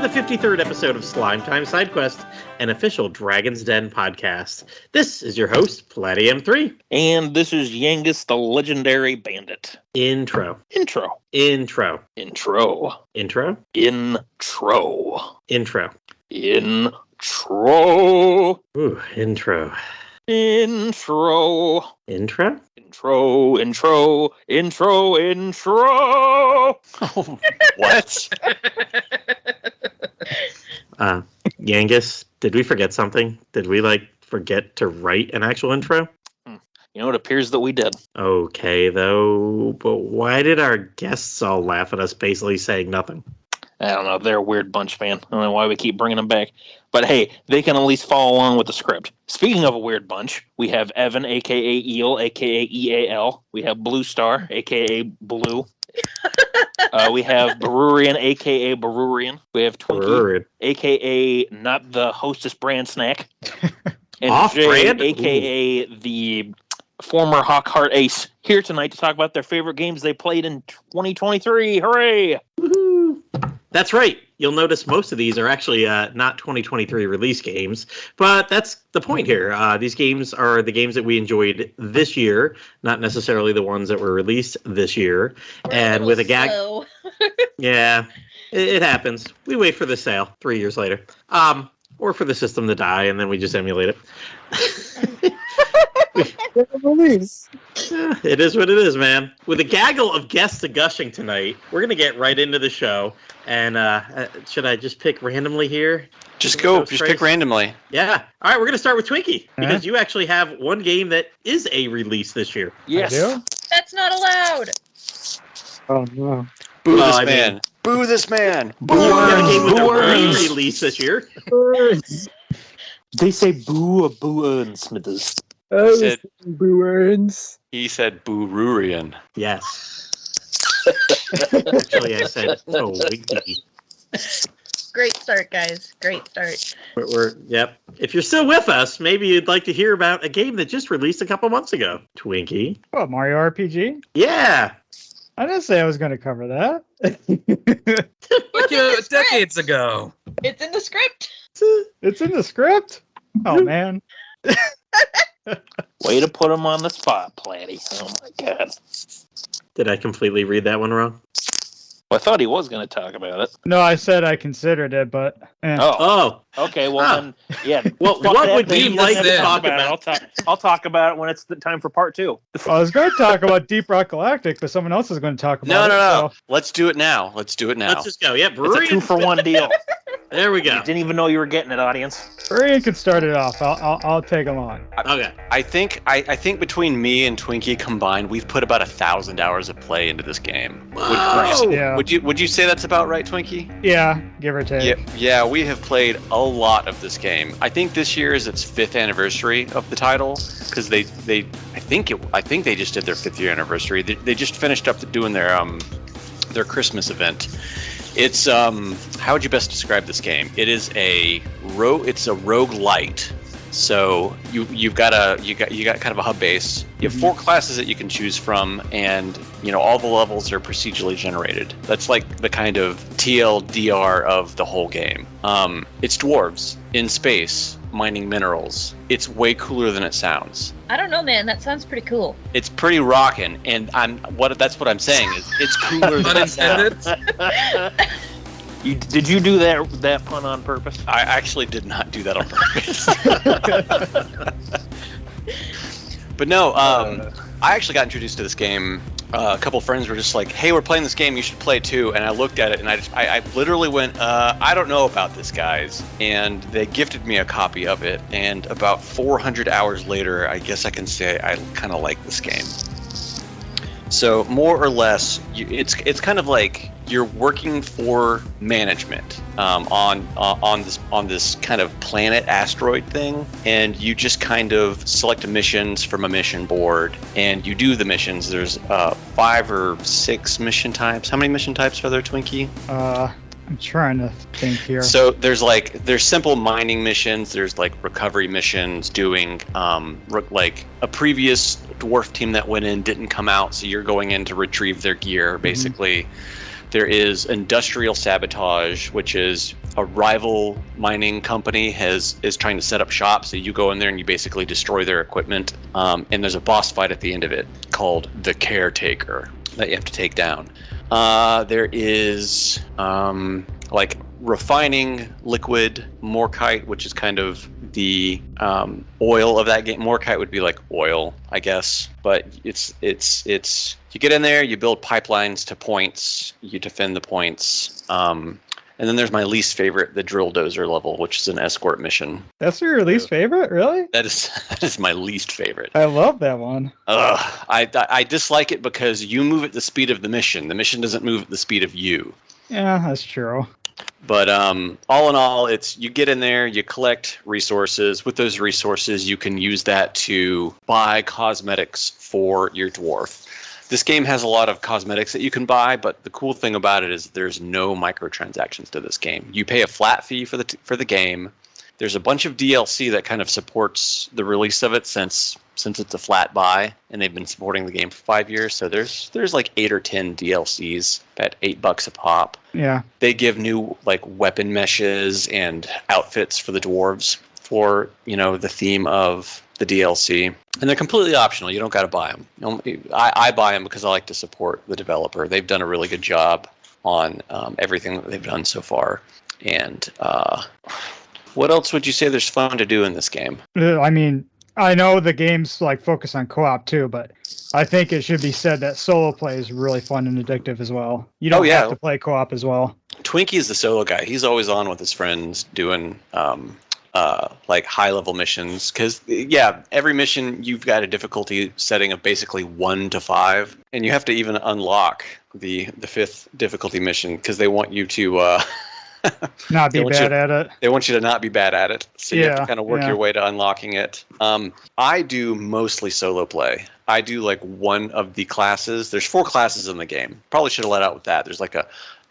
the 53rd episode of Slime Time Sidequest, an official Dragon's Den podcast. This is your host, Platty M3. And this is Yangus, the legendary bandit. Intro. Ooh, intro. Oh, what? Yangus, did we forget something? Did we, forget to write an actual intro? You know, it appears that we did. Okay, though, but why did our guests all laugh at us basically saying nothing? I don't know. They're a weird bunch, man. I don't know why we keep bringing them back. But hey, they can at least follow along with the script. Speaking of a weird bunch, we have Evan, a.k.a. Eel, a.k.a. EAL. We have Bluestar, a.k.a. Blue. We have Bururian, a.k.a. Bururian. We have Twinkie, a.k.a. not the Hostess brand snack. And Off-brand? Jay, a.k.a. the former Hawkheart ace, here tonight to talk about their favorite games they played in 2023. Hooray! Woohoo! That's right. You'll notice most of these are actually not 2023 release games, but that's the point here. These games are the games that we enjoyed this year, not necessarily the ones that were released this year. And with a gag, yeah, it happens. We wait for the sale 3 years later, or for the system to die, and then we just emulate it. It is what it is, man. With a gaggle of guests gushing tonight, we're going to get right into the show. And should I just pick randomly here? Just go. Just pick randomly. Yeah. All right, we're going to start with Twinkie. Because you actually have one game that is a release this year. Yes. I do? That's not allowed. Oh, no. Boo this man. Boo this man. Boo! You have a game with a release this year. They say boo or boo and Smithers. Boo earns. He said Bururian. Yes. Actually, I said Twinkie. Great start, guys. Great start. Yep. If you're still with us, maybe you'd like to hear about a game that just released a couple months ago. Twinkie. What, Mario RPG? Yeah. I didn't say I was going to cover that. Decades ago. It's in the script. It's in the script? Oh, man. Way to put him on the spot, Platty. Oh, my God. Did I completely read that one wrong? Well, I thought he was going to talk about it. No, I said I considered it, but... Oh. Okay, well then, yeah. Well, what would you like to talk about? I'll talk about it when it's the time for part 2. I was going to talk about Deep Rock Galactic, but someone else is going to talk about it. No. So. Let's do it now. Let's just go. Yeah, It's a 2-for-1 deal. There we go. You didn't even know you were getting it, audience. Bururian can start it off. I'll take along. Okay. I think between me and Twinkie combined, we've put about 1,000 hours of play into this game. Yeah. Would you say that's about right, Twinkie? Yeah, give or take. Yeah, we have played a lot of this game. I think this year is its 5th anniversary of the title because I think they just did their 5th year anniversary. They just finished up doing their Christmas event. It's how would you best describe this game? It is a roguelite. So you got kind of a hub base. You have 4 classes that you can choose from, and all the levels are procedurally generated. That's like the kind of TLDR of the whole game. It's dwarves in space mining minerals. It's way cooler than it sounds. I don't know, man. That sounds pretty cool. It's pretty rockin', and that's what I'm saying is it's cooler than it sounds. Did you do that pun on purpose? I actually did not do that on purpose. But no, I actually got introduced to this game. A couple friends were just like, "Hey, we're playing this game. You should play too." And I looked at it, and I literally went, "I don't know about this, guys." And they gifted me a copy of it. And about 400 hours later, I guess I can say I kind of like this game. So more or less, it's kind of like you're working for management on this kind of planet asteroid thing, and you just kind of select missions from a mission board, and you do the missions. There's 5 or 6 mission types. How many mission types are there, Twinkie? I'm trying to think here. So there's simple mining missions. There's recovery missions, doing like a previous dwarf team that went in didn't come out, so you're going in to retrieve their gear, basically. Mm-hmm. There is industrial sabotage, which is a rival mining company is trying to set up shop. So you go in there and you basically destroy their equipment. And there's a boss fight at the end of it called the Caretaker that you have to take down. There is like refining liquid morkite, which is kind of the oil of that game. Morkite would be like oil, I guess, but it's you get in there, you build pipelines to points, you defend the points. And then there's my least favorite, the drill dozer level, which is an escort mission. That's your least favorite, really? That is my least favorite. I love that one. I dislike it because you move at the speed of the mission. The mission doesn't move at the speed of you. Yeah, that's true. But all in all, it's you get in there, you collect resources. With those resources, you can use that to buy cosmetics for your dwarf. This game has a lot of cosmetics that you can buy, but the cool thing about it is there's no microtransactions to this game. You pay a flat fee for the game. There's a bunch of DLC that kind of supports the release of it since it's a flat buy, and they've been supporting the game for 5 years. So there's like 8 or 10 DLCs at $8 a pop. Yeah. They give new like weapon meshes and outfits for the dwarves for, the theme of the DLC. And they're completely optional. You don't got to buy them. I buy them because I like to support the developer. They've done a really good job on everything that they've done so far. And what else would you say there's fun to do in this game? I mean, I know the game's like focus on co-op too, but I think it should be said that solo play is really fun and addictive as well. You don't have to play co-op as well. Twinkie is the solo guy. He's always on with his friends doing like high level missions, because every mission you've got a difficulty setting of basically 1 to 5, and you have to even unlock the 5th difficulty mission because they want you to not be bad at it. They want you to not be bad at it, so you have to kind of work your way to unlocking it. I do mostly solo play. I do like one of the classes. There's 4 classes in the game. Probably should have let out with that. There's like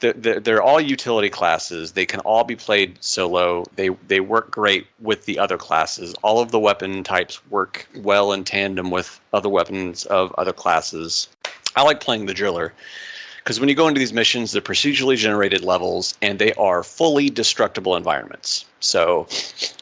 they're all utility classes. They can all be played solo. They work great with the other classes. All of the weapon types work well in tandem with other weapons of other classes. I like playing the driller because when you go into these missions, they're procedurally generated levels and they are fully destructible environments. So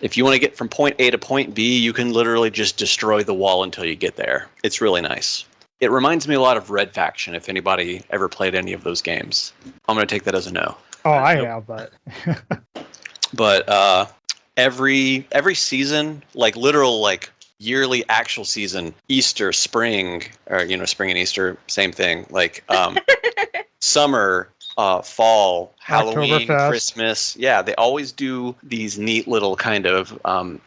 if you want to get from point A to point B, you can literally just destroy the wall until you get there. It's really nice. It reminds me a lot of Red Faction, if anybody ever played any of those games. I'm going to take that as a no. Oh, I have, but... But every season, like literal, like yearly actual season, Easter, spring, or, spring and Easter, same thing. Like summer, fall, Halloween, Christmas. Yeah, they always do these neat little kind of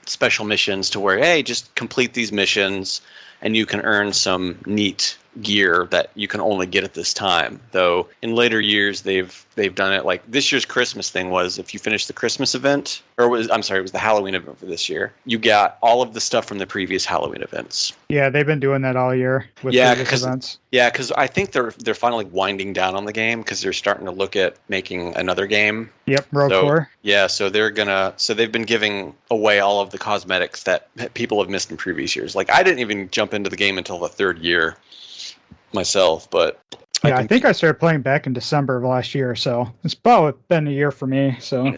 special missions to where, hey, just complete these missions and you can earn some neat gear that you can only get at this time. Though in later years they've done it, like this year's Christmas thing was if you finish the Christmas event, it was the Halloween event for this year, you got all of the stuff from the previous Halloween events. Yeah, they've been doing that all year with previous events. Yeah, because I think they're finally winding down on the game because they're starting to look at making another game. Yep, Rogue 4. Yeah, so they've been giving away all of the cosmetics that people have missed in previous years. Like I didn't even jump into the game until the 3rd year myself, but I think I started playing back in December of last year, so it's probably been a year for me. So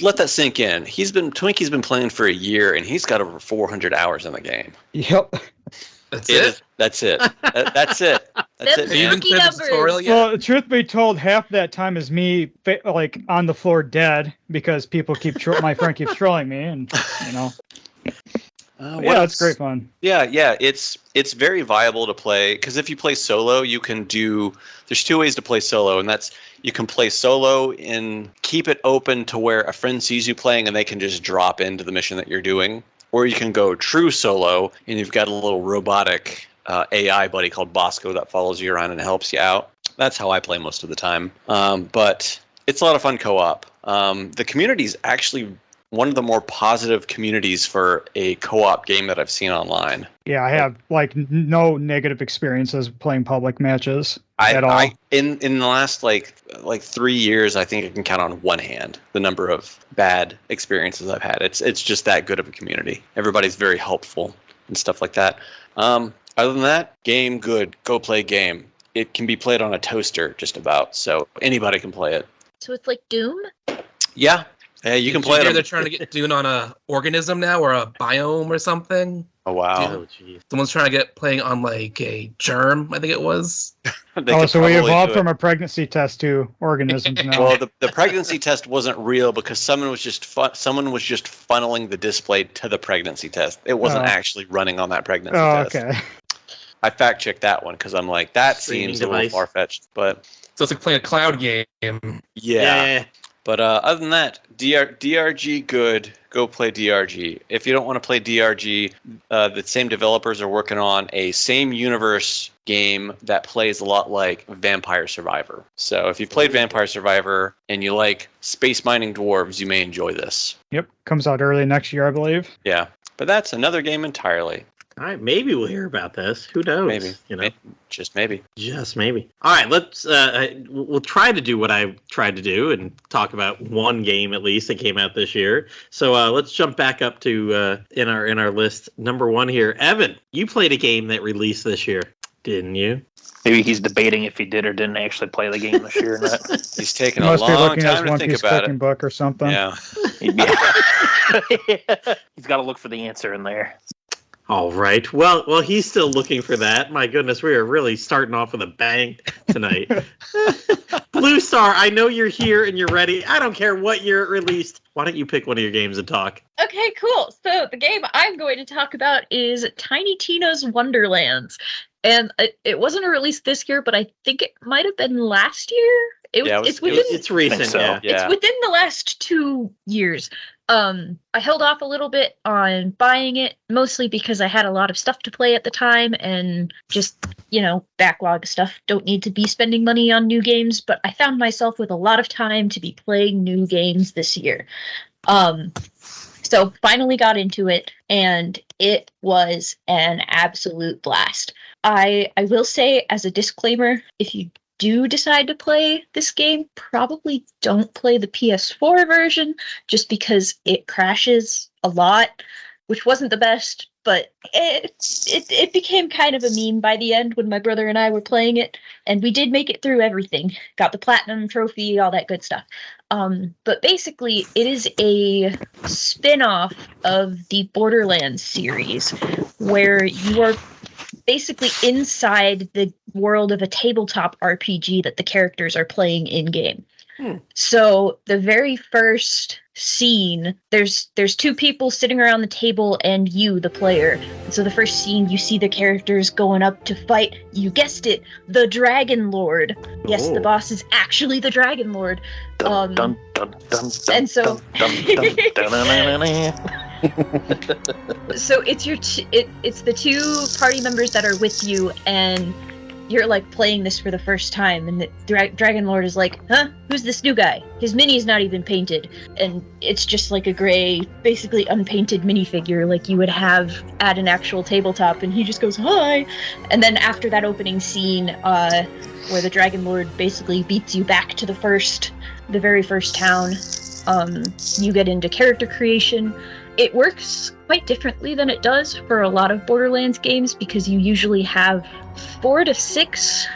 let that sink in. Twinkie's been playing for a year, and he's got over 400 hours in the game. Yep. That's it. That's it. That's it. Have you even played the tutorial yet? Well, truth be told, half that time is me like on the floor dead because people my friend keeps trolling me, and it's great fun. Yeah, it's very viable to play because if you play solo, you can there's 2 ways to play solo, and that's you can play solo and keep it open to where a friend sees you playing and they can just drop into the mission that you're doing, or you can go true solo and you've got a little robotic AI buddy called Bosco that follows you around and helps you out. That's how I play most of the time. But it's a lot of fun co-op. The community is actually one of the more positive communities for a co-op game that I've seen online. Yeah, I have like no negative experiences playing public matches at all. In the last like 3 years, I think I can count on one hand the number of bad experiences I've had. It's just that good of a community. Everybody's very helpful and stuff like that. Other than that, game good. Go play game. It can be played on a toaster just about, so anybody can play it. So it's like Doom? Yeah. Hey, you can Did you play hear them. they're trying to get doing on a organism now or a biome or something? Oh wow. Oh, jeez. Someone's trying to get playing on like a germ, I think it was. So we evolved from a pregnancy test to organisms now. Well, the pregnancy test wasn't real because someone was just funneling the display to the pregnancy test. It wasn't actually running on that pregnancy test. Okay. I fact checked that one because I'm like, that seems a little far fetched, but So it's like playing a cloud game. yeah. But other than that, DRG good. Go play DRG. If you don't want to play DRG, the same developers are working on a same universe game that plays a lot like Vampire Survivor. So if you played Vampire Survivor and you like space mining dwarves, you may enjoy this. Yep. Comes out early next year, I believe. Yeah. But that's another game entirely. All right, maybe we'll hear about this. Who knows? Maybe. You know, just maybe. Just maybe. All right, let's. We'll try to do what I tried to do and talk about one game at least that came out this year. So let's jump back up to in our list number 1 here. Evan, you played a game that released this year, didn't you? Maybe he's debating if he did or didn't actually play the game this year or not. He's taking He a must be long looking at time his to One think Piece about cooking it. book or something. Yeah. He's got to look for the answer in there. All right. Well, he's still looking for that. My goodness, we are really starting off with a bang tonight. Bluestar, I know you're here and you're ready. I don't care what year it released. Why don't you pick one of your games and talk? Okay, cool. So the game I'm going to talk about is Tiny Tina's Wonderlands. And it wasn't a release this year, but I think it might have been last year. It's recent, so. yeah. It's within the last 2 years. I held off a little bit on buying it, mostly because I had a lot of stuff to play at the time and just, backlog stuff. Don't need to be spending money on new games, but I found myself with a lot of time to be playing new games this year. So finally got into it, and it was an absolute blast. I will say, as a disclaimer, if you do decide to play this game, probably don't play the PS4 version, just because it crashes a lot, which wasn't the best, but it became kind of a meme by the end when my brother and I were playing it, and we did make it through everything. Got the platinum trophy, all that good stuff. But basically, it is a spin-off of the Borderlands series, where you are basically inside the world of a tabletop RPG that the characters are playing in-game. So the very first scene, there's 2 people sitting around the table and you, the player. And so the first scene, you see the characters going up to fight, you guessed it, the Dragon Lord. Yes, the boss is actually the Dragon Lord. Dun, dun, dun, dun, And so- So it's it's the 2 party members that are with you, and you're like playing this for the first time, and the Dragon Lord is like, huh? Who's this new guy? His mini's not even painted, and it's just like a gray, basically unpainted minifigure like you would have at an actual tabletop, and he just goes, hi! And then after that opening scene, where the Dragon Lord basically beats you back to the very first town, you get into character creation. It works quite differently than it does for a lot of Borderlands games, because you usually have 4 to 6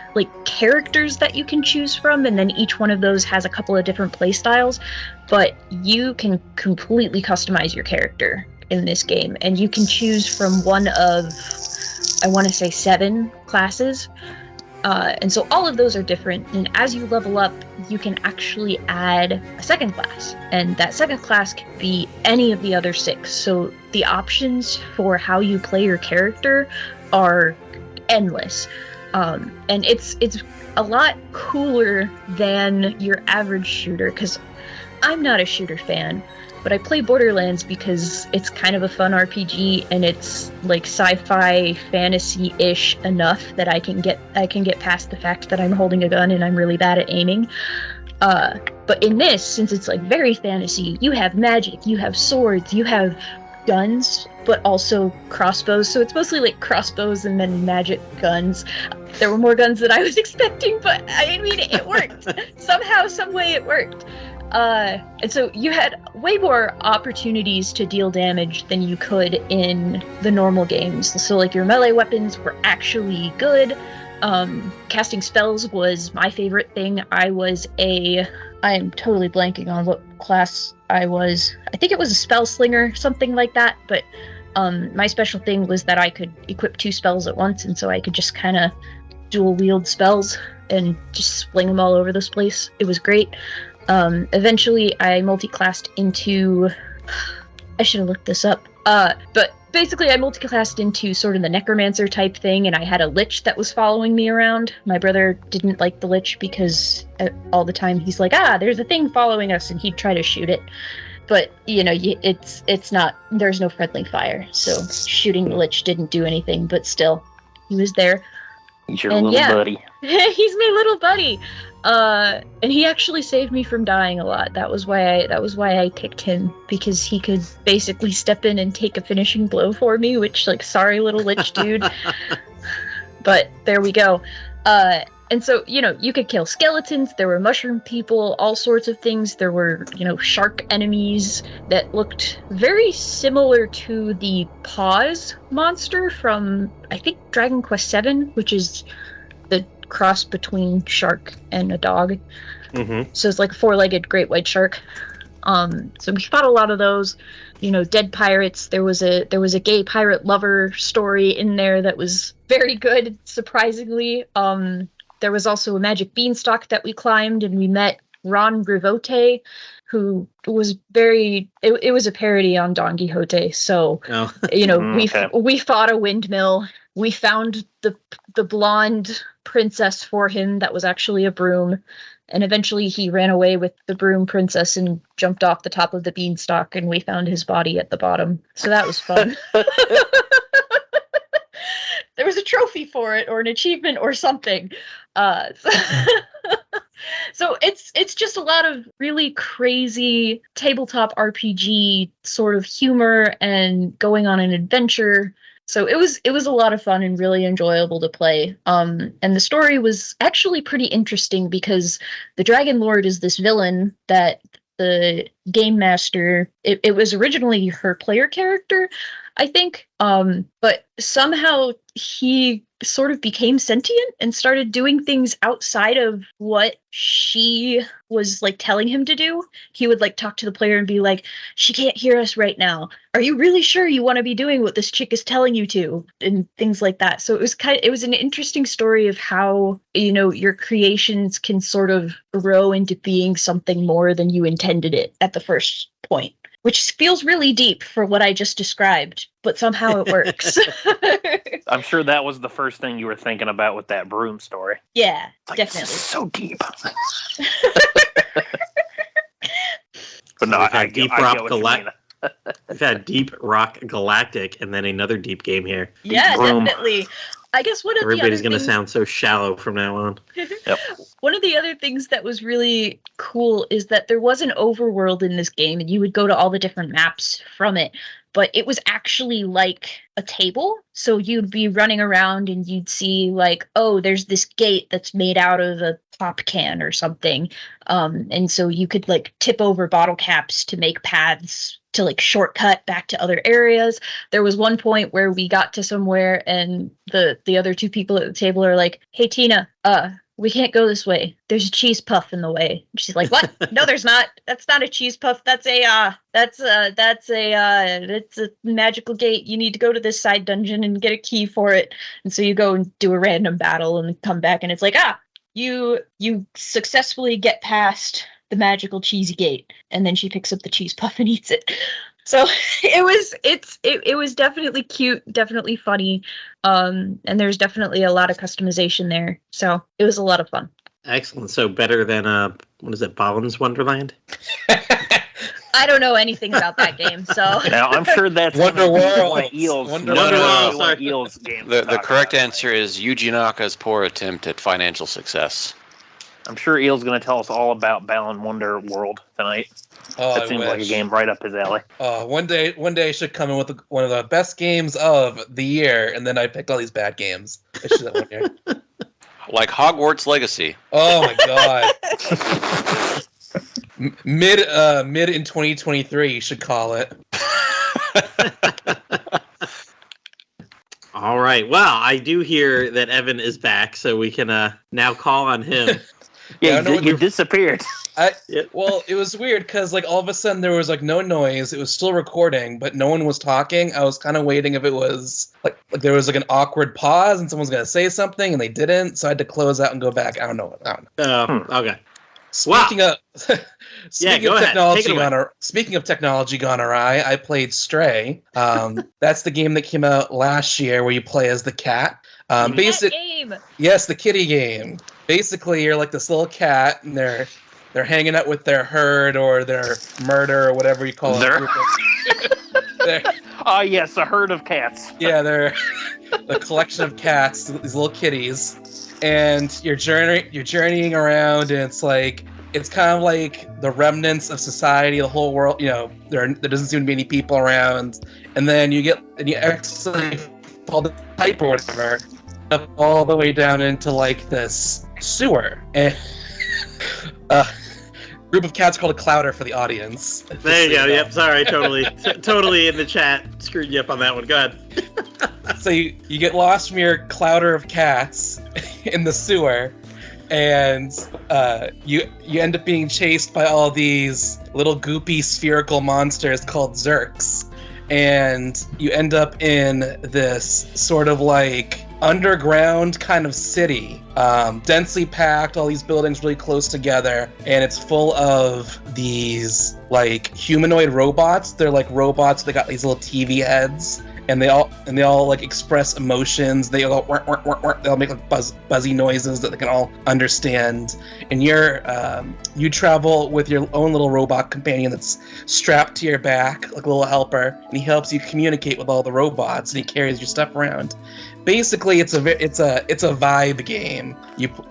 characters that you can choose from, and then each one of those has a couple of different play styles. But you can completely customize your character in this game, and you can choose from one of, I want to say, 7 classes. And so all of those are different, and as you level up, you can actually add a second class, and that second class can be any of the other 6. So the options for how you play your character are endless, and it's a lot cooler than your average shooter, because I'm not a shooter fan, but I play Borderlands because it's kind of a fun RPG, and it's like sci-fi fantasy-ish enough that I can get past the fact that I'm holding a gun and I'm really bad at aiming. But in this, since it's very fantasy, you have magic, you have swords, you have guns, but also crossbows. So it's mostly crossbows and then magic guns. There were more guns than I was expecting, but I mean, it worked. Somehow, some way it worked. And so you had way more opportunities to deal damage than you could in the normal games. So your melee weapons were actually good. Casting spells was my favorite thing. I am totally blanking on class I was. I think it was a spell slinger, something like that, but my special thing was that I could equip 2 spells at once, and so I could just kind of dual wield spells and just fling them all over this place. It was great. Eventually I multi-classed into... I should have looked this up. But basically I multi-classed into sort of the necromancer type thing, and I had a lich that was following me around. My brother didn't like the lich because all the time he's like, there's a thing following us, and he'd try to shoot it. But, it's not, there's no friendly fire, so shooting the lich didn't do anything, but still, he was there. He's your little buddy. He's my little buddy. And he actually saved me from dying a lot. That was why I picked him, because he could basically step in and take a finishing blow for me, which, like, sorry little lich dude. But there we go. And so, you could kill skeletons, there were mushroom people, all sorts of things. There were, shark enemies that looked very similar to the Paws monster from, I think, Dragon Quest VII, which is the cross between shark and a dog. Mm-hmm. So it's like a 4-legged great white shark. So we fought a lot of those, dead pirates. There was a gay pirate lover story in there that was very good, surprisingly. There was also a magic beanstalk that we climbed, and we met Ron Grivote, who was it was a parody on Don Quixote. So, we fought a windmill. We found the blonde princess for him that was actually a broom. And eventually he ran away with the broom princess and jumped off the top of the beanstalk, and we found his body at the bottom. So that was fun. There was a trophy for it, or an achievement, or something. So it's just a lot of really crazy tabletop RPG sort of humor and going on an adventure. So it was a lot of fun and really enjoyable to play. And the story was actually pretty interesting, because the Dragon Lord is this villain that the game master, it was originally her player character, I think, but somehow he sort of became sentient and started doing things outside of what she was like telling him to do. He would like talk to the player and be like, she can't hear us right now. Are you really sure you want to be doing what this chick is telling you to? And things like that. So it was an interesting story of how, your creations can sort of grow into being something more than you intended it at the first point. Which feels really deep for what I just described, but somehow it works. I'm sure that was the first thing you were thinking about with that broom story. Yeah, like, definitely. So deep. But no, I get what you mean. We've had Deep Rock Galactic, and then another deep game here. Yeah, broom. Definitely. I guess everybody's going to sound so shallow from now on. Yep. One of the other things that was really cool is that there was an overworld in this game, and you would go to all the different maps from it, but it was actually like a table. So you'd be running around and you'd see like, oh, there's this gate that's made out of a pop can or something. And so you could like tip over bottle caps to make paths to like shortcut back to other areas. There was one point where we got to somewhere and the other 2 people at the table are like, hey, Tina, we can't go this way. There's a cheese puff in the way. And she's like, what? No, there's not. That's not a cheese puff. That's a magical gate. You need to go to this side dungeon and get a key for it. And so you go and do a random battle and come back and it's like, you successfully get past the magical cheesy gate. And then she picks up the cheese puff and eats it. So it was definitely cute, definitely funny, and there's definitely a lot of customization there. So it was a lot of fun. Excellent. So better than what is it, Balin's Wonderland? I don't know anything about that game, so now I'm sure that's Wonderworld. Eels game. The correct answer is Yuji Naka's poor attempt at financial success. I'm sure Eel's going to tell us all about Balan Wonder World tonight. Oh, that seems like a game right up his alley. One day I should come in with one of the best games of the year, and then I picked all these bad games. I should have one year. Like Hogwarts Legacy. Oh my god! Mid in 2023, you should call it. All right. Well, I do hear that Evan is back, so we can now call on him. Yeah, you disappeared. Well, it was weird because like all of a sudden there was like no noise. It was still recording, but no one was talking. I was kind of waiting if it was like there was like an awkward pause and someone's gonna say something and they didn't, so I had to close out and go back. I don't know. Okay. Speaking of Speaking of technology gone awry, I played Stray. That's the game that came out last year where you play as the cat. That game. Yes, the kitty game. Basically, you're like this little cat, and they're hanging out with their herd or their murder or whatever you call it. Oh yes, a herd of cats. Yeah, they're a collection of cats, these little kitties, and you're journeying around, and it's kind of like the remnants of society, the whole world. You know, there doesn't seem to be any people around, and then you actually fall the pipe or whatever up all the way down into like this sewer, and group of cats called a clouder for the audience. There you go. Yep. Sorry. Totally in the chat. Screwed you up on that one. Go ahead. So you get lost from your clouder of cats in the sewer, and you end up being chased by all these little goopy spherical monsters called Zerks, and you end up in this sort of like underground kind of city, densely packed, all these buildings really close together, and it's full of these like humanoid robots. They're like robots. They got these little TV heads, and they all like express emotions. They all they'll make like buzzy noises that they can all understand. And you travel with your own little robot companion that's strapped to your back like a little helper, and he helps you communicate with all the robots, and he carries your stuff around. Basically, it's a vibe game.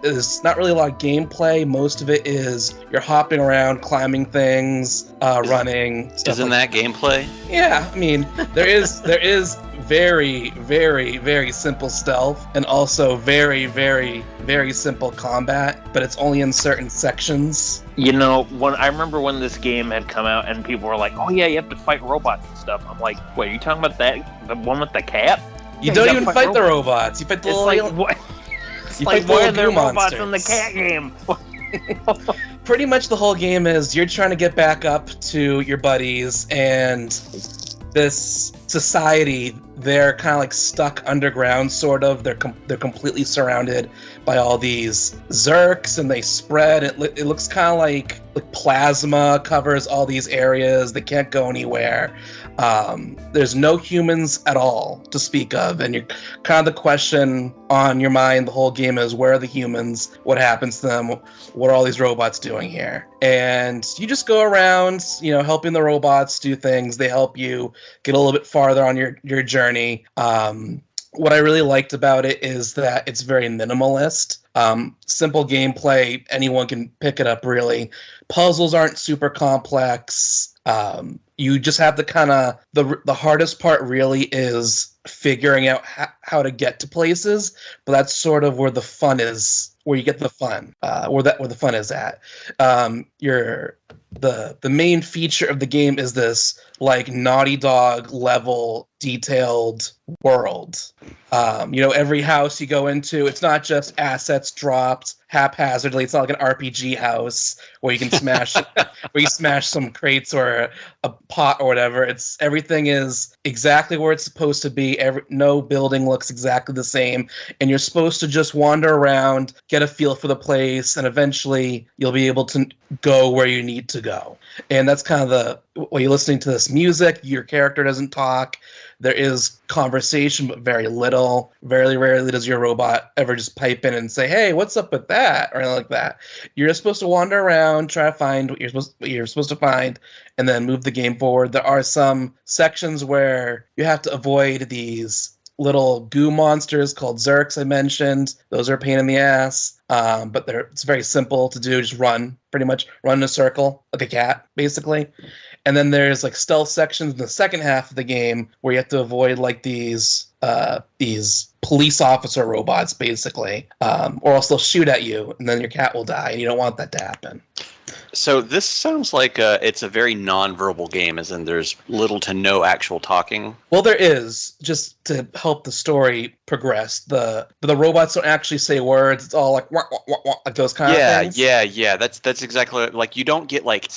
There's not really a lot of gameplay. Most of it is you're hopping around, climbing things, running. Isn't that gameplay? Yeah, I mean, there is very, very, very simple stealth and also very, very, very simple combat, but it's only in certain sections. You know, I remember when this game had come out and people were like, "Oh yeah, you have to fight robots and stuff." I'm like, "Wait, are you talking about the one with the cat?" You don't even fight the robots. You fight the little... It's like, why are there robots in the cat game? Pretty much the whole game is you're trying to get back up to your buddies, and this society, they're kind of like stuck underground, sort of. They're completely surrounded by all these Zerks, and they spread. It looks kind of like plasma covers all these areas. They can't go anywhere. There's no humans at all to speak of, and you're kind of the question on your mind the whole game is, where are the humans? What happens to them? What are all these robots doing here? And you just go around, helping the robots do things. They help you get a little bit farther on your journey. What I really liked about it is that it's very minimalist. Simple gameplay, anyone can pick it up, really. Puzzles aren't super complex. You just have the hardest part really is figuring out how to get to places, but that's sort of where the fun is, where you get the fun, where the fun is at. The main feature of the game is this like Naughty Dog level detailed world. Every house you go into, it's not just assets dropped haphazardly. It's not like an RPG house where you can smash some crates or a pot or whatever. Everything is exactly where it's supposed to be. No building looks exactly the same, and you're supposed to just wander around, get a feel for the place, and eventually you'll be able to go where you need to go. And that's kind of when you're listening to this music, your character doesn't talk. There is conversation, but very little. Very rarely does your robot ever just pipe in and say, "Hey, what's up with that?" or anything like that. You're just supposed to wander around, try to find what you're supposed to find, and then move the game forward. There are some sections where you have to avoid these little goo monsters called Zerks I mentioned. Those are a pain in the ass, but it's very simple to do. Just run in a circle like a cat, basically. And then there's like stealth sections in the second half of the game where you have to avoid like these police officer robots, basically, or else they'll shoot at you, and then your cat will die, and you don't want that to happen. So this sounds like it's a very non-verbal game, as in there's little to no actual talking. Well, there is, just to help the story progress. The robots don't actually say words. It's all like wah, wah, wah, wah, like those kind of things. Yeah. That's exactly like you don't get like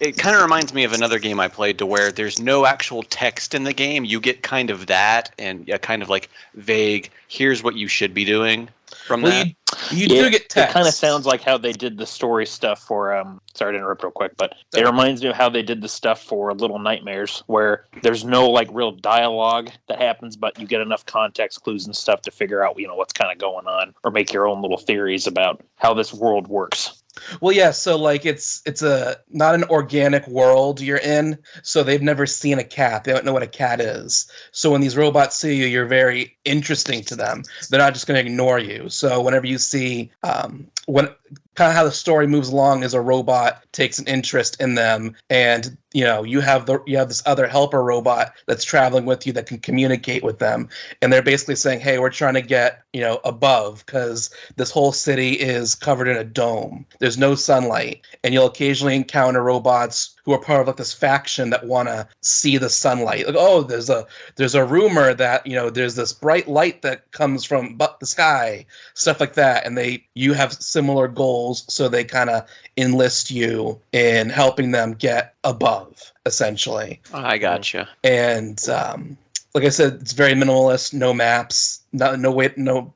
it kind of reminds me of another game I played to where there's no actual text in the game. You get kind of that and a kind of like vague, here's what you should be doing from that. You do get text. It kind of sounds like how they did the story stuff for, sorry to interrupt real quick, but it reminds me of how they did the stuff for Little Nightmares, where there's no like real dialogue that happens, but you get enough context clues and stuff to figure out, what's kind of going on, or make your own little theories about how this world works. Well, yeah, so like it's a not an organic world you're in, so they've never seen a cat. They don't know what a cat is. So when these robots see you, you're very interesting to them. They're not just going to ignore you. So whenever you see when kind of how the story moves along is a robot takes an interest in them, and you have this other helper robot that's traveling with you that can communicate with them, and they're basically saying, hey, we're trying to get above because this whole city is covered in a dome. There's no sunlight, and you'll occasionally encounter robots who are part of like this faction that want to see the sunlight. Like, oh, there's a rumor that there's this bright light that comes from the sky, stuff like that, and you have similar goals, so they kind of enlist you in helping them get above, essentially. I gotcha. And like I said, it's very minimalist. No maps, none of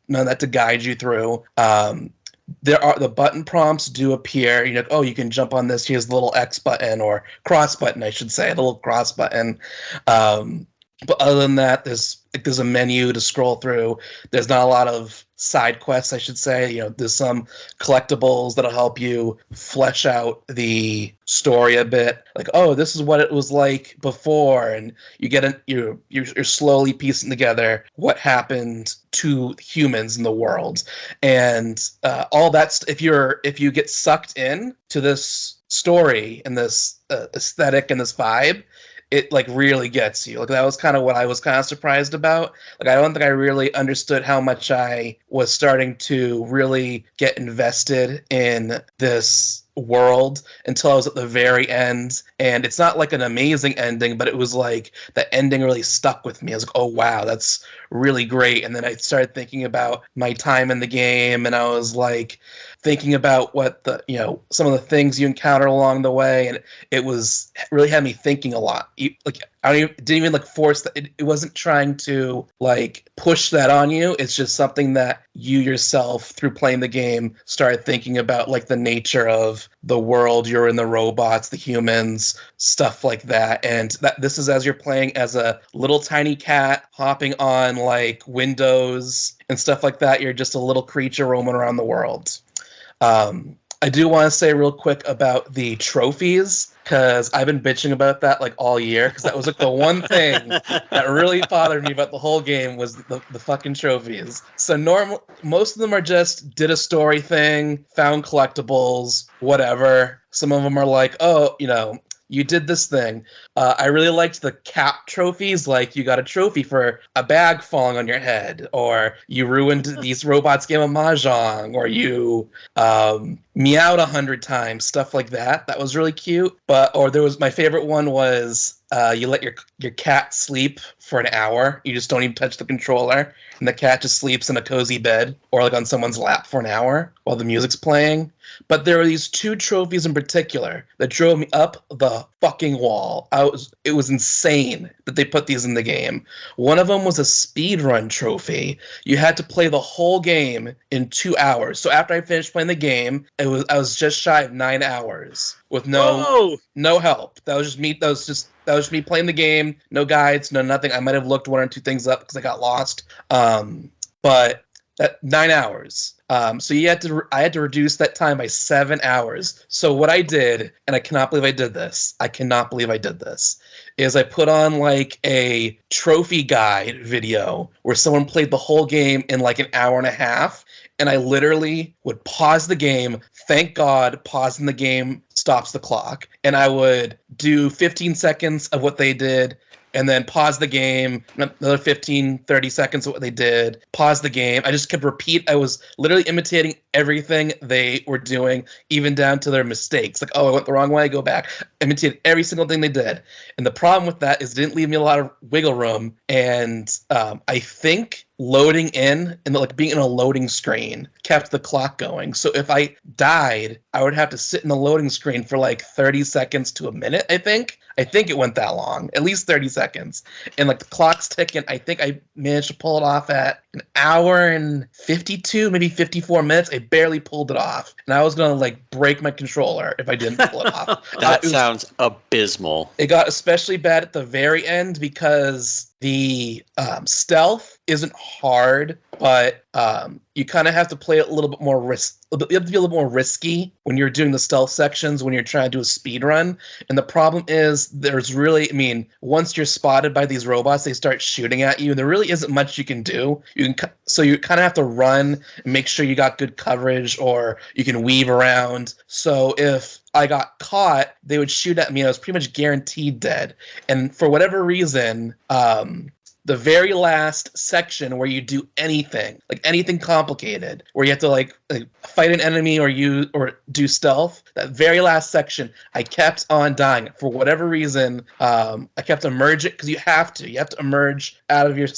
that to guide you through. The button prompts do appear. You can jump on this. Here's the little X button, or cross button, I should say, the little cross button. But other than that, there's a menu to scroll through. There's not a lot of side quests, I should say. There's some collectibles that'll help you flesh out the story a bit. Like, oh, this is what it was like before, and you're slowly piecing together what happened to humans in the world, and all that. If you get sucked in to this story and this aesthetic and this vibe, it like really gets you. Like that was kind of what I was kind of surprised about. Like I don't think I really understood how much I was starting to really get invested in this world until I was at the very end. And it's not like an amazing ending, but it was like the ending really stuck with me. I was like, oh wow, that's really great. And then I started thinking about my time in the game, and I was like thinking about what some of the things you encounter along the way, and it was really had me thinking a lot. Didn't even like force that. It wasn't trying to like push that on you. It's just something that you yourself, through playing the game, started thinking about, like the nature of the world you're in, the robots, the humans, stuff like that. And that this is as you're playing as a little tiny cat hopping on like windows and stuff like that. You're just a little creature roaming around the world. I do want to say real quick about the trophies, because I've been bitching about that like all year, because that was like the one thing that really bothered me about the whole game was the fucking trophies. So most of them are just did a story thing, found collectibles, whatever. Some of them are like, oh, you did this thing. I really liked the cap trophies, like you got a trophy for a bag falling on your head, or you ruined these robots' game of Mahjong, or you meowed 100 times, stuff like that. That was really cute. Or there was my favorite one was you let your cat sleep for an hour. You just don't even touch the controller, and the cat just sleeps in a cozy bed or like on someone's lap for an hour while the music's playing. But there were these two trophies in particular that drove me up the fucking wall. It was insane that they put these in the game. One of them was a speedrun trophy. You had to play the whole game in 2 hours. So after I finished playing the game, I was just shy of 9 hours with no help. That was just me. That was just me playing the game. No guides, no nothing. I might have looked one or two things up because I got lost. But that 9 hours. So I had to reduce that time by 7 hours. So what I did, and I cannot believe I did this, is I put on like a trophy guide video where someone played the whole game in like an hour and a half. And I literally would pause the game. Thank God, pausing the game stops the clock. And I would do 15 seconds of what they did, and then pause the game, another 15, 30 seconds of what they did, pause the game. I just kept I was literally imitating everything they were doing, even down to their mistakes. Like, oh, I went the wrong way, go back. Imitated every single thing they did. And the problem with that is it didn't leave me a lot of wiggle room. And I think loading in and like being in a loading screen kept the clock going. So if I died, I would have to sit in the loading screen for like 30 seconds to a minute, I think it went that long, at least 30 seconds. And like the clock's ticking. I think I managed to pull it off at an hour and 52, maybe 54 minutes. I barely pulled it off. And I was going to like break my controller if I didn't pull it off. That sounds abysmal. It got especially bad at the very end because the stealth isn't hard, but you kind of have to play it a little bit more you have to be a little more risky when you're doing the stealth sections when you're trying to do a speed run. And the problem is once you're spotted by these robots, they start shooting at you, and there really isn't much you can do. So you kind of have to run and make sure you got good coverage, or you can weave around. So if I got caught, they would shoot at me, and I was pretty much guaranteed dead. And for whatever reason, the very last section where you do anything complicated, where you have to like fight an enemy or do stealth, that very last section, I kept on dying. For whatever reason, I kept emerging, because you have to emerge out of your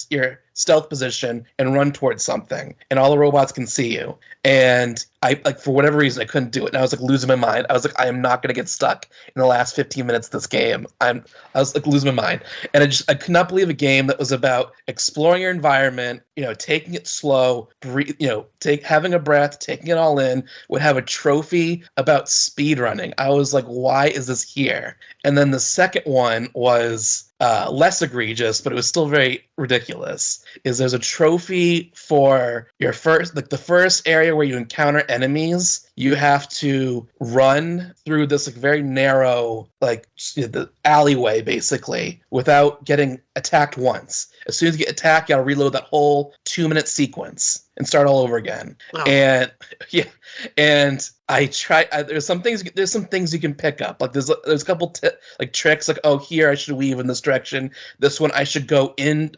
stealth position and run towards something, and all the robots can see you. And I, like, for whatever reason, I couldn't do it, and I was like losing my mind. I was like, I am not going to get stuck in the last 15 minutes of this game. I was like losing my mind, and I could not believe a game that was about exploring your environment, taking it slow, having a breath, taking it all in, would have a trophy about speed running. I was like, why is this here? And then the second one was less egregious, but it was still very ridiculous. There's a trophy for your the first area where you encounter enemies. You have to run through this like very narrow, the alleyway basically, without getting attacked once. As soon as you get attacked, you gotta reload that whole 2-minute sequence and start all over again. Oh. And yeah, and I try. There's some things you can pick up. Like there's a couple tricks. Like, oh, here I should weave in this direction. This one I should go in.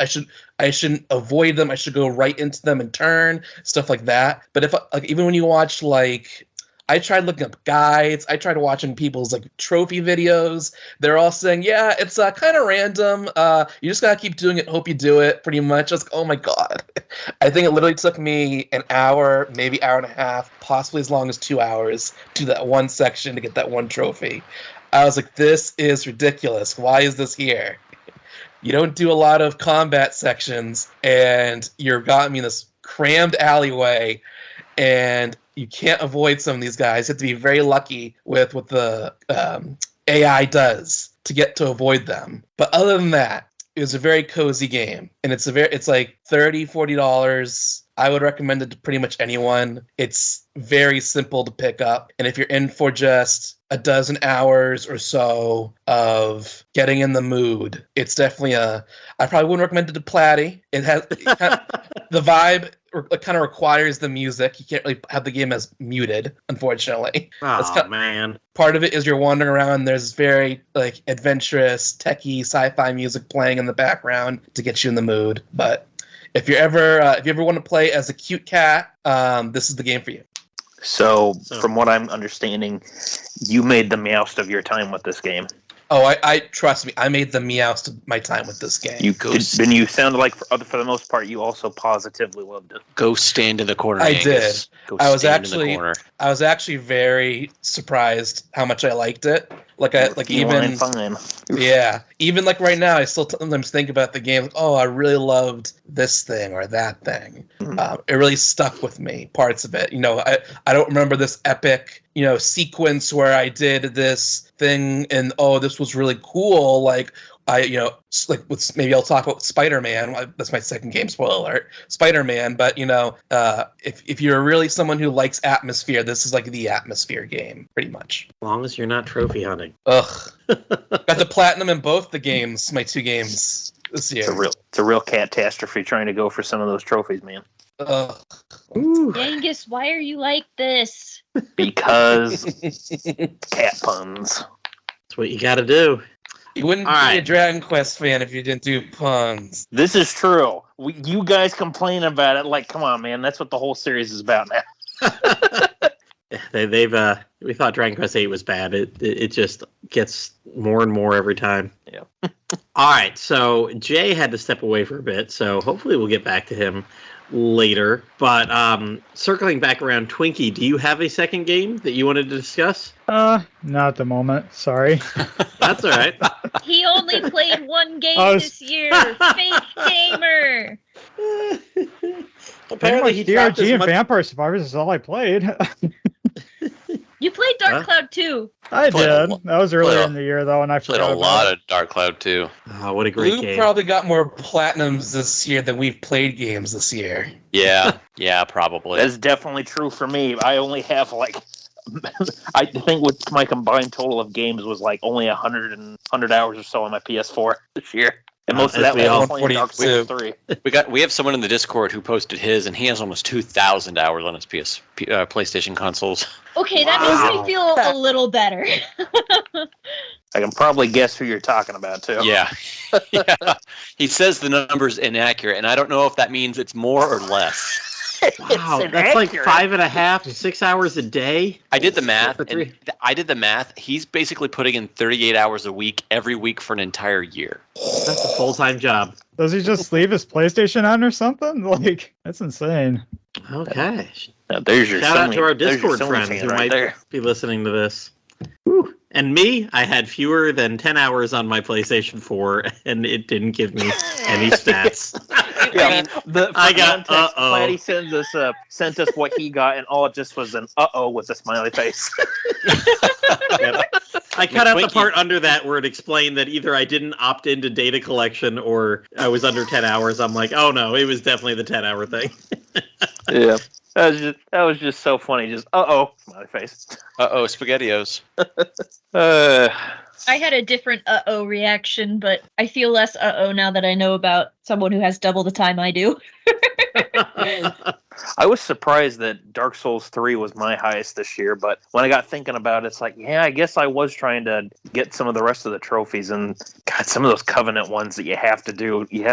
I shouldn't avoid them. I should go right into them and turn, stuff like that. But if even when you watch I tried looking up guides. I tried watching people's trophy videos. They're all saying, yeah, it's kind of random. You just gotta keep doing it. Hope you do it. Pretty much. I was like, oh my god. I think it literally took me an hour, maybe hour and a half, possibly as long as 2 hours, to that one section to get that one trophy. I was like, this is ridiculous. Why is this here? You don't do a lot of combat sections, and you're got me in this crammed alleyway, and you can't avoid some of these guys. You have to be very lucky with what the AI does to avoid them. But other than that, it was a very cozy game, and it's like $30-$40. I would recommend it to pretty much anyone. It's very simple to pick up, and if you're in for just a dozen hours or so of getting in the mood, it's definitely I probably wouldn't recommend it to Platty. It has the vibe. It kind of requires the music. You can't really have the game as muted, unfortunately. Oh, man. Part of it is you're wandering around. There's very adventurous, techie, sci-fi music playing in the background to get you in the mood. But if you ever want to play as a cute cat, this is the game for you. So, from what I'm understanding, you made the meowst of your time with this game. Oh, I trust me. I made the meowst of my time with this game. Then you sounded like, for the most part, you also positively loved it. Go stand in the corner. I Angus. did. I was actually very surprised how much I liked it. Even right now, I still sometimes think about the game. Oh, I really loved this thing or that thing. Mm-hmm. It really stuck with me. Parts of it, I don't remember this epic, sequence where I did this thing and this was really cool. Maybe I'll talk about Spider-Man. That's my second game, spoiler alert. Spider-Man, but if you're really someone who likes atmosphere, this is the atmosphere game, pretty much. As long as you're not trophy hunting. Ugh. Got the platinum in both the games, my 2 games this year. It's a real catastrophe trying to go for some of those trophies, man. Ugh. Yangus, why are you like this? Because cat puns. That's what you gotta do. You wouldn't All be right. a Dragon Quest fan if you didn't do puns. This is true. You guys complain about it. Like, come on, man. That's what the whole series is about now. We thought Dragon Quest VIII was bad. It just gets more and more every time. Yeah. All right, so Jay had to step away for a bit, so hopefully we'll get back to him later. But circling back around, Twinkie, do you have a second game that you wanted to discuss? Not at the moment. Sorry. That's all right. He only played one game this year. Fake gamer. Apparently, he dropped DRG as and much. Vampire Survivors is all I played. You played Dark Huh? Cloud too. I Played a did. lo- That was earlier played a- in the year, though, and I Played forgot a about lot it. of Dark Cloud too. Oh, what a great Blue game! probably got more platinums this year than we've played games this year. Yeah, yeah, probably. That's definitely true for me. I only have I think with my combined total of games was like only 100 hours or so on my PS4 this year. And most of As that we was all- playing Dark Souls 3. We have someone in the Discord who posted his, and he has almost 2,000 hours on his PlayStation consoles. Okay, that Wow. makes me feel a little better. I can probably guess who you're talking about too. Yeah. Yeah. He says the number's inaccurate, and I don't know if that means it's more or less. Wow, It's that's like inaccurate. 5.5 to 6 hours a day. I did the math. For three. And I did the math. He's basically putting in 38 hours a week every week for an entire year. That's a full-time job. Does he just leave his PlayStation on or something? Like, that's insane. Okay. Now, there's your Shout out Sony- to our there's your Discord Sony friends fan who right might there. be listening to this. Whew. And me, I had fewer than 10 hours on my PlayStation 4, and it didn't give me any stats. Yeah, I got context, uh-oh. Platty sent us what he got, and all it just was an uh-oh with a smiley face. Yep. I cut out the Twinkie. part under that where it explained that either I didn't opt into data collection or I was under 10 hours. I'm like, oh no, it was definitely the 10-hour thing. Yeah. That was just so funny. Just uh-oh, smiley face. Uh-oh, SpaghettiOs. I had a different uh-oh reaction, but I feel less uh-oh now that I know about someone who has double the time I do. I was surprised that Dark Souls 3 was my highest this year, but when I got thinking about it, it's like, yeah, I guess I was trying to get some of the rest of the trophies, and God, some of those Covenant ones that you have to do, you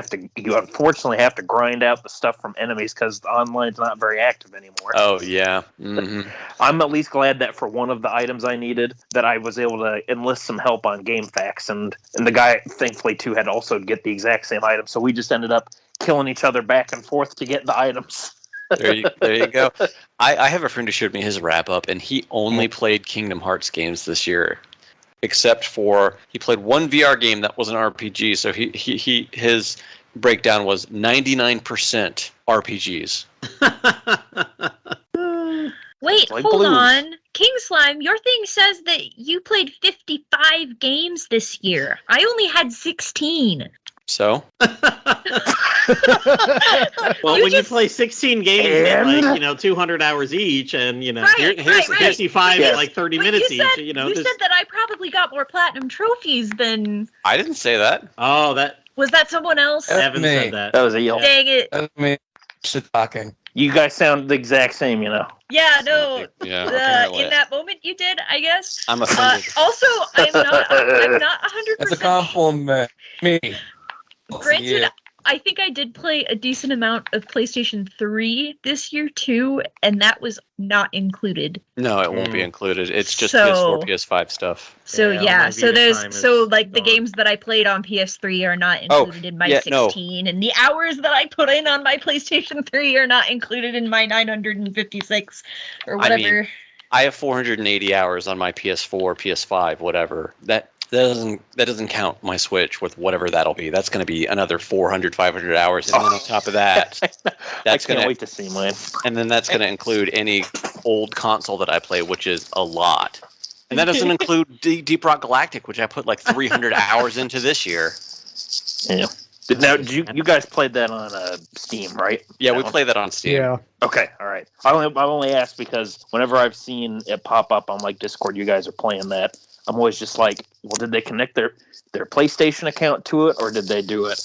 unfortunately have to grind out the stuff from enemies because the online's not very active anymore. Oh, yeah. Hmm. I'm at least glad that for one of the items I needed, that I was able to enlist some help on GameFAQs, and the guy, thankfully, too, had also get the exact same item, so we just ended up killing each other back and forth to get the items. There you go. I have a friend who showed me his wrap-up, and he only played Kingdom Hearts games this year. Except for, he played one VR game that was an RPG, so his breakdown was 99% RPGs. Wait, Like hold Blues. on. King Slime, your thing says that you played 55 games this year. I only had 16. So? Well, You when just- you play 16 games at And- like, 200 hours each and, Right, here's right. 55 Yes. at like 30 But minutes you said, each, you there's- said that I probably got more platinum trophies than... I didn't say that. Oh, that Was that someone else? Evan me. said that. That was a yell. Dang it. I mean, shit talking. You guys sound the exact same, you know. Yeah, no. Yeah, In apparently. that moment you did, I guess. I'm offended. Also, I'm not 100%. That's a compliment. Me. Granted, Yeah. I think I did play a decent amount of PlayStation 3 this year too, and that was not included. No, it won't be included. It's just So- PS4, PS5 stuff. So Yeah, all yeah, my so Vita there's time is the gone. games that I played on PS3 are not Oh, included in my yeah, no. 16, and the hours that I put in on my PlayStation 3 are not included in my 956 or I mean, whatever. I have 480 hours on my PS4, PS5, whatever. That doesn't count my Switch with whatever that'll be. That's going to be another 400, 500 hours, and then on top of that, I that's can't going to wait to see mine. and then that's going to include any old console that I play, which is a lot. And that doesn't include Deep Rock Galactic, which I put like 300 hours into this year. Yeah. Now, you guys played that on Steam, right? Yeah, we That one? play that on Steam. Yeah. Okay, all right. I only asked because whenever I've seen it pop up on like Discord, you guys are playing that. I'm always just like, well, did they connect their PlayStation account to it, or did they do it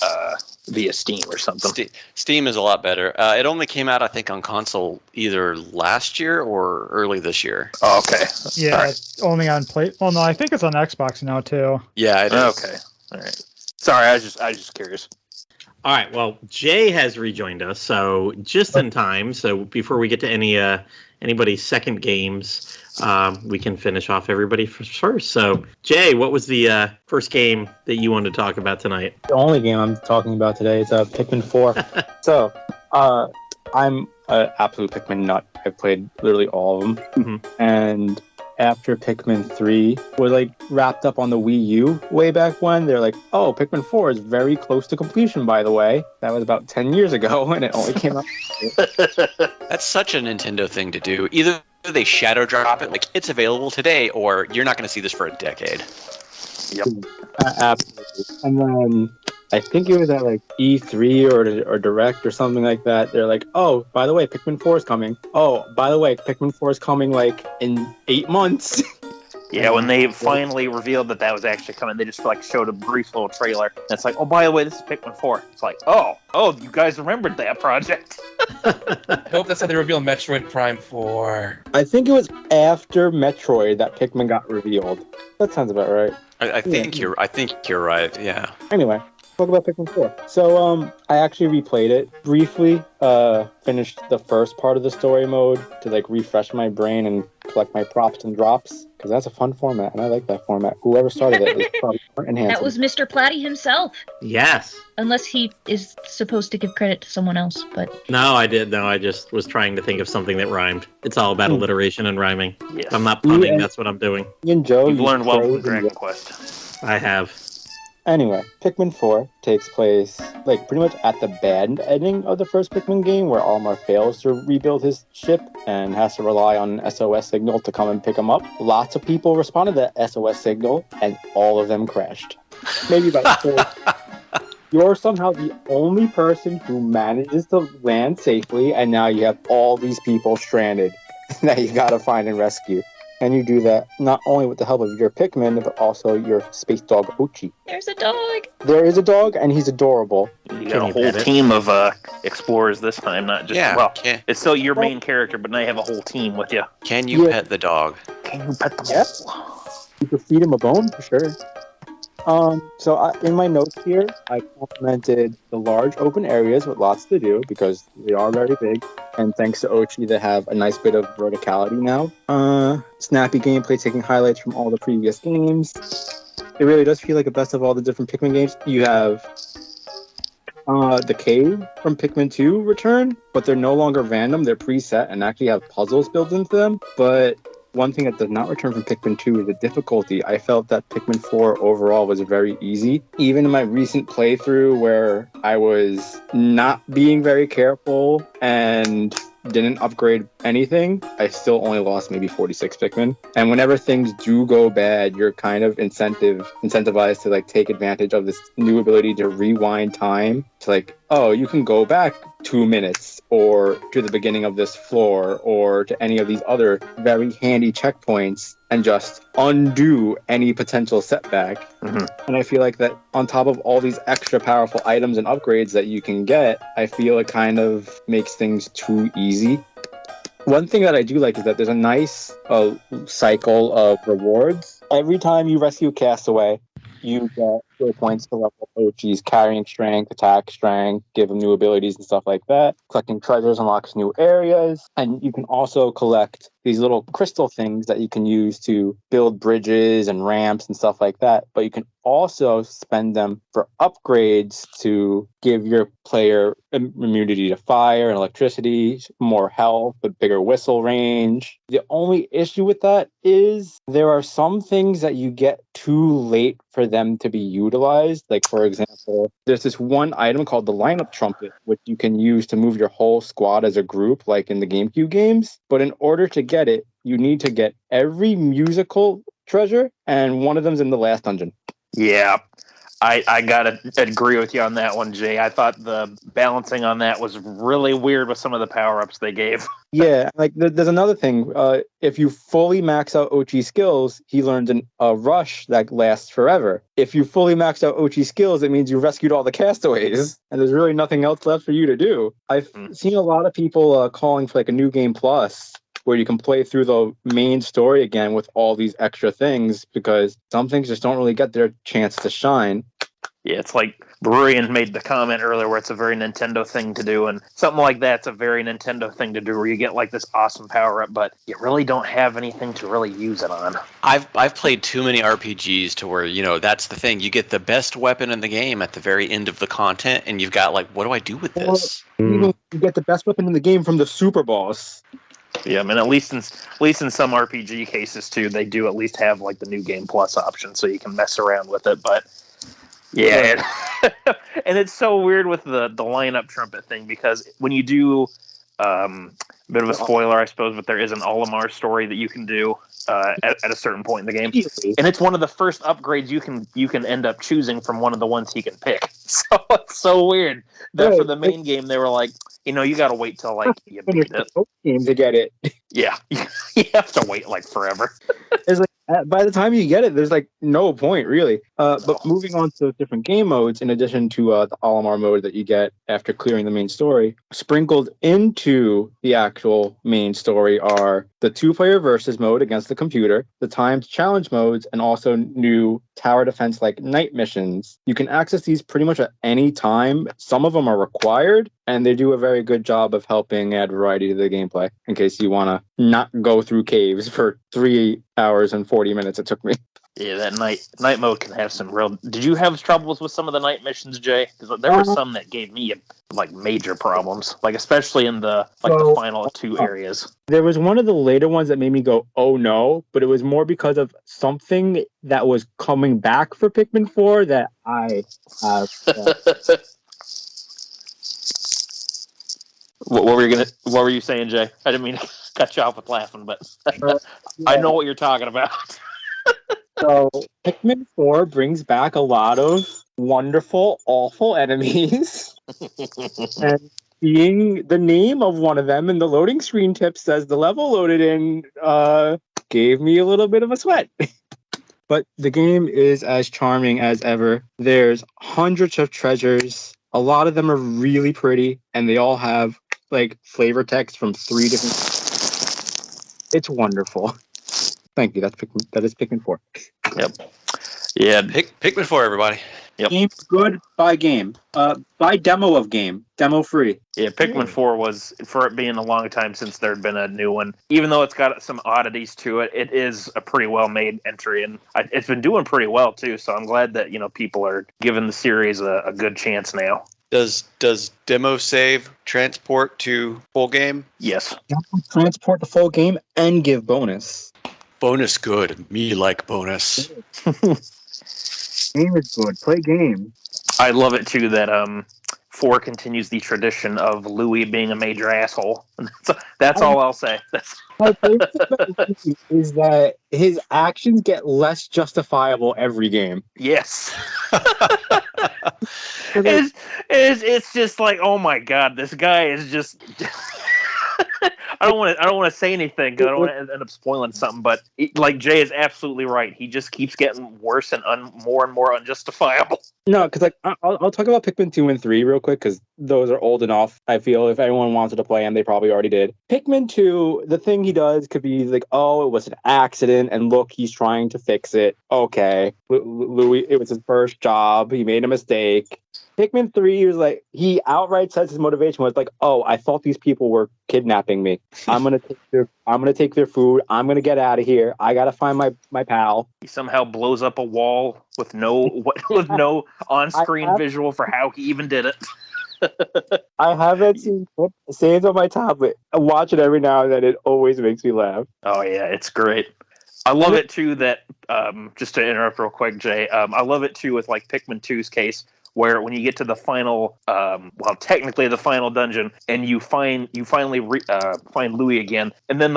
via Steam or something. Steam is a lot better. It only came out, I think, on console either last year or early this year. Oh, okay. Yeah, All right. it's only on Play. Well, no, I think it's on Xbox now too. Yeah, it is. Okay. All right. Sorry, I was just curious. All right. Well, Jay has rejoined us, so just in time. So before we get to anybody's second games, we can finish off everybody first. So, Jay, what was the first game that you wanted to talk about tonight? The only game I'm talking about today is Pikmin 4. So, I'm an absolute Pikmin nut. I've played literally all of them. Mm-hmm. And after Pikmin 3 was like wrapped up on the Wii U way back when, they're like, oh, Pikmin 4 is very close to completion, by the way. That was about 10 years ago, and it only came out. That's such a Nintendo thing to do. Either they shadow drop it, like it's available today, or you're not going to see this for a decade. Yep. Absolutely. And then I think it was at like E3 or Direct or something like that. They're like, oh, by the way, Pikmin 4 is coming. Oh, by the way, Pikmin 4 is coming like in 8 months. Yeah, when they finally revealed that was actually coming, they just like showed a brief little trailer. And it's like, oh, by the way, this is Pikmin 4. It's like, oh, you guys remembered that project. I hope that's how they reveal Metroid Prime 4. I think it was after Metroid that Pikmin got revealed. That sounds about right. I think you're right. Yeah. Anyway, talk about Pikmin 4. So, I actually replayed it briefly. Finished the first part of the story mode to like refresh my brain and collect my props and drops, because that's a fun format, and I like that format. Whoever started it was probably enhancing. That was Mr. Platty himself. Yes. Unless he is supposed to give credit to someone else, but... No, I did. No, I just was trying to think of something that rhymed. It's all about alliteration and rhyming. Yes. If I'm not punning, that's what I'm doing. And Joe, You've learned well from played Dragon and- Quest. I have. Anyway, Pikmin 4 takes place like pretty much at the bad ending of the first Pikmin game, where Olimar fails to rebuild his ship and has to rely on an SOS signal to come and pick him up. Lots of people responded to that SOS signal, and all of them crashed. Maybe about 4. You're somehow the only person who manages to land safely, and now you have all these people stranded that you gotta find and rescue. And you do that not only with the help of your Pikmin, but also your space dog Ochi. There's a dog! There is a dog, and he's adorable. You got a whole team of explorers this time, not just it's still your main character, but now you have a whole team with you. Can you pet the dog? Can you pet the Yes. You can feed him a bone for sure. In my notes here, I complimented the large open areas with lots to do because they are very big. And thanks to Ochi, they have a nice bit of verticality now. Snappy gameplay taking highlights from all the previous games. It really does feel like the best of all the different Pikmin games. You have the cave from Pikmin 2 return, but they're no longer random. They're preset and actually have puzzles built into them. But one thing that does not return from Pikmin 2 is the difficulty. I felt that Pikmin 4 overall was very easy. Even in my recent playthrough where I was not being very careful and didn't upgrade anything, I still only lost maybe 46 Pikmin. And whenever things do go bad, you're kind of incentivized to like take advantage of this new ability to rewind time to like, oh, you can go back 2 minutes or to the beginning of this floor or to any of these other very handy checkpoints and just undo any potential setback. Mm-hmm. And I feel like that on top of all these extra powerful items and upgrades that you can get, I feel it kind of makes things too easy. One thing that I do like is that there's a nice cycle of rewards. Every time you rescue a castaway, you get skill points to level Ochi's carrying strength, attack strength, give him new abilities and stuff like that. Collecting treasures unlocks new areas, and you can also collect these little crystal things that you can use to build bridges and ramps and stuff like that. But you can also spend them for upgrades to give your player immunity to fire and electricity, more health, a bigger whistle range. The only issue with that is there are some things that you get too late for them to be utilized. Like, for example, there's this one item called the lineup trumpet, which you can use to move your whole squad as a group, like in the GameCube games. But in order to get it, you need to get every musical treasure, and one of them's in the last dungeon. Yeah. I gotta agree with you on that one, Jay. I thought the balancing on that was really weird with some of the power-ups they gave. Yeah, like there's another thing. If you fully max out Ochi's skills, he learns a rush that lasts forever. If you fully max out Ochi's skills, it means you rescued all the castaways, and there's really nothing else left for you to do. I've seen a lot of people calling for like a new game plus, where you can play through the main story again with all these extra things, because some things just don't really get their chance to shine. Yeah, it's like Bururian made the comment earlier where it's a very Nintendo thing to do, and something like that's a very Nintendo thing to do where you get like this awesome power-up, but you really don't have anything to really use it on. I've played too many RPGs to where, that's the thing. You get the best weapon in the game at the very end of the content, and you've got like, what do I do with this? You get the best weapon in the game from the super boss. Yeah, I mean, at least in some RPG cases too, they do at least have like the new game plus option, so you can mess around with it. But yeah, and it's so weird with the lineup trumpet thing, because when you do a bit of a spoiler, I suppose, but there is an Olimar story that you can do at a certain point in the game, and it's one of the first upgrades you can end up choosing from one of the ones he can pick. So it's so weird that for the main game they were like, you got to wait till like you beat it game to get it. Yeah, you have to wait like forever. It's like by the time you get it, there's like no point really. But moving on to different game modes, in addition to the Olimar mode that you get after clearing the main story, sprinkled into the actual main story are the 2-player versus mode against the computer, the timed challenge modes, and also new tower defense like night missions. You can access these pretty much at any time. Some of them are required, and they do a very good job of helping add variety to the gameplay, in case you want to not go through caves for 3 hours and 40 minutes it took me. Yeah, that night mode can have some real... Did you have troubles with some of the night missions, Jay? Because there were some that gave me like major problems, like especially in the final 2 areas. There was one of the later ones that made me go, oh no, but it was more because of something that was coming back for Pikmin 4 that I have... What were you saying, Jay? I didn't mean to cut you off with laughing, but I know what you're talking about. So Pikmin 4 brings back a lot of wonderful, awful enemies. And seeing the name of one of them in the loading screen tip says the level loaded in gave me a little bit of a sweat. But the game is as charming as ever. There's hundreds of treasures. A lot of them are really pretty, and they all have like flavor text from 3 different... It's wonderful. Thank you. That is Pikmin 4. Yep. Yeah. Pikmin 4, everybody. Yep. Game good, buy game. Buy demo of game. Demo free. Yeah, Pikmin 4 was, for it being a long time since there had been a new one, even though it's got some oddities to it, it is a pretty well-made entry, and it's been doing pretty well, too, so I'm glad that, people are giving the series a good chance now. Does demo save transport to full game? Yes. Transport to full game and give bonus. Bonus good. Me like bonus. Game is good. Play game. I love it too that 4 continues the tradition of Louis being a major asshole. That's all I'll say. My favorite thing about Louis is that his actions get less justifiable every game. Yes. It's just like, oh my god, this guy is just... I don't want to say anything because I don't want to end up spoiling something. But like Jay is absolutely right. He just keeps getting worse and more and more unjustifiable. No, because like I'll talk about Pikmin 2 and 3 real quick because those are old enough. I feel if anyone wanted to play them, they probably already did. Pikmin 2, the thing he does could be like, oh, it was an accident, and look, he's trying to fix it. Okay, Louis, it was his first job. He made a mistake. Pikmin 3, he was like, he outright says his motivation was like, oh, I thought these people were kidnapping me. I'm gonna take their food. I'm gonna get out of here. I gotta find my pal. He somehow blows up a wall with no on-screen visual for how he even did it. I have that scene saved on my tablet. I watch it every now and then. It always makes me laugh. Oh yeah, it's great. I love it too that just to interrupt real quick, Jay. I love it too with like Pikmin 2's case, where when you get to the final, technically the final dungeon, and you finally find Louis again, and then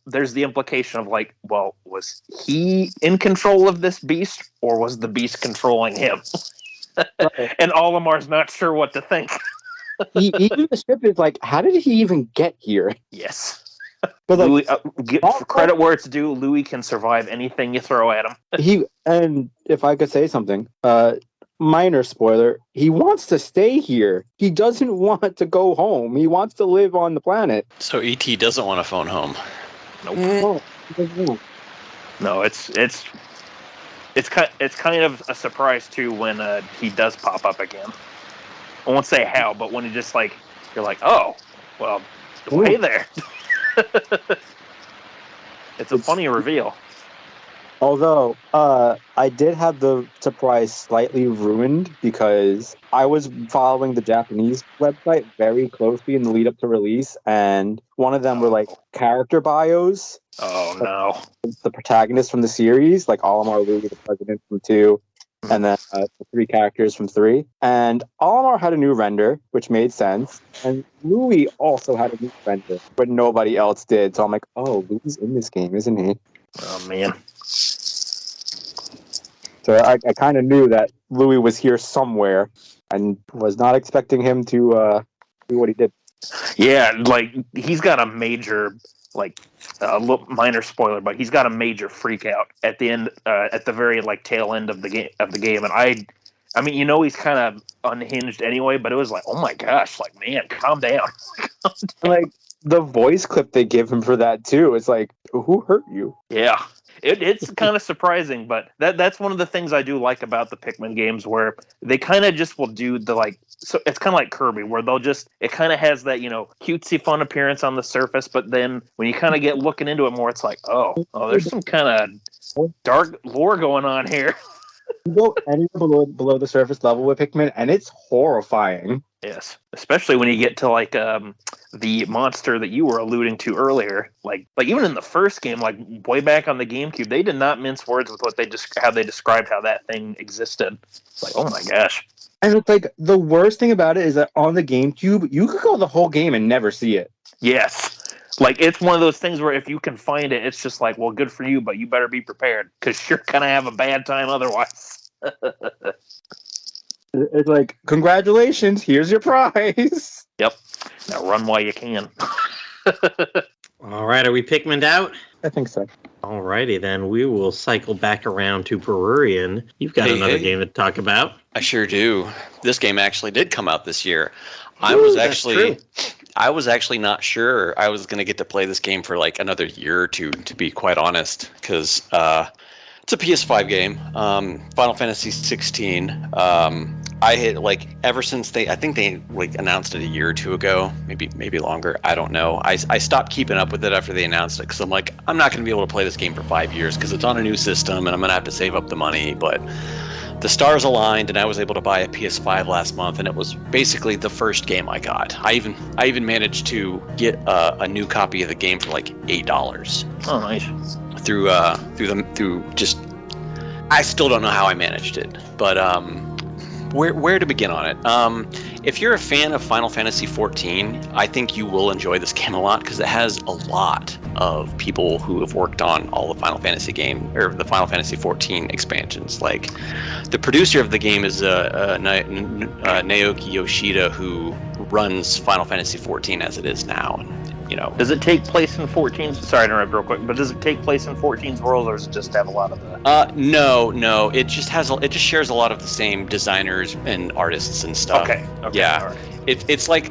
there's the implication of like, well, was he in control of this beast, or was the beast controlling him? And Olimar's not sure what to think. Even the script is like, how did he even get here? Yes. But like, Louis, for credit where it's due, Louis can survive anything you throw at him. And if I could say something, minor spoiler, he wants to stay here. He doesn't want to go home. He wants to live on the planet. So E.T. doesn't want to phone home. Nope. No, No, it's kind of a surprise too when he does pop up again. I won't say how, but when he just like you're like, oh, well, hey there. It's a funny reveal. Although, I did have the surprise slightly ruined because I was following the Japanese website very closely in the lead up to release, and one of them were like character bios. Oh no! The protagonists from the series, like Olimar, Louis, the president from 2, and then the 3 characters from 3. And Olimar had a new render, which made sense, and Louis also had a new render, but nobody else did. So I'm like, oh, Louis in this game, isn't he? Oh man! So I kind of knew that Louis was here somewhere, and was not expecting him to do what he did. Yeah, like he's got a major, like, minor spoiler, but he's got a major freak out at the end, at the very like tail end of the game, and I mean, you know, he's kind of unhinged anyway, but it was like, oh my gosh, like, man, calm down. Like the voice clip they give him for that too. It's like, who hurt you? Yeah. It's kind of surprising, but that's one of the things I do like about the Pikmin games, where they kind of just will do the like. So it's kind of like Kirby, where it kind of has that, you know, cutesy fun appearance on the surface, but then when you kind of get looking into it more, it's like, oh, there's some kind of dark lore going on here. You go anywhere below the surface level with Pikmin, and it's horrifying. Yes, especially when you get to like the monster that you were alluding to earlier. Like even in the first game, like way back on the GameCube, they did not mince words with what how they described how that thing existed. It's like, oh my gosh. And it's like the worst thing about it is that on the GameCube, you could go the whole game and never see it. Yes. Like, it's one of those things where if you can find it, it's just like, well, good for you, but you better be prepared, because you're going to have a bad time otherwise. It's like, congratulations, here's your prize. Yep. Now run while you can. All right, are we Pikmin'd out? I think so. Alrighty, then we will cycle back around to Bururian. You've got another game to talk about. I sure do. This game actually did come out this year. I was actually not sure I was going to get to play this game for like another year or two, to be quite honest, because it's a PS5 game, Final Fantasy 16. I had like ever since I think they like announced it a year or two ago, maybe longer. I don't know. I stopped keeping up with it after they announced it because I'm like, I'm not going to be able to play this game for 5 years because it's on a new system and I'm going to have to save up the money. But the stars aligned and I was able to buy a PS5 last month, and it was basically the first game I got. I even managed to get a new copy of the game for like $8. Oh, nice. Through just, I still don't know how I managed it, but where to begin on it? If you're a fan of Final Fantasy 14, I think you will enjoy this game a lot because it has a lot of people who have worked on all the Final Fantasy game, or the Final Fantasy 14 expansions. Like, the producer of the game is Naoki Yoshida, who runs Final Fantasy 14 as it is now. And, you know, does it take place in 14's? Sorry to interrupt real quick, but does it take place in 14's world, or does it just have a lot of the? No. It just shares a lot of the same designers and artists and stuff. Okay. Yeah. Right. It's like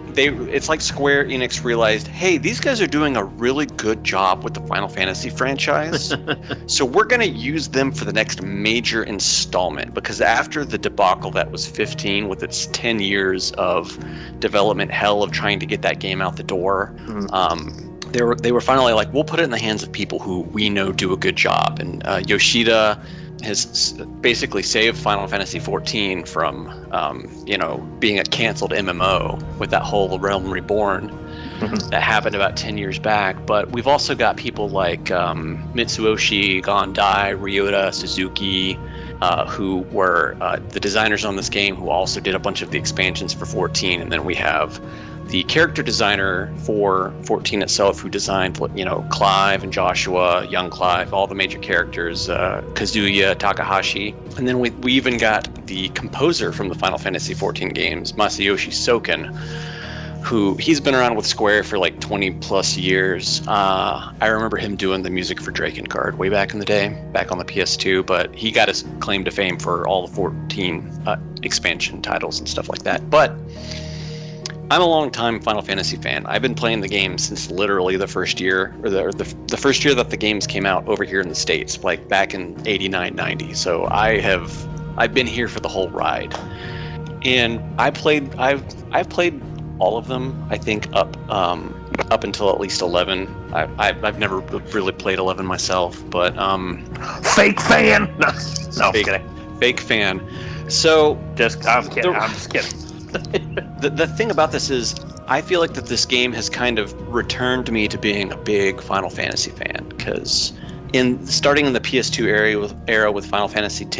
Square Enix realized, hey, these guys are doing a really good job with the Final Fantasy franchise, so we're going to use them for the next major installment, because after the debacle that was 15 with its 10 years of development hell of trying to get that game out the door, they were finally like, we'll put it in the hands of people who we know do a good job. And Yoshida has basically saved Final Fantasy 14 from, being a canceled MMO with that whole Realm Reborn that happened about 10 years back. But we've also got people like Mitsuoshi, Gondai, Ryota, Suzuki, who were the designers on this game, who also did a bunch of the expansions for 14. And then we have the character designer for 14 itself, who designed, Clive and Joshua, young Clive, all the major characters, Kazuya, Takahashi. And then we even got the composer from the Final Fantasy 14 games, Masayoshi Soken, who he's been around with Square for like 20 plus years. I remember him doing the music for Drakengard way back in the day, back on the PS2, but he got his claim to fame for all the 14 expansion titles and stuff like that. But I'm a long-time Final Fantasy fan. I've been playing the game since literally the first year, or the first year that the games came out over here in the States, like back in 89, 90. So I've been here for the whole ride. And I've played all of them, I think, up until at least 11. I've never really played 11 myself, but Fake fan. No, fake fan. So I'm kidding. I'm just kidding. The thing about this is, I feel like that this game has kind of returned me to being a big Final Fantasy fan, because starting in the PS2 era with Final Fantasy X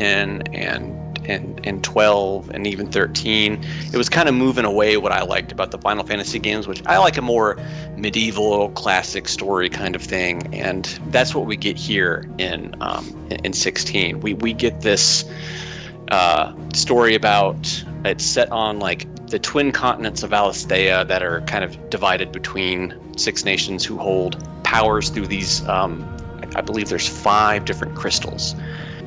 and 12 and even 13, it was kind of moving away what I liked about the Final Fantasy games, which I like a more medieval classic story kind of thing, and that's what we get here in 16. We get this story about, it's set on like the twin continents of Alisthea that are kind of divided between 6 nations who hold powers through these, I believe there's 5 different crystals.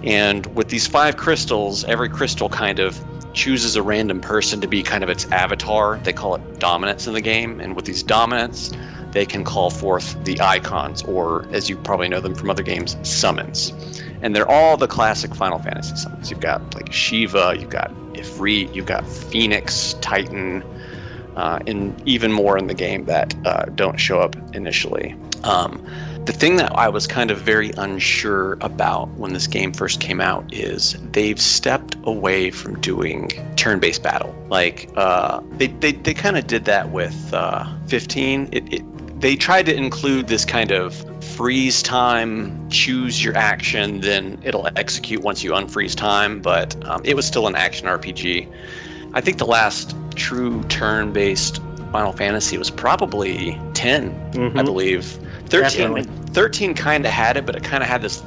And with these 5 crystals, every crystal kind of chooses a random person to be kind of its avatar. They call it dominants in the game. And with these dominants, they can call forth the icons, or as you probably know them from other games, summons. And they're all the classic Final Fantasy summons. You've got like Shiva, you've got Ifrit, you've got Phoenix, Titan, and even more in the game that don't show up initially. The thing that I was kind of very unsure about when this game first came out is they've stepped away from doing turn-based battle. Like they kind of did that with 15. They tried to include this kind of freeze time, choose your action, then it'll execute once you unfreeze time, but it was still an action RPG. I think the last true turn-based Final Fantasy was probably 10, I believe. 13 kind of had it, but it kind of had this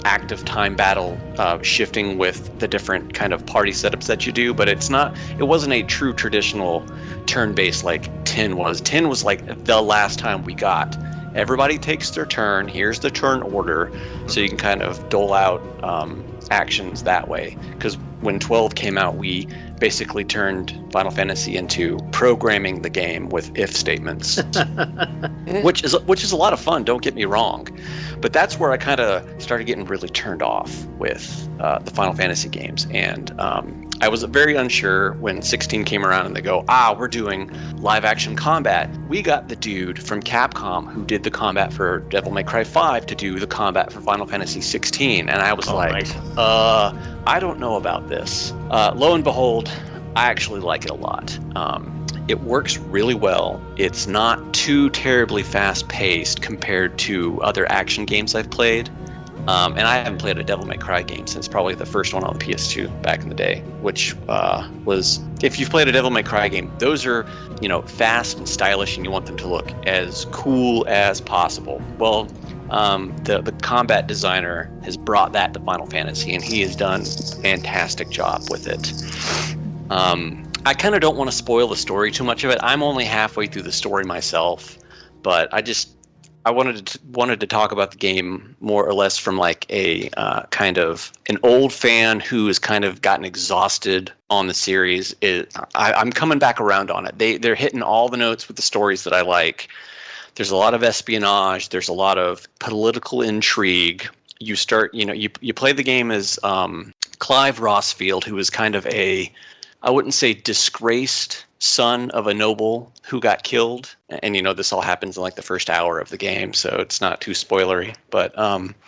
active time battle shifting with the different kind of party setups that you do, but it wasn't a true traditional turn-based like 10 was. 10 was like the last time we got. Everybody takes their turn, here's the turn order, so you can kind of dole out actions that way. Because when 12 came out, we basically turned Final Fantasy into programming the game with if statements, which is a lot of fun, don't get me wrong. But that's where I kind of started getting really turned off with the Final Fantasy games. And I was very unsure when 16 came around and they go, we're doing live action combat. We got the dude from Capcom who did the combat for Devil May Cry 5 to do the combat for Final Fantasy 16. And I was nice. I don't know about this. Lo and behold, I actually like it a lot. It works really well. It's not too terribly fast-paced compared to other action games I've played. And I haven't played a Devil May Cry game since probably the first one on the PS2 back in the day, which was, if you've played a Devil May Cry game, those are, fast and stylish, and you want them to look as cool as possible. Well, the combat designer has brought that to Final Fantasy, and he has done a fantastic job with it. I kind of don't want to spoil the story too much of it. I'm only halfway through the story myself, but I wanted to talk about the game more or less from like a kind of an old fan who has kind of gotten exhausted on the series. I'm coming back around on it. They're hitting all the notes with the stories that I like. There's a lot of espionage. There's a lot of political intrigue. You start, you play the game as Clive Rossfield, who is kind of I wouldn't say disgraced son of a noble who got killed. And this all happens in like the first hour of the game, so it's not too spoilery. But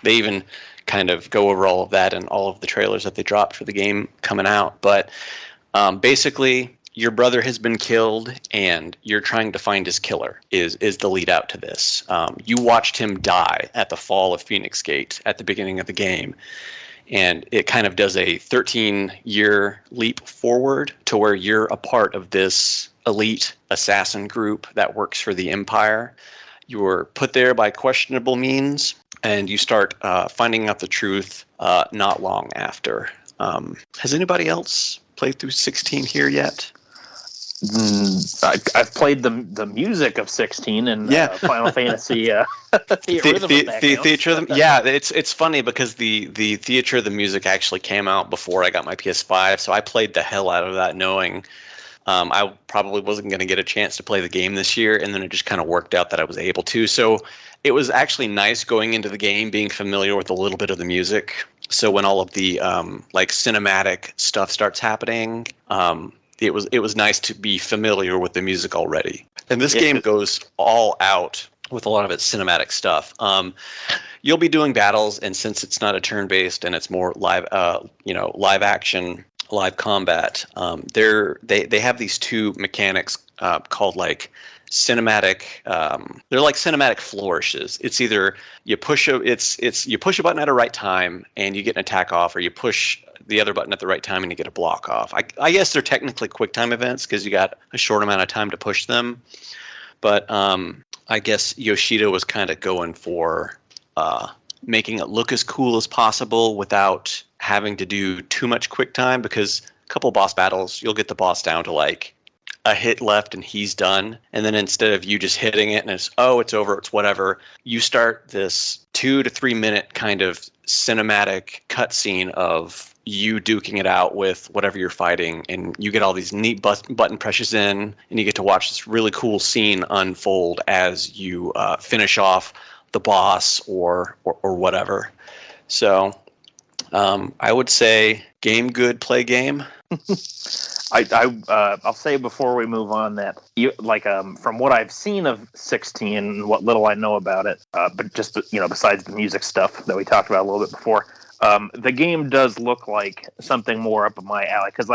they even kind of go over all of that in all of the trailers that they dropped for the game coming out. But basically, your brother has been killed, and you're trying to find his killer is the lead out to this. You watched him die at the fall of Phoenix Gate at the beginning of the game. And it kind of does a 13-year leap forward to where you're a part of this elite assassin group that works for the Empire. You're put there by questionable means, and you start finding out the truth not long after. Has anybody else played through 16 here yet? I've played the music of 16 and Final Fantasy. Theater. Yeah, it's funny because the Theater of the Music actually came out before I got my PS5, so I played the hell out of that, knowing I probably wasn't going to get a chance to play the game this year, and then it just kind of worked out that I was able to. So it was actually nice going into the game being familiar with a little bit of the music. So when all of the like cinematic stuff starts happening, it was nice to be familiar with the music already. And this game goes all out with a lot of its cinematic stuff. You'll be doing battles, and since it's not a turn-based and it's more live action, live combat, they have these two mechanics called like cinematic. They're like cinematic flourishes. It's either you push a button at a right time and you get an attack off, or you push the other button at the right time and you get a block off. I guess they're technically quick time events because you got a short amount of time to push them. But I guess Yoshida was kind of going for making it look as cool as possible without having to do too much quick time, because a couple boss battles, you'll get the boss down to like a hit left and he's done. And then instead of you just hitting it and it's over, it's whatever, you start this 2 to 3 minute kind of cinematic cutscene of you duking it out with whatever you're fighting, and you get all these neat button presses in, and you get to watch this really cool scene unfold as you finish off the boss or whatever. So I would say game good, play game. I'll say before we move on that from what I've seen of 16 and what little I know about it, but just besides the music stuff that we talked about a little bit before, the game does look like something more up my alley, because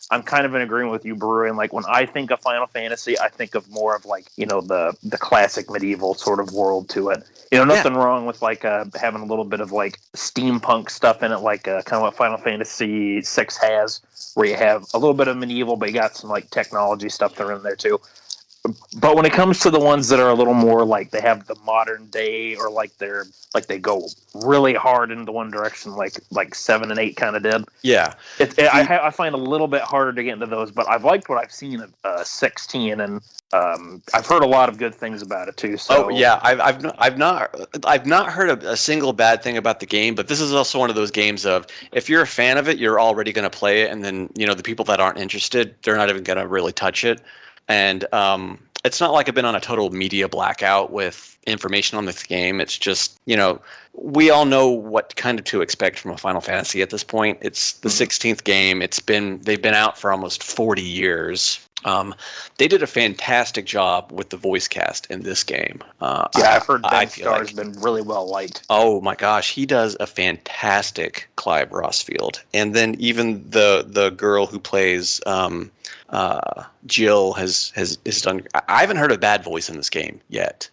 I'm kind of in agreement with you, Bururian. Like when I think of Final Fantasy, I think of more of the classic medieval sort of world to it. Nothing wrong with having a little bit of steampunk stuff in it, kind of what Final Fantasy 6 has, where you have a little bit of medieval, but you got some technology stuff thrown in there too. But when it comes to the ones that are a little more they have the modern day, or they go really hard into one direction, like 7 and 8 kind of did. Yeah, I find a little bit harder to get into those, but I've liked what I've seen of 16, and I've heard a lot of good things about it too. So I've not heard a single bad thing about the game, but this is also one of those games of, if you're a fan of it, you're already going to play it, and then the people that aren't interested, they're not even going to really touch it. And it's not like I've been on a total media blackout with information on this game. It's just, we all know what kind of to expect from a Final Fantasy at this point. It's the 16th game. They've been out for almost 40 years. They did a fantastic job with the voice cast in this game. I've heard Ben Starr's been really well liked. Oh my gosh, he does a fantastic Clive Rossfield. And then even the girl who plays Jill has done. I haven't heard a bad voice in this game yet.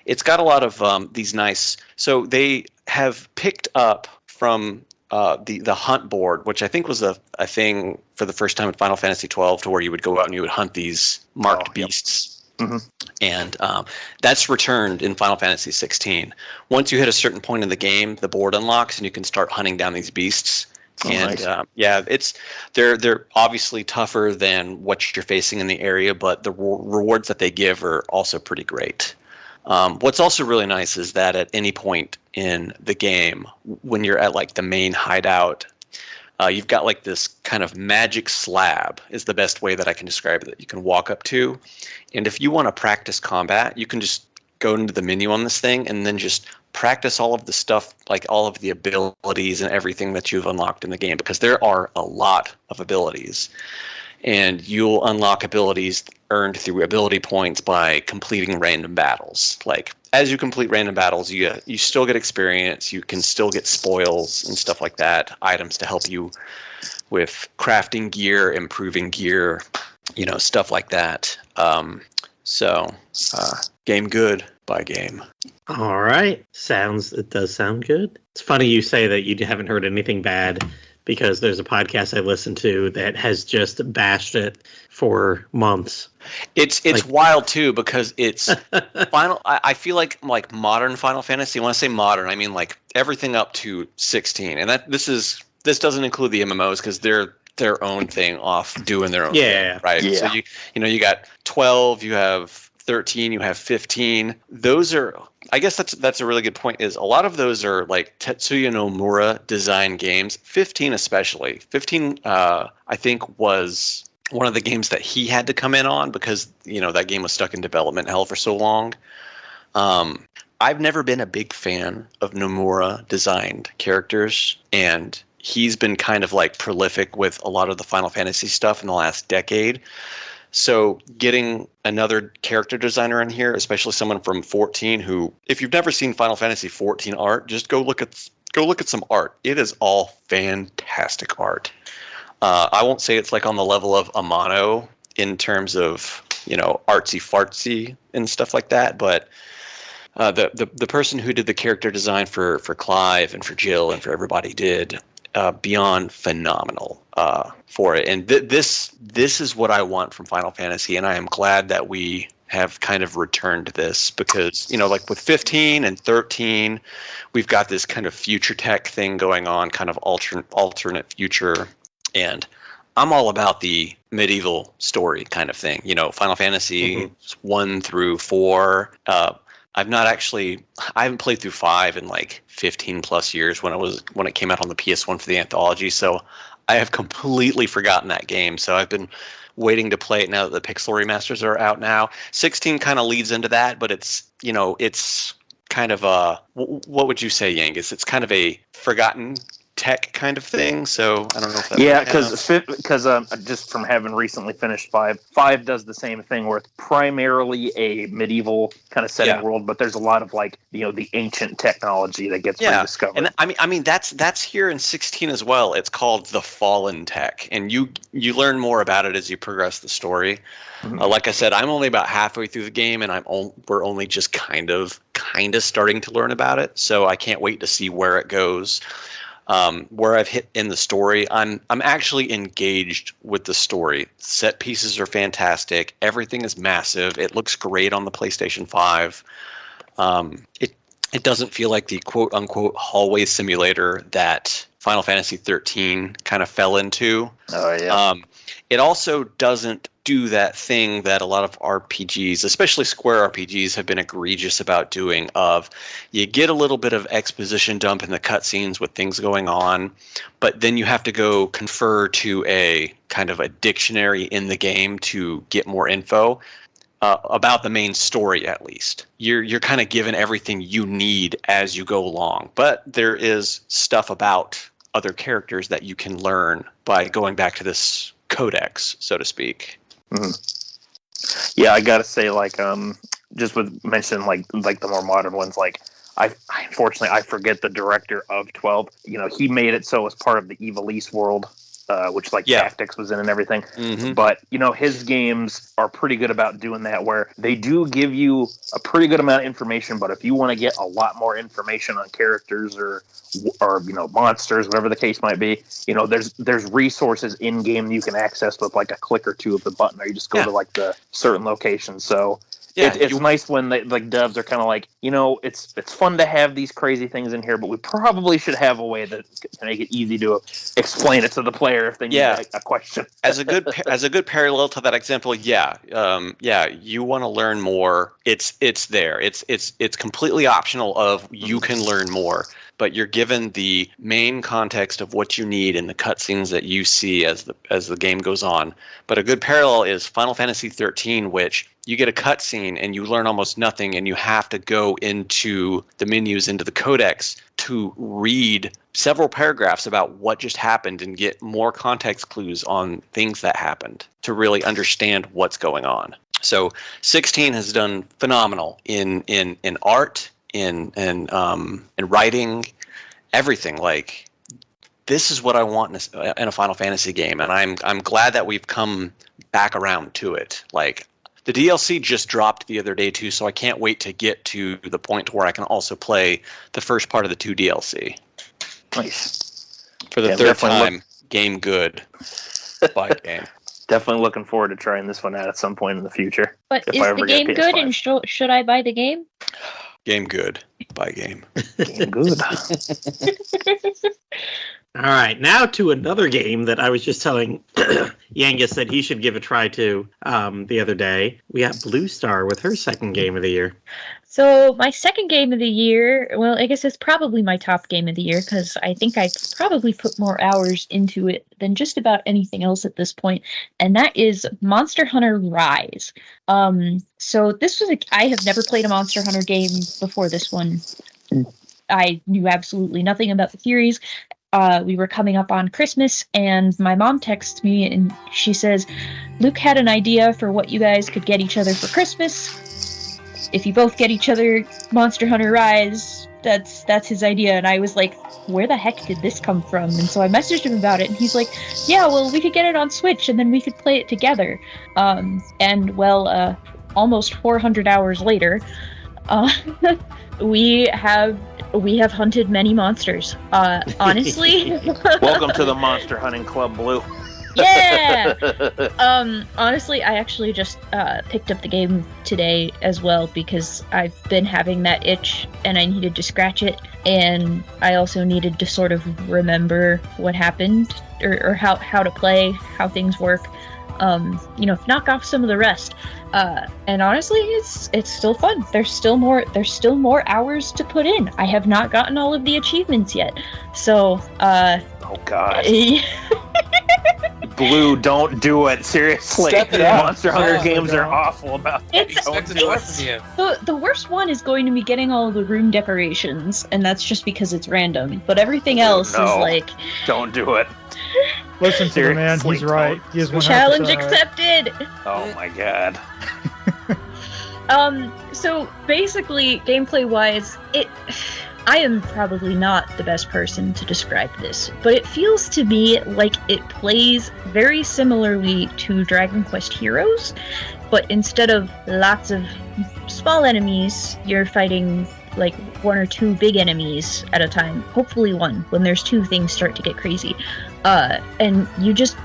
It's got a lot of these nice. So they have picked up from the hunt board, which I think was a thing for the first time in Final Fantasy 12, to where you would go out and you would hunt these marked beasts. Mm-hmm. And that's returned in Final Fantasy 16. Once you hit a certain point in the game, the board unlocks and you can start hunting down these beasts. Nice. They're obviously tougher than what you're facing in the area, but the rewards that they give are also pretty great. What's also really nice is that at any point in the game, when you're at the main hideout, you've got this kind of magic slab, is the best way that I can describe it, that you can walk up to. And if you want to practice combat, you can just go into the menu on this thing and then just practice all of the stuff, all of the abilities and everything that you've unlocked in the game, because there are a lot of abilities. And you'll unlock abilities earned through ability points by completing random battles. As you complete random battles, you still get experience, you can still get spoils and stuff like that, items to help you with crafting gear, improving gear, stuff like that. Game good by game. All right. It does sound good. It's funny you say that you haven't heard anything bad, because there's a podcast I listen to that has just bashed it for months. It's wild too because it's I feel like modern Final Fantasy. When I say modern, I mean like everything up to 16, and this doesn't include the MMOs because they're their own thing off doing their own thing, right? Yeah. So you got 12, you have 13, you have 15. Those are, I guess that's a really good point, is a lot of those are like Tetsuya Nomura design games, 15 especially. 15 I think was one of the games that he had to come in on because that game was stuck in development hell for so long. I've never been a big fan of Nomura designed characters, and he's been kind of like prolific with a lot of the Final Fantasy stuff in the last decade. So getting another character designer in here, especially someone from 14 who, if you've never seen Final Fantasy 14 art, just go look at some art. It is all fantastic art. I won't say it's like on the level of Amano in terms of, artsy fartsy and stuff like that, but the person who did the character design for Clive and for Jill and for everybody did beyond phenomenal for it. And this is what I want from Final Fantasy, and I am glad that we have kind of returned to this because, like with 15 and 13, we've got this kind of future tech thing going on, kind of alternate future. And I'm all about the medieval story kind of thing. Final Fantasy 1 through 4. I haven't played through 5 in like 15 plus years when it came out on the PS1 for the anthology. So I have completely forgotten that game. So I've been waiting to play it now that the pixel remasters are out now. 16 kind of leads into that, but it's kind of what would you say, Yangus? It's kind of a forgotten tech kind of thing. So I don't know if that because just from having recently finished 5 does the same thing where it's primarily a medieval kind of setting world, but there's a lot of like the ancient technology that gets rediscovered. And I mean that's here in 16 as well. It's called the Fallen Tech, and you learn more about it as you progress the story. Like I said, I'm only about halfway through the game, and we're only just kind of starting to learn about it. So I can't wait to see where it goes. Where I've hit in the story, I'm actually engaged with the story. Set pieces are fantastic. Everything is massive. It looks great on the PlayStation 5. It doesn't feel like the quote unquote hallway simulator that Final Fantasy 13 kind of fell into. Oh yeah. It also doesn't do that thing that a lot of RPGs, especially Square RPGs, have been egregious about doing, of you get a little bit of exposition dump in the cutscenes with things going on, but then you have to go confer to a kind of a dictionary in the game to get more info about the main story. At least you're kind of given everything you need as you go along, but there is stuff about other characters that you can learn by going back to this codex, so to speak. Yeah, I gotta say, like, just with mentioning like the more modern ones, like I unfortunately I forget the director of 12. He made it so as part of the Evilise world, which Tactics was in and everything. But his games are pretty good about doing that, where they do give you a pretty good amount of information, but if you want to get a lot more information on characters or monsters, whatever the case might be, there's resources in game you can access with like a click or two of the button, or you just go to like the certain location. So it's nice when they, like, devs are kind of like, it's fun to have these crazy things in here, but we probably should have a way that can make it easy to explain it to the player if they need a question. As a good parallel to that example, you want to learn more. It's there. It's completely optional. You can learn more, but you're given the main context of what you need in the cutscenes that you see as the game goes on. But a good parallel is Final Fantasy 13, which you get a cutscene and you learn almost nothing, and you have to go into the menus, into the codex, to read several paragraphs about what just happened and get more context clues on things that happened to really understand what's going on. So 16 has done phenomenal in art, in writing, everything. Like, this is what I want in a Final Fantasy game, and I'm glad that we've come back around to it. Like, the DLC just dropped the other day too, so I can't wait to get to the point where I can also play the first part of the 2 DLC. Nice. For the third time, game good. By game. Definitely looking forward to trying this one out at some point in the future. But is the game good, and should I buy the game? Game good. By game. Game good. All right, now to another game that I was just telling Yangus that he should give a try to the other day. We got Bluestar with her second game of the year. So my second game of the year, well, I guess it's probably my top game of the year because I think I probably put more hours into it than just about anything else at this point, and that is Monster Hunter Rise. So this was I have never played a Monster Hunter game before this one. I knew absolutely nothing about the series. We were coming up on Christmas, and my mom texts me, and she says, Luke had an idea for what you guys could get each other for Christmas. If you both get each other Monster Hunter Rise, that's his idea. And I was like, where the heck did this come from? And so I messaged him about it, and he's like, yeah, well, we could get it on Switch, and then we could play it together. Almost 400 hours later, we have hunted many monsters. Honestly. Welcome to the Monster Hunting Club, Blue. Yeah! Honestly, I actually just picked up the game today as well because I've been having that itch and I needed to scratch it, and I also needed to sort of remember what happened or how to play, how things work. Knock off some of the rest. And honestly, it's still fun. There's still more hours to put in. I have not gotten all of the achievements yet. So, oh god. Blue, don't do it. Seriously. Step it up. Monster Hunter games are awful about that. The worst one is going to be getting all of the room decorations, and that's just because it's random. But everything else is like... Don't do it. Listen to the man, he's right. He is 100% Challenge right. accepted! Oh my god. So basically, gameplay-wise, I am probably not the best person to describe this, but it feels to me like it plays very similarly to Dragon Quest Heroes, but instead of lots of small enemies, you're fighting like one or two big enemies at a time. Hopefully one, when there's two, things start to get crazy. And you just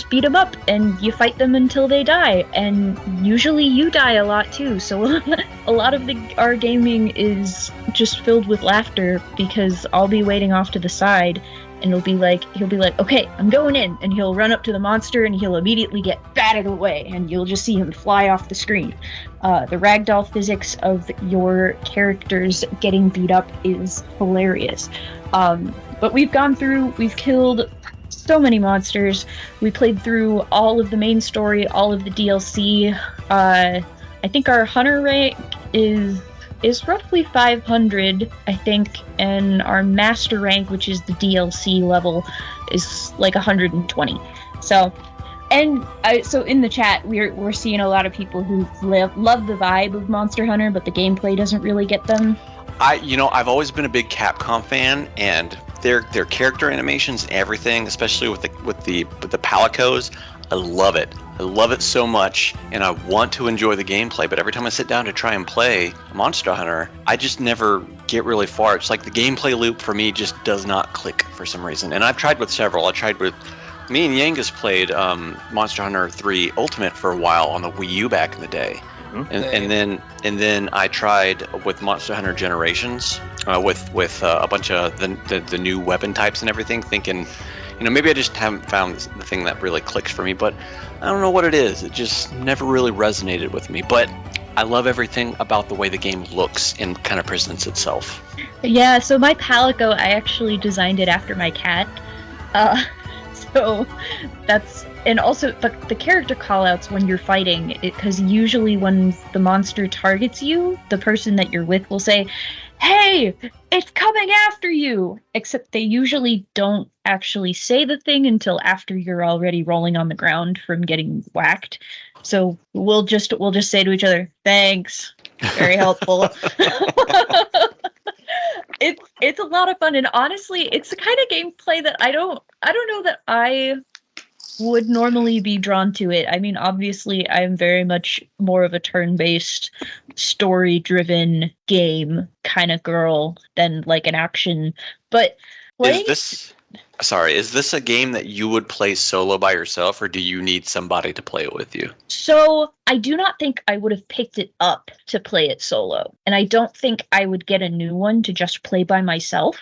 beat them up and you fight them until they die, and usually you die a lot too, so a lot of our gaming is just filled with laughter because I'll be waiting off to the side and he'll be like, okay, I'm going in, and he'll run up to the monster and he'll immediately get batted away and you'll just see him fly off the screen. The ragdoll physics of your characters getting beat up is hilarious. But we've killed so many monsters. We played through all of the main story, all of the DLC. I think our hunter rank is roughly 500, I think, and our master rank, which is the DLC level, is like 120. So in the chat, we're seeing a lot of people who love the vibe of Monster Hunter, but the gameplay doesn't really get them. I've always been a big Capcom fan, and their character animations and everything, especially with the palicos, I love it. I love it so much, and I want to enjoy the gameplay, but every time I sit down to try and play Monster Hunter, I just never get really far. It's like the gameplay loop for me just does not click for some reason. And I've tried with several. Me and Yangus played Monster Hunter 3 Ultimate for a while on the Wii U back in the day. And then I tried with Monster Hunter Generations with a bunch of the new weapon types and everything, thinking, maybe I just haven't found the thing that really clicks for me, but I don't know what it is. It just never really resonated with me. But I love everything about the way the game looks and kind of presents itself. Yeah, so my Palico, I actually designed it after my cat. So that's... And also, the character callouts when you're fighting, because usually when the monster targets you, the person that you're with will say, hey, it's coming after you! Except they usually don't actually say the thing until after you're already rolling on the ground from getting whacked. So we'll just say to each other, thanks. Very helpful. It's a lot of fun, and honestly, it's the kind of gameplay that I don't know that I would normally be drawn to it. I mean, obviously, I'm very much more of a turn-based, story-driven game kind of girl than like an action. But playing... Sorry, is this a game that you would play solo by yourself, or do you need somebody to play it with you? So I do not think I would have picked it up to play it solo. And I don't think I would get a new one to just play by myself.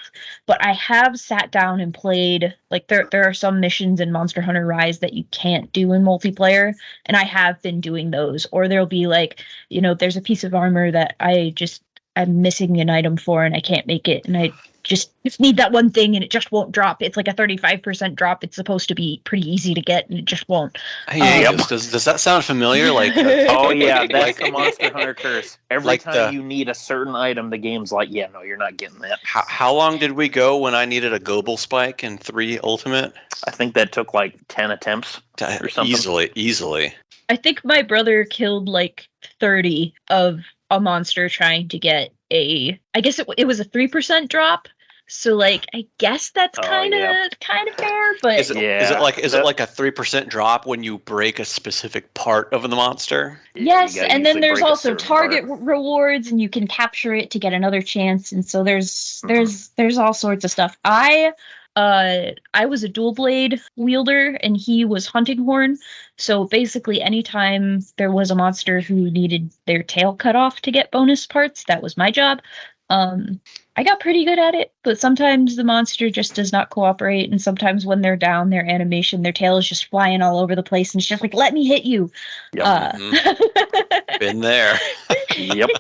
But I have sat down and played, like there are some missions in Monster Hunter Rise that you can't do in multiplayer. And I have been doing those. Or there'll be like, there's a piece of armor that I'm missing an item for and I can't make it. And I just need that one thing and it just won't drop. It's like a 35% drop. It's supposed to be pretty easy to get and it just won't. Hey, does that sound familiar? Like, oh yeah, that's the Monster Hunter curse. Every time you need a certain item, the game's like, yeah, no, you're not getting that. How long did we go when I needed a Gobel Spike in 3 Ultimate? I think that took like 10 attempts or something. Easily. I think my brother killed like 30 of a monster trying to get I guess it was a 3% drop. So like I guess that's kind of fair, but is it like a 3% drop when you break a specific part of the monster? Yes, and then there's also target rewards, and you can capture it to get another chance, and so there's all sorts of stuff. I was a dual blade wielder and he was hunting horn. So basically anytime there was a monster who needed their tail cut off to get bonus parts, that was my job. I got pretty good at it, but sometimes the monster just does not cooperate. And sometimes when they're down, their animation, their tail is just flying all over the place. And it's just like, let me hit you. Yep. Been there. Yep.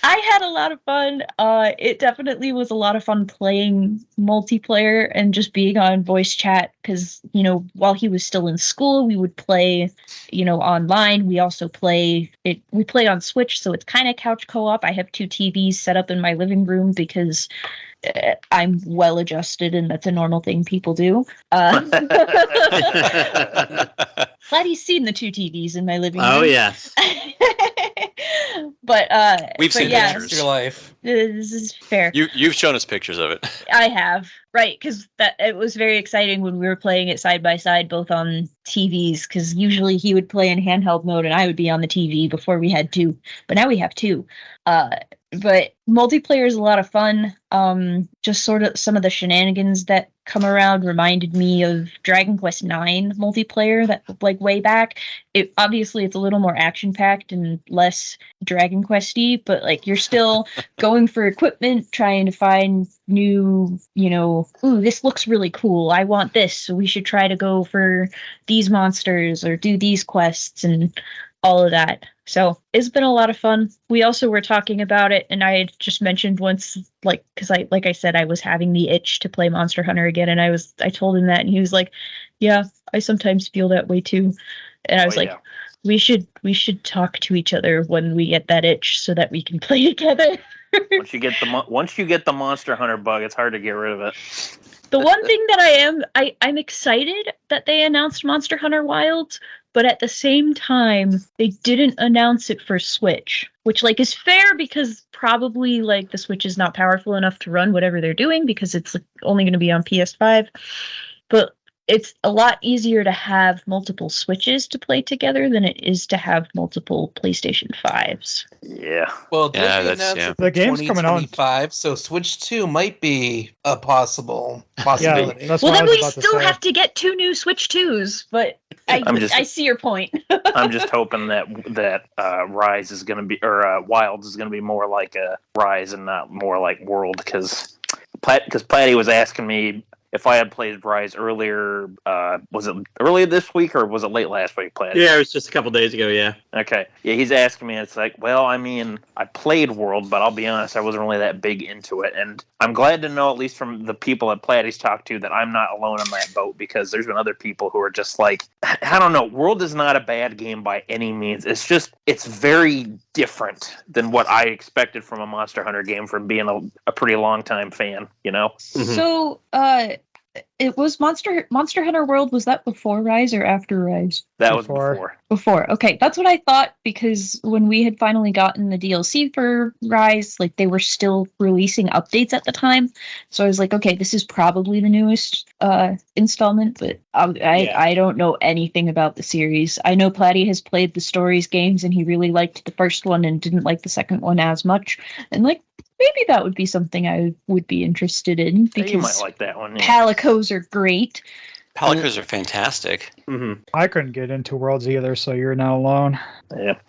I had a lot of fun. It definitely was a lot of fun playing multiplayer and just being on voice chat because, while he was still in school, we would play, online. We also play on Switch, so it's kind of couch co-op. I have 2 TVs set up in my living room because I'm well adjusted and that's a normal thing people do. Platty's seen the 2 TVs in my living room. Oh, yes. But we've seen pictures. Your life. This is fair. You've shown us pictures of it. I have, right? Because it was very exciting when we were playing it side by side, both on TVs. Because usually he would play in handheld mode and I would be on the TV before we had 2. But now we have 2. But multiplayer is a lot of fun. Just sort of some of the shenanigans that come around reminded me of Dragon Quest IX multiplayer that like way back. Obviously it's a little more action packed and less Dragon Questy, but like you're still going for equipment, trying to find new, ooh, this looks really cool. I want this, so we should try to go for these monsters or do these quests and all of that. So it's been a lot of fun. We also were talking about it, and I had just mentioned once, because I said I was having the itch to play Monster Hunter again, and I told him that, and he was like, "Yeah, I sometimes feel that way too." And I was like, yeah. We should talk to each other when we get that itch so that we can play together. Once you get the Monster Hunter bug, it's hard to get rid of it. The one thing that I'm excited that they announced Monster Hunter Wilds. But at the same time, they didn't announce it for Switch, which is fair because probably the Switch is not powerful enough to run whatever they're doing because it's only going to be on PS5. But it's a lot easier to have multiple Switches to play together than it is to have multiple PlayStation 5s. Yeah. Well, the game's coming on. So Switch 2 might be a possibility. Yeah, well, then we still have to get 2 new Switch 2s, but I see your point. I'm just hoping that Rise is going to be, or Wilds is going to be more like a Rise and not more like World, because Platty was asking me if I had played Rise earlier. Was it earlier this week or was it late last week, Platty? Yeah, it was just a couple days ago, yeah. Okay. Yeah, he's asking me, and it's like, well, I mean, I played World, but I'll be honest, I wasn't really that big into it. And I'm glad to know, at least from the people that Platty's talked to, that I'm not alone on that boat, because there's been other people who are just like, I don't know, World is not a bad game by any means. It's just, it's very different than what I expected from a Monster Hunter game from being a pretty long time fan, Mm-hmm. So, it was Monster Hunter World. Was that before Rise or after Rise? That was before. Before. Okay, that's what I thought, because when we had finally gotten the DLC for Rise, they were still releasing updates at the time. So I was like, okay, this is probably the newest installment, but I don't know anything about the series. I know Platty has played the Stories games and he really liked the first one and didn't like the second one as much. And maybe that would be something I would be interested in because you might like that one. Yeah. Palicos are great. Palicos are fantastic. Mm-hmm. I couldn't get into Worlds either, so you're not alone. Yeah.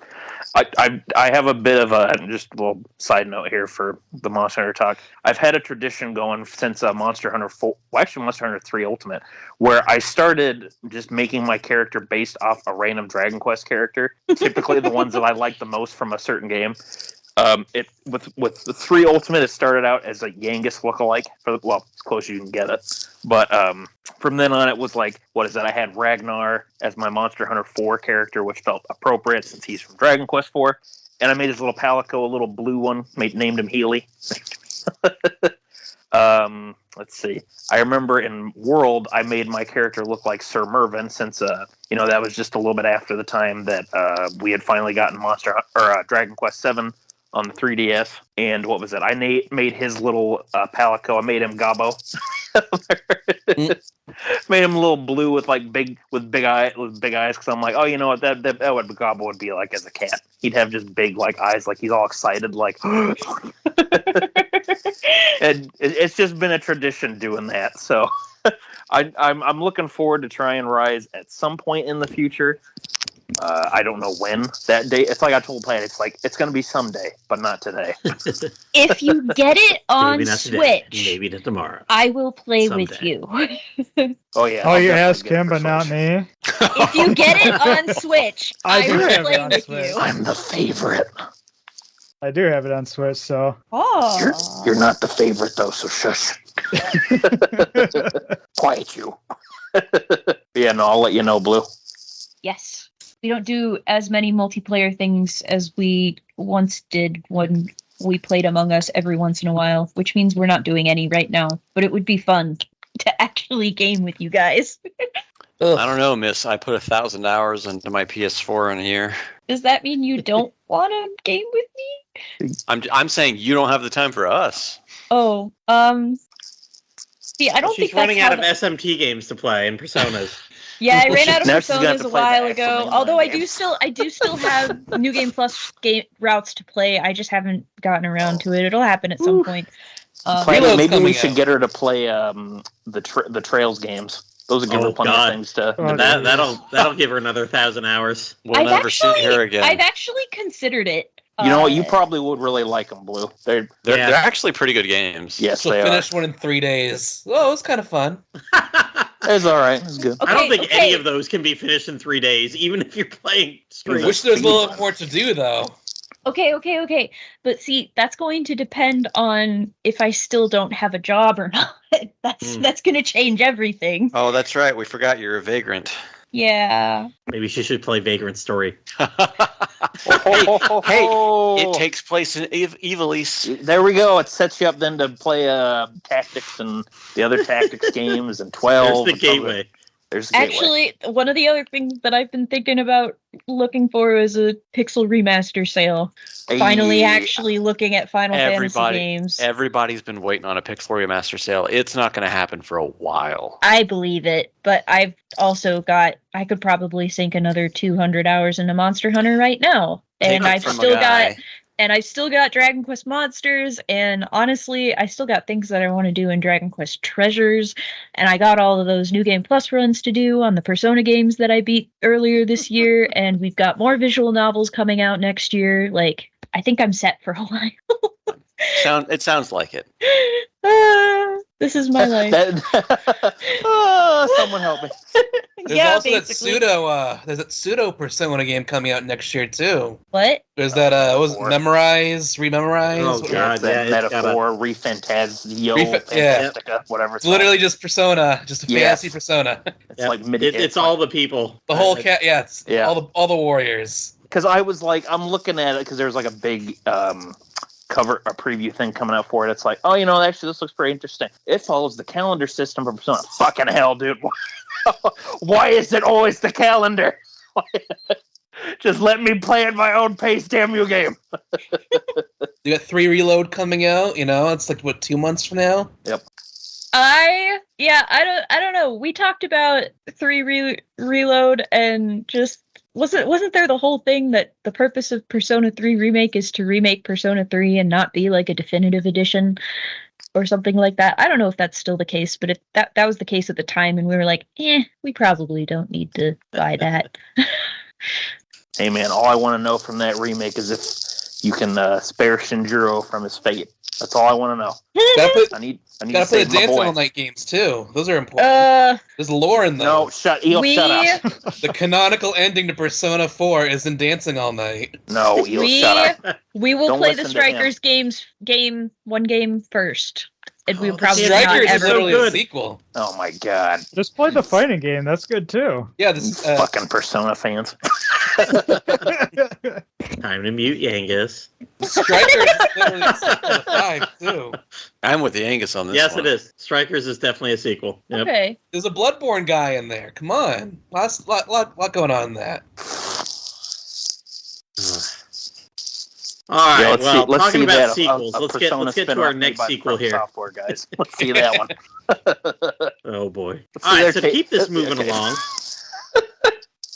I have a bit of a just a little side note here for the Monster Hunter talk. I've had a tradition going since Monster Hunter 4, well, actually Monster Hunter 3 Ultimate, where I started just making my character based off a random Dragon Quest character, typically the ones that I like the most from a certain game. With the 3 Ultimate, it started out as a Yangus lookalike as close as you can get it. But from then on, it was like, what is that? I had Ragnar as my Monster Hunter 4 character, which felt appropriate since he's from Dragon Quest 4. And I made his little Palico, a little blue one, named him Healy. Let's see. I remember in World, I made my character look like Sir Mervyn, since that was just a little bit after the time that we had finally gotten Dragon Quest 7 on the 3DS. And what was it? I made his little Palico. I made him Gabo. Made him a little blue with big eyes, because I'm like, oh, you know what, that what Gabo would be like as a cat. He'd have just big eyes, like he's all excited, like. And it's just been a tradition doing that. So I'm looking forward to try and Rise at some point in the future. I don't know when that day. It's like I told Platt, it's going to be someday, but not today. If you get it on Switch, maybe not tomorrow. I will play Someday. with you. Oh yeah. Oh, you ask him, but not me. If you get it on Switch, I do will have it play on with Switch. you. I'm the favorite. I do have it on Switch, so. Oh. You're not the favorite though, so shush. Quiet you. Yeah, no, I'll let you know, Blue. Yes. We don't do as many multiplayer things as we once did when we played Among Us every once in a while, which means we're not doing any right now. But it would be fun to actually game with you guys. I don't know, miss. I put 1,000 hours into my PS4 in a year. Does that mean you don't want to game with me? I'm saying you don't have the time for us. Oh, see, I don't think She's running that's out of SMT games to play and Personas. Yeah, I ran out of Now she's gonna have Personas to a play while the ago. excellent Although I game. do still have New Game Plus routes to play. I just haven't gotten around to it. It'll happen at some point. Reload's Maybe we coming should out. get her to play the Trails games. Those will give her plenty of things to. Oh, That'll give her another 1,000 hours. We'll never see her again. I've actually considered it. You know what? You probably would really like them, Blue. They're actually pretty good games. Yes, So they finished one in 3 days. Oh, it was kind of fun. It's all right. It's good. I don't think any of those can be finished in 3 days, even if you're playing straight. Wish there's a little more to do, though. Okay. But see, that's going to depend on if I still don't have a job or not. That's going to change everything. Oh, that's right. We forgot you're a vagrant. Yeah. Maybe she should play Vagrant Story. Hey, it takes place in Evilise. There we go. It sets you up then to play Tactics and the other Tactics games and 12. There's the gateway. There's the gateway. Actually, one of the other things that I've been thinking about looking for is a Pixel Remaster sale. Finally, actually looking at Final Fantasy games. Everybody's been waiting on a Pixel Remaster sale. It's not going to happen for a while. I believe it, but I've also got, I could probably sink another 200 hours into Monster Hunter right now. And I've still got Dragon Quest Monsters, and honestly, I still got things that I want to do in Dragon Quest Treasures, and I got all of those New Game Plus runs to do on the Persona games that I beat earlier this year, and we've got more visual novels coming out next year. Like, I think I'm set for a while. It sounds like it. This is my life. Someone help me. There's also basically there's that pseudo Persona game coming out next year too. What? There's that was it Memorize, Rememorize? Oh, What- God. That Yeah, metaphor, Refantazio, yeah. Fantastica, whatever it's Literally just Persona, just a fantasy Persona. called. It's like midi. It's all the people. The whole cat, yeah, it's Yeah. all the warriors. Because I was like, I'm looking at it because there's like a big cover, a preview thing coming out for it. It's like, oh, you know, actually, this looks pretty interesting. It follows the calendar system from Persona. Fucking hell, dude. Why is it always the calendar? Just let me play at my own pace, damn you game. You got 3 Reload coming out, you know, it's like, what, 2 months from now? Yep. I don't know. We talked about 3 Reload and just Wasn't there the whole thing that the purpose of Persona 3 Remake is to remake Persona 3 and not be like a definitive edition or something like that? I don't know if that's still the case, but if that was the case at the time, and we were like, we probably don't need to buy that. Hey man, all I want to know from that remake is if you can spare Shinjiro from his fate. That's all I want to know. I need gotta to play save the my Dancing boy. All Night games too. Those are important. There's lore in those. No, shut up. The canonical ending to Persona 4 is in Dancing All Night. No, shut up. We will Don't play the listen to him. Strikers one game first. And we'll probably Strikers not is ever. literally good. a sequel. Oh my god. Just play the fighting game. That's good too. Yeah, this Fucking Persona fans. Time to mute Yangus. Strikers is literally a sequel to 5 too. I'm with the Angus on this Yes, one. it is. Strikers is definitely a sequel. Yep. Okay. There's a Bloodborne guy in there. Come on, lot going on in that. All right. Yeah, well, let's talking see about that, sequels, a let's Persona get to spin-off our made next by sequel From here. Software, guys. Let's see that one. Oh boy. Let's All see right. their So tape. keep this moving Okay. along.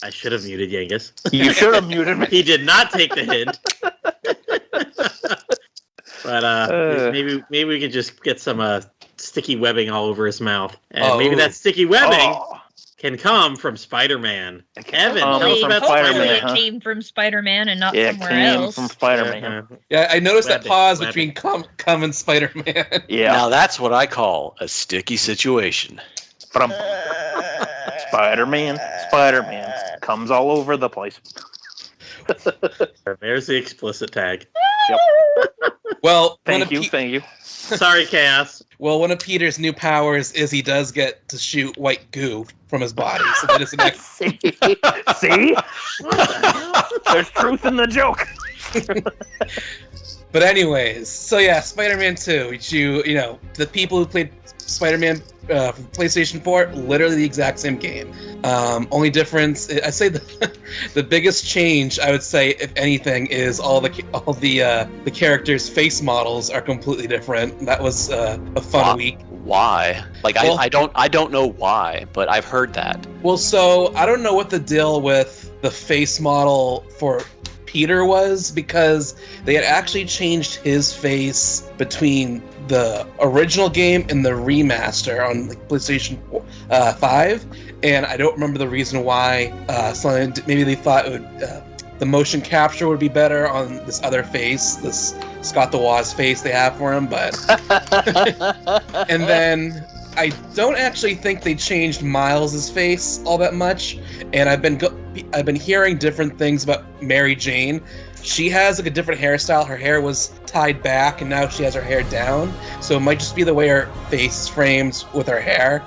I should have muted Yangus. You should have muted me. He did not take the hint. But maybe we could just get some sticky webbing all over his mouth, and maybe that sticky webbing can come from Spider-Man. Evan, tell us Hopefully, about hopefully Spider-Man. it came from Spider-Man and not Yeah, somewhere came else. from Spider-Man. Yeah, I noticed that Webbing, pause webbing. between cum and Spider-Man. Yeah. Now that's what I call a sticky situation. From Spider-Man comes all over the place. There's the explicit tag. Well, Thank you. Sorry, Chaos. Well, one of Peter's new powers is he does get to shoot white goo from his body. So that is an See? There's truth in the joke. But anyways, so yeah, Spider-Man 2, which you know, the people who played Spider-Man from PlayStation 4, literally the exact same game. Only difference, I say the biggest change, I would say, if anything, is all the characters' face models are completely different. That was a fun week. Why? Like, Well- I don't know why, but I've heard that. Well, so I don't know what the deal with the face model for Peter was, because they had actually changed his face between the original game and the remaster on like PlayStation 5, and I don't remember the reason why. Maybe they thought it would, the motion capture would be better on this other face, this Scott the Woz face they have for him, but and then I don't actually think they changed Miles' face all that much, and I've been hearing different things about Mary Jane. She has like a different hairstyle. Her hair was tied back, and now she has her hair down. So it might just be the way her face frames with her hair.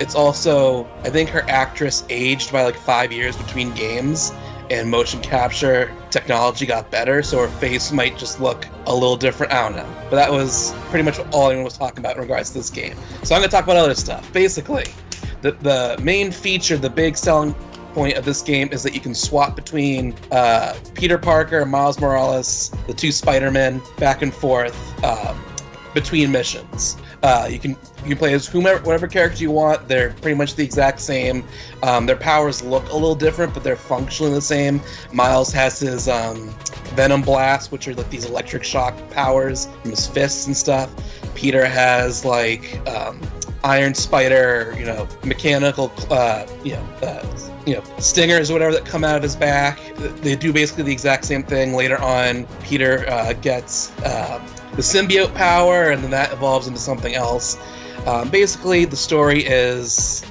It's also, I think her actress aged by like 5 years between games, and motion capture technology got better, so her face might just look a little different. I don't know. But that was pretty much all anyone was talking about in regards to this game. So I'm going to talk about other stuff. Basically, the main feature, the big selling point of this game is that you can swap between Peter Parker and Miles Morales, the two Spider-Men, back and forth between missions. You can play as whatever character you want. They're pretty much the exact same. Their powers look a little different, but they're functionally the same. Miles has his Venom Blast, which are like these electric shock powers from his fists and stuff. Peter has like Iron Spider, mechanical, stingers or whatever that come out of his back. They do basically the exact same thing. Later on, Peter gets the symbiote power, and then that evolves into something else. Basically, the story is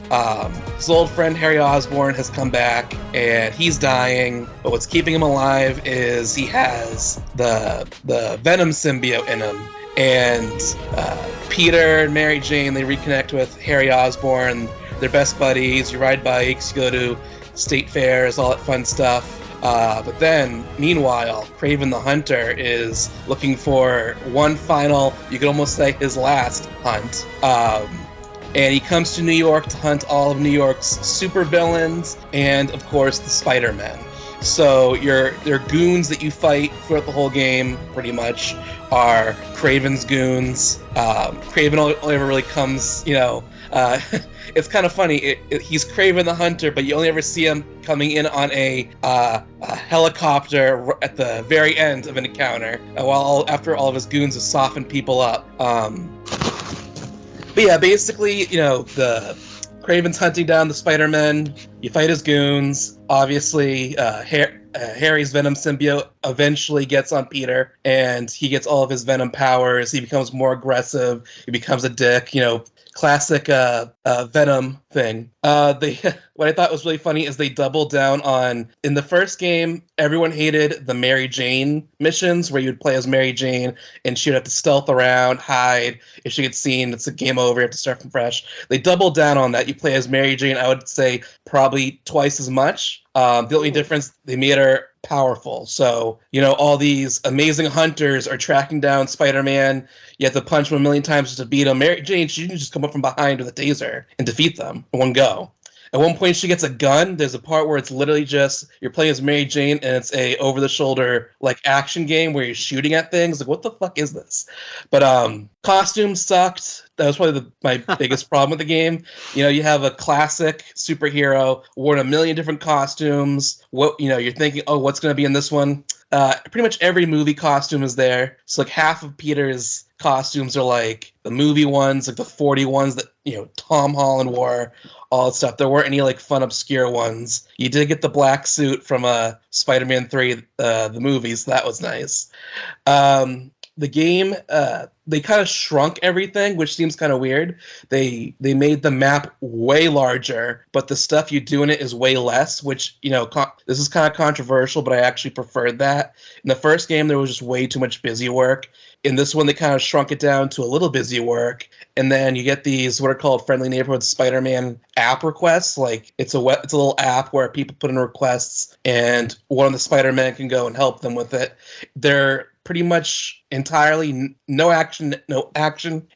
his old friend Harry Osborn has come back, and he's dying, but what's keeping him alive is he has the Venom symbiote in him. And Peter and Mary Jane, they reconnect with Harry Osborn. They're best buddies. You ride bikes, you go to state fairs, all that fun stuff. But then, meanwhile, Kraven the Hunter is looking for one final, you could almost say his last hunt. And he comes to New York to hunt all of New York's supervillains and, of course, the Spider-Men. So your goons that you fight throughout the whole game, pretty much, are Kraven's goons. Kraven only ever really comes, it's kind of funny. He's Kraven the Hunter, but you only ever see him coming in on a helicopter at the very end of an encounter, after all of his goons have softened people up. But yeah, basically, the Kraven's hunting down the Spider-Men. You fight his goons. Obviously, Harry's Venom symbiote eventually gets on Peter, and he gets all of his Venom powers. He becomes more aggressive. He becomes a dick. Classic Venom thing. What I thought was really funny is they doubled down on, in the first game, everyone hated the Mary Jane missions where you'd play as Mary Jane and she'd have to stealth around, hide. If she gets seen, it's a game over. You have to start from fresh. They doubled down on that. You play as Mary Jane, I would say probably twice as much. The only difference, they made her powerful. So, all these amazing hunters are tracking down Spider-Man. You have to punch him a million times just to beat him. Mary Jane, she can just come up from behind with a taser and defeat them in one go. At one point, she gets a gun. There's a part where it's literally just, you're playing as Mary Jane, and it's a over-the-shoulder, action game where you're shooting at things. What the fuck is this? But, costumes sucked. That was probably my biggest problem with the game. You have a classic superhero, worn a million different costumes. You're thinking, oh, what's going to be in this one? Pretty much every movie costume is there. So, half of Peter's costumes are, the movie ones, the 40 ones that, Tom Holland wore. All that stuff. There weren't any fun, obscure ones. You did get the black suit from Spider-Man 3, the movies. That was nice. The game, they kind of shrunk everything, which seems kind of weird. They made the map way larger, but the stuff you do in it is way less, which, this is kind of controversial, but I actually preferred that. In the first game, there was just way too much busy work. In this one, they kind of shrunk it down to a little busy work, and then you get these what are called Friendly Neighborhood Spider-Man app requests. It's a little app where people put in requests, and one of the Spider-Men can go and help them with it. They're pretty much entirely no action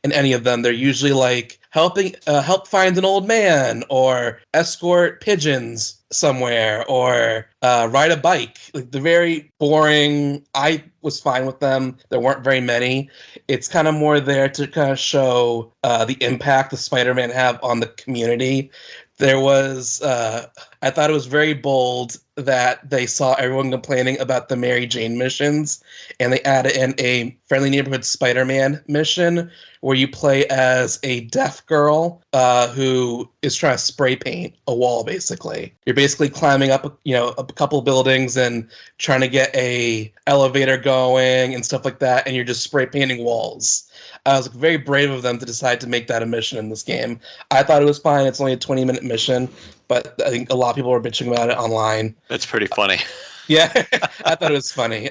in any of them. They're usually help find an old man, or escort pigeons somewhere, or ride a bike. The very boring. I was fine with them. There weren't very many. It's kind of more there to kind of show the impact the Spider-Man have on the community. There was, I thought it was very bold that they saw everyone complaining about the Mary Jane missions, and they added in a Friendly Neighborhood Spider-Man mission where you play as a deaf girl who is trying to spray paint a wall, basically. You're basically climbing up, a couple buildings and trying to get a elevator going and stuff like that, and you're just spray painting walls. I was very brave of them to decide to make that a mission in this game. I thought it was fine. It's only a 20-minute mission, but I think a lot of people were bitching about it online. That's pretty funny. Yeah, I thought it was funny.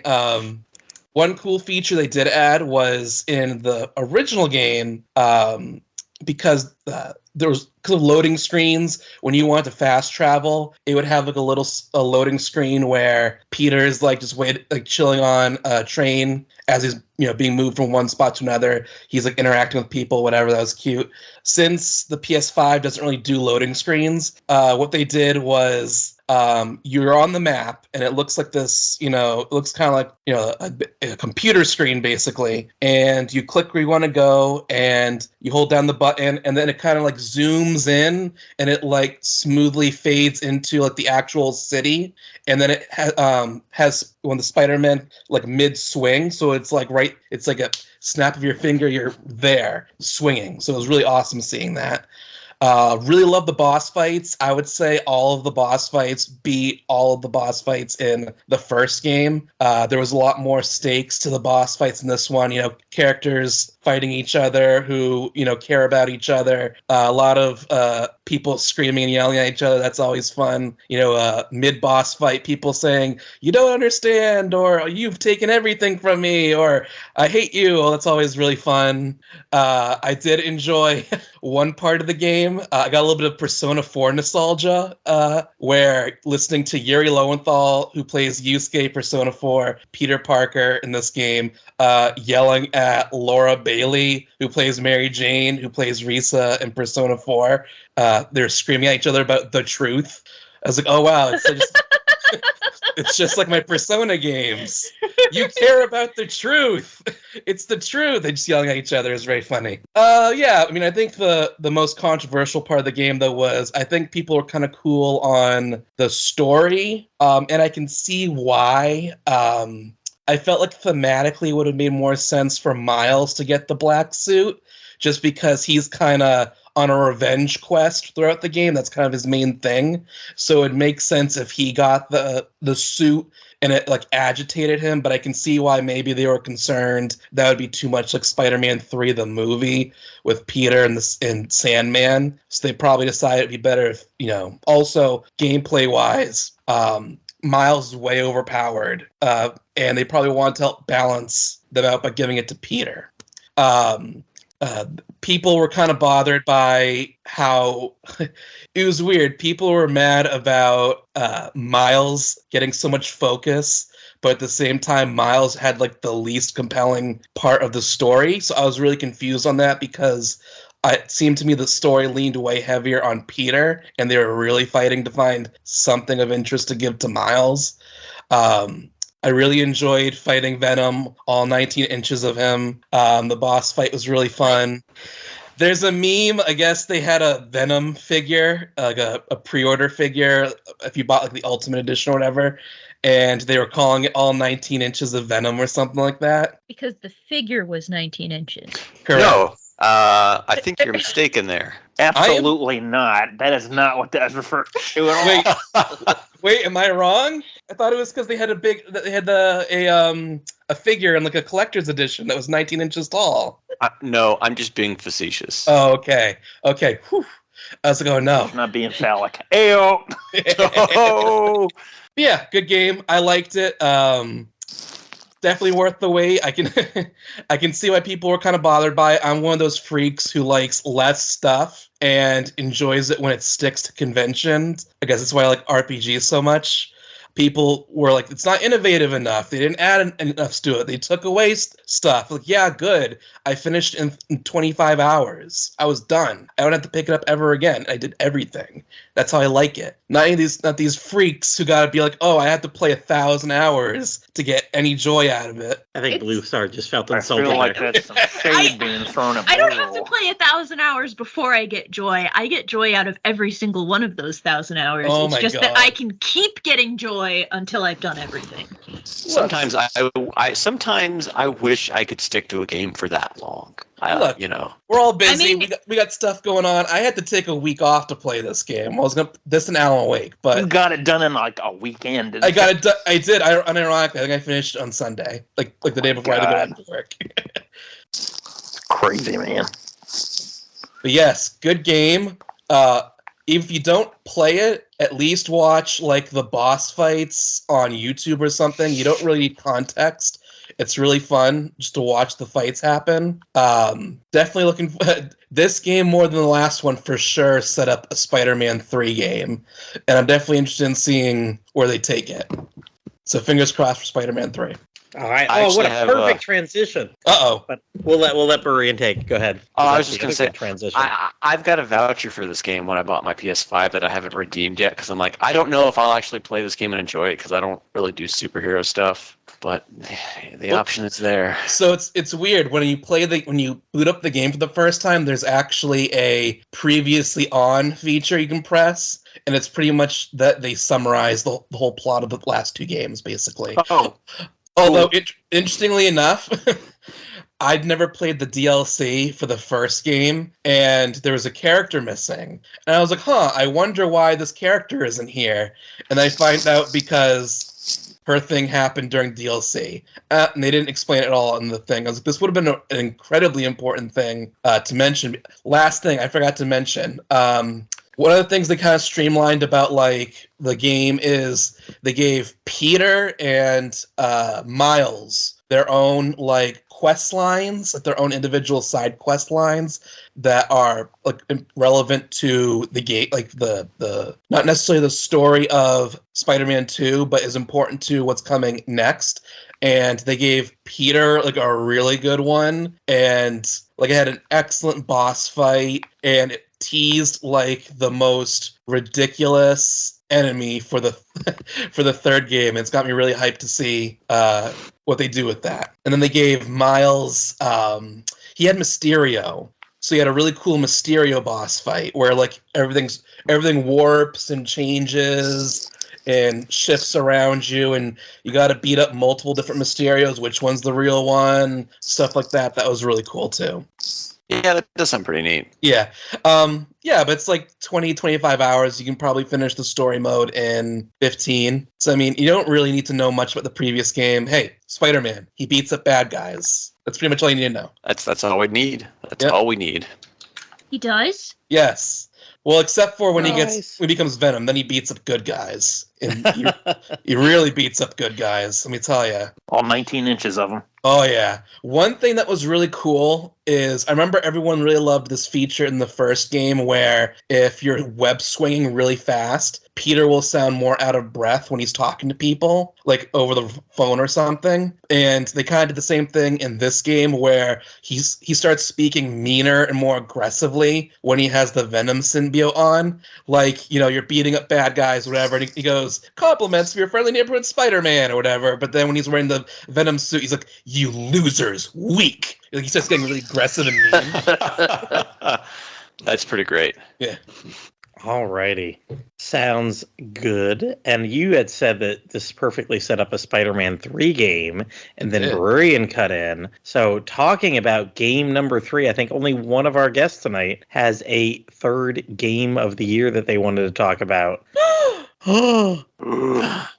One cool feature they did add was in the original game, because there was loading screens. When you wanted to fast travel, it would have a loading screen where Peter's just chilling on a train as he's being moved from one spot to another. He's interacting with people, whatever. That was cute. Since the PS5 doesn't really do loading screens, what they did was you're on the map and it looks like this, it looks kind of like, a computer screen basically. And you click where you want to go and you hold down the button, and then it kind of zooms in and it smoothly fades into the actual city. And then it has when the Spider-Man mid swing. So it's it's like a snap of your finger, you're there swinging. So it was really awesome seeing that. Really love the boss fights. I would say all of the boss fights beat all of the boss fights in the first game. There was a lot more stakes to the boss fights in this one. Characters fighting each other who, care about each other. A lot of people screaming and yelling at each other. That's always fun. Mid-boss fight, people saying, "You don't understand," or "You've taken everything from me," or "I hate you." Oh, that's always really fun. I did enjoy one part of the game. I got a little bit of Persona 4 nostalgia, where listening to Yuri Lowenthal, who plays Yusuke Persona 4, Peter Parker in this game, yelling at Laura Bailey, who plays Mary Jane, who plays Risa in Persona 4. They're screaming at each other about the truth. I was like, oh, wow. It's It's just like my Persona games. You care about the truth. It's the truth. They just yelling at each other is very funny. Yeah, I mean, I think the most controversial part of the game, though, was I think people were kind of cool on the story, and I can see why. I felt like thematically it would have made more sense for Miles to get the black suit, just because he's kind of on a revenge quest throughout the game. That's kind of his main thing. So it makes sense if he got the suit and it like agitated him, but I can see why maybe they were concerned that would be too much like Spider-Man 3, the movie, with Peter and Sandman. So they probably decided it'd be better if, also gameplay-wise, Miles is way overpowered, and they probably want to help balance them out by giving it to Peter. People were kind of bothered by how it was weird. People were mad about Miles getting so much focus, but at the same time, Miles had like the least compelling part of the story. So I was really confused on that because it seemed to me the story leaned way heavier on Peter, and they were really fighting to find something of interest to give to Miles. I really enjoyed fighting Venom, all 19 inches of him. The boss fight was really fun. There's a meme, I guess they had a Venom figure, like a pre-order figure, if you bought like the Ultimate Edition or whatever, and they were calling it all 19 inches of Venom or something like that. Because the figure was 19 inches. Correct. No, I think you're mistaken there. Absolutely not. That is not what that referred to at all. Wait, am I wrong? I thought it was because they had a figure in like a collector's edition that was 19 inches tall. No, I'm just being facetious. Oh, okay. Whew. I was like, oh no. Not being phallic. Ayo! Oh! Yeah, good game. I liked it. Definitely worth the wait. I can see why people were kind of bothered by it. I'm one of those freaks who likes less stuff and enjoys it when it sticks to conventions. I guess that's why I like RPGs so much. People were like, it's not innovative enough. They didn't add enough to it. They took away stuff. Like, yeah, good. I finished in 25 hours. I was done. I don't have to pick it up ever again. I did everything. That's how I like it. Not these freaks who gotta be like, oh, I have to play 1,000 hours to get any joy out of it. I think Bluestar just felt I insulted. feel like there. that's some shade being thrown at I don't have to Blue. play 1,000 hours before I get joy. I get joy out of every single one of those 1,000 hours. Oh it's my just God. that I can keep getting joy until I've done everything. Sometimes I wish I could stick to a game for that long. Look, we're all busy. I mean, we got stuff going on. I had to take a week off to play this game. I was gonna this an Alan Wake, but You got it done in like a weekend. I got it. I did. Unironically, I think I finished on Sunday, like the day before I had to go back to work. Crazy, man. But yes, good game. If you don't play it, at least watch like the boss fights on YouTube or something. You don't really need context. It's really fun just to watch the fights happen. Definitely looking for this game more than the last one for sure. Set up a Spider-Man 3 game, and I'm definitely interested in seeing where they take it. So fingers crossed for Spider-Man 3. All right. I Oh, what a actually have, perfect transition. Uh-oh. But we'll let Bururian take. Go ahead. I was just That's gonna a say, good transition. I've got a voucher for this game when I bought my PS5 that I haven't redeemed yet because I'm like, I don't know if I'll actually play this game and enjoy it because I don't really do superhero stuff. But the option is there. So it's weird when you boot up the game for the first time. There's actually a previously on feature you can press, and it's pretty much that they summarize the whole plot of the last two games basically. Oh. Although, interestingly enough, I'd never played the DLC for the first game, and there was a character missing. And I was like, I wonder why this character isn't here. And I find out because her thing happened during DLC. And they didn't explain it all in the thing. I was like, this would have been an incredibly important thing to mention. Last thing I forgot to mention. One of the things they kind of streamlined about like the game is they gave Peter and Miles their own like quest lines, like their own individual side quest lines that are like relevant to the game, like the not necessarily the story of Spider-Man 2, but is important to what's coming next. And they gave Peter like a really good one, and like it had an excellent boss fight, and it teased like the most ridiculous enemy for the for the third game. It's got me really hyped to see what they do with that. And then they gave Miles he had Mysterio. So you had a really cool Mysterio boss fight where like everything warps and changes and shifts around you, and you got to beat up multiple different Mysterios. Which one's the real one? Stuff like that. That was really cool too. Yeah, that does sound pretty neat. Yeah. But it's like 20, 25 hours. You can probably finish the story mode in 15. So, I mean, you don't really need to know much about the previous game. Hey, Spider-Man, he beats up bad guys. That's pretty much all you need to know. That's all we need. That's all we need. He does? Yes. Well, except for when when he becomes Venom, then he beats up good guys. And he really beats up good guys, let me tell you. All 19 inches of them. Oh, yeah. One thing that was really cool is I remember everyone really loved this feature in the first game where if you're web swinging really fast, Peter will sound more out of breath when he's talking to people, like over the phone or something. And they kind of did the same thing in this game where he starts speaking meaner and more aggressively when he has the Venom symbiote on. Like, you're beating up bad guys, whatever. And he goes, compliments for your friendly neighborhood Spider-Man or whatever. But then when he's wearing the Venom suit, he's like, you losers, weak. Like, he starts getting really aggressive and mean. That's pretty great. Yeah. Alrighty. Sounds good. And you had said that this perfectly set up a Spider-Man 3 game, and then Bururian cut in. So talking about game number 3, I think only one of our guests tonight has a third game of the year that they wanted to talk about.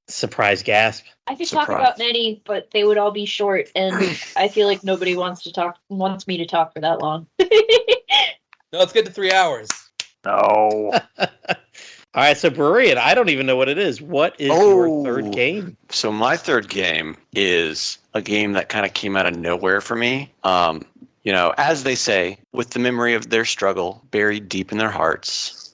Surprise gasp. I could talk about many, but they would all be short, and I feel like nobody wants me to talk for that long. No, let's get to 3 hours. No. All right, so Bururian, I don't even know what it is. What is your third game? So my third game is a game that kind of came out of nowhere for me. As they say, with the memory of their struggle buried deep in their hearts,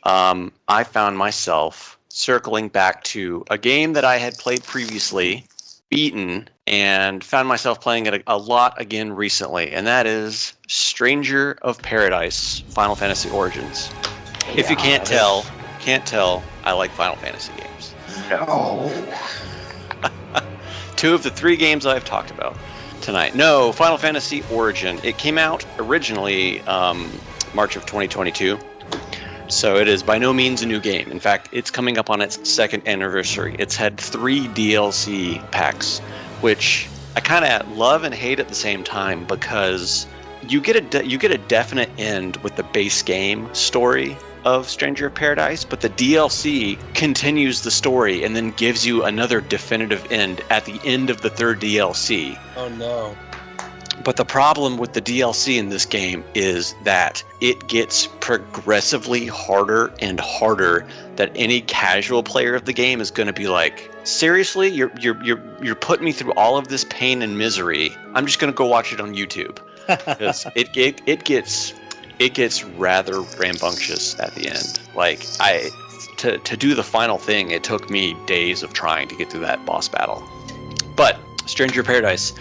I found myself circling back to a game that I had played previously, beaten, and found myself playing it a lot again recently, and that is Stranger of Paradise Final Fantasy Origins. If you can't tell, I like Final Fantasy games. No. 2 of the 3 games I've talked about tonight. No, Final Fantasy Origin. It came out originally March of 2022. So it is by no means a new game. In fact, it's coming up on its 2nd anniversary. It's had 3 DLC packs, which I kind of love and hate at the same time because you get a definite end with the base game story of Stranger of Paradise, but the DLC continues the story and then gives you another definitive end at the end of the 3rd DLC. Oh no. But the problem with the DLC in this game is that it gets progressively harder and harder, that any casual player of the game is going to be like, seriously, you're putting me through all of this pain and misery. I'm just going to go watch it on YouTube. Because it gets rather rambunctious at the end. Like to do the final thing, it took me days of trying to get through that boss battle. But Stranger of Paradise,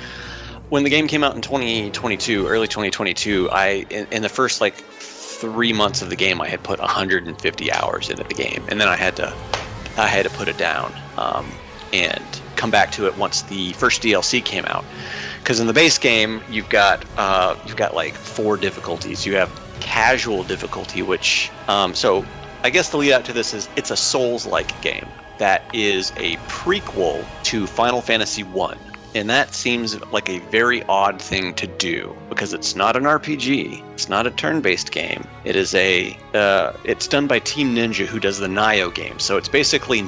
when the game came out in 2022, early 2022, in the first 3 months of the game, I had put 150 hours into the game, and then I had to put it down and come back to it once the first DLC came out. Because in the base game, you've got 4 difficulties. You have casual difficulty, which so I guess the lead out to this is it's a Souls-like game that is a prequel to Final Fantasy 1. And that seems like a very odd thing to do because it's not an RPG. It's not a turn-based game. It is it's done by Team Ninja, who does the Nioh game. So it's basically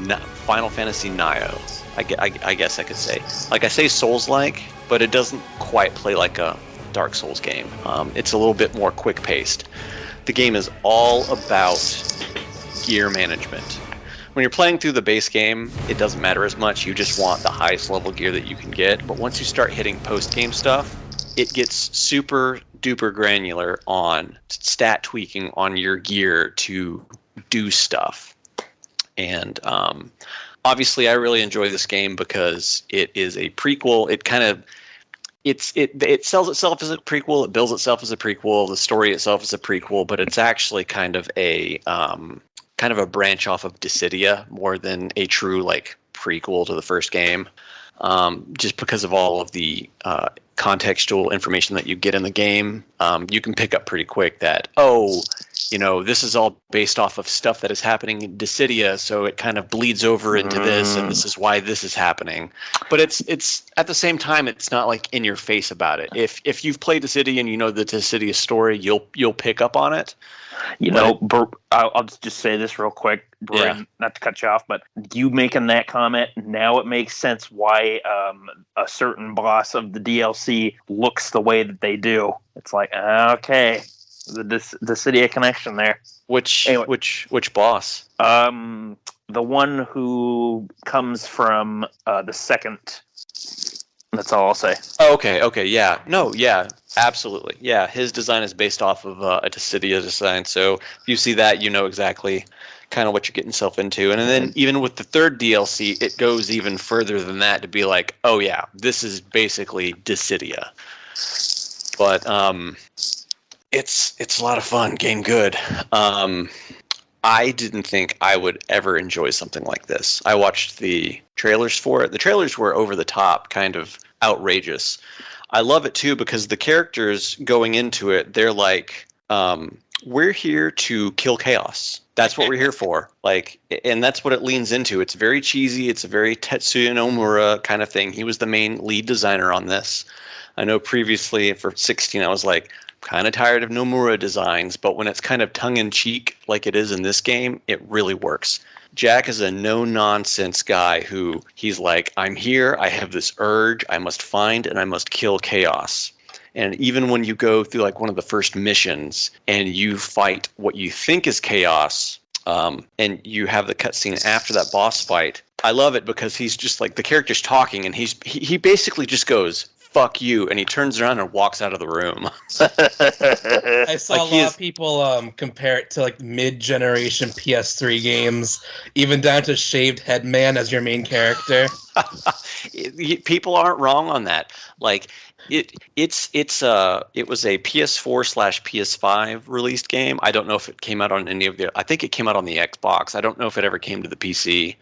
Final Fantasy Nioh, I guess I could say. Like I say Souls-like, but it doesn't quite play like a Dark Souls game. It's a little bit more quick-paced. The game is all about gear management. When you're playing through the base game, it doesn't matter as much. You just want the highest level gear that you can get. But once you start hitting post-game stuff, it gets super duper granular on stat tweaking on your gear to do stuff. And obviously, I really enjoy this game because it is a prequel. It sells itself as a prequel. It bills itself as a prequel. The story itself is a prequel, but it's actually kind of kind of a branch off of Dissidia more than a true like prequel to the first game, just because of all of the contextual information that you get in the game. You can pick up pretty quick that, this is all based off of stuff that is happening in Dissidia, so it kind of bleeds over into this, and this is why this is happening. But it's at the same time, it's not like in your face about it. If you've played Dissidia and you know the Dissidia story, you'll pick up on it. I'll just say this real quick, Brian, not to cut you off, but you making that comment, now it makes sense why a certain boss of the DLC looks the way that they do. It's like, okay, the city of connection there. Which boss? The one who comes from the second. That's all I'll say. Oh, okay, yeah. No, yeah, absolutely. Yeah, his design is based off of a Dissidia design, so if you see that, you know exactly kind of what you're getting yourself into. And then even with the third DLC, it goes even further than that to be like, oh yeah, this is basically Dissidia. But it's a lot of fun, game good. I didn't think I would ever enjoy something like this. I watched the trailers for it. The trailers were over the top, kind of outrageous. I love it too because the characters going into it, they're like, we're here to kill chaos. That's what we're here for. And that's what it leans into. It's very cheesy. It's a very Tetsuya Nomura kind of thing. He was the main lead designer on this. I know previously for 16, I was like, kind of tired of Nomura designs, but when it's kind of tongue-in-cheek like it is in this game, it really works. Jack is a no-nonsense guy who he's like, I'm here, I have this urge, I must find and I must kill chaos. And even when you go through like one of the first missions and you fight what you think is chaos, and you have the cutscene after that boss fight, I love it because he's just like, the character's talking and he basically just goes, fuck you, and he turns around and walks out of the room. I saw a lot of people compare it to like mid-generation PS3 games, even down to shaved head man as your main character. People aren't wrong on that. Like it was a PS4/PS5 released game. I don't know if it came out on any of the. I think it came out on the Xbox. I don't know if it ever came to the PC.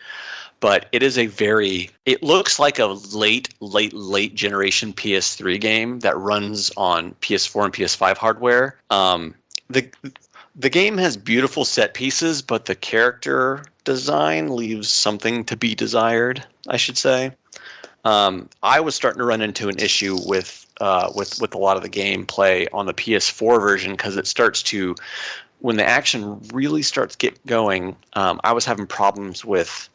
But it is it looks like a late generation PS3 game that runs on PS4 and PS5 hardware. The game has beautiful set pieces, but the character design leaves something to be desired, I should say. I was starting to run into an issue with a lot of the gameplay on the PS4 version because it starts to, when the action really starts get going, I was having problems with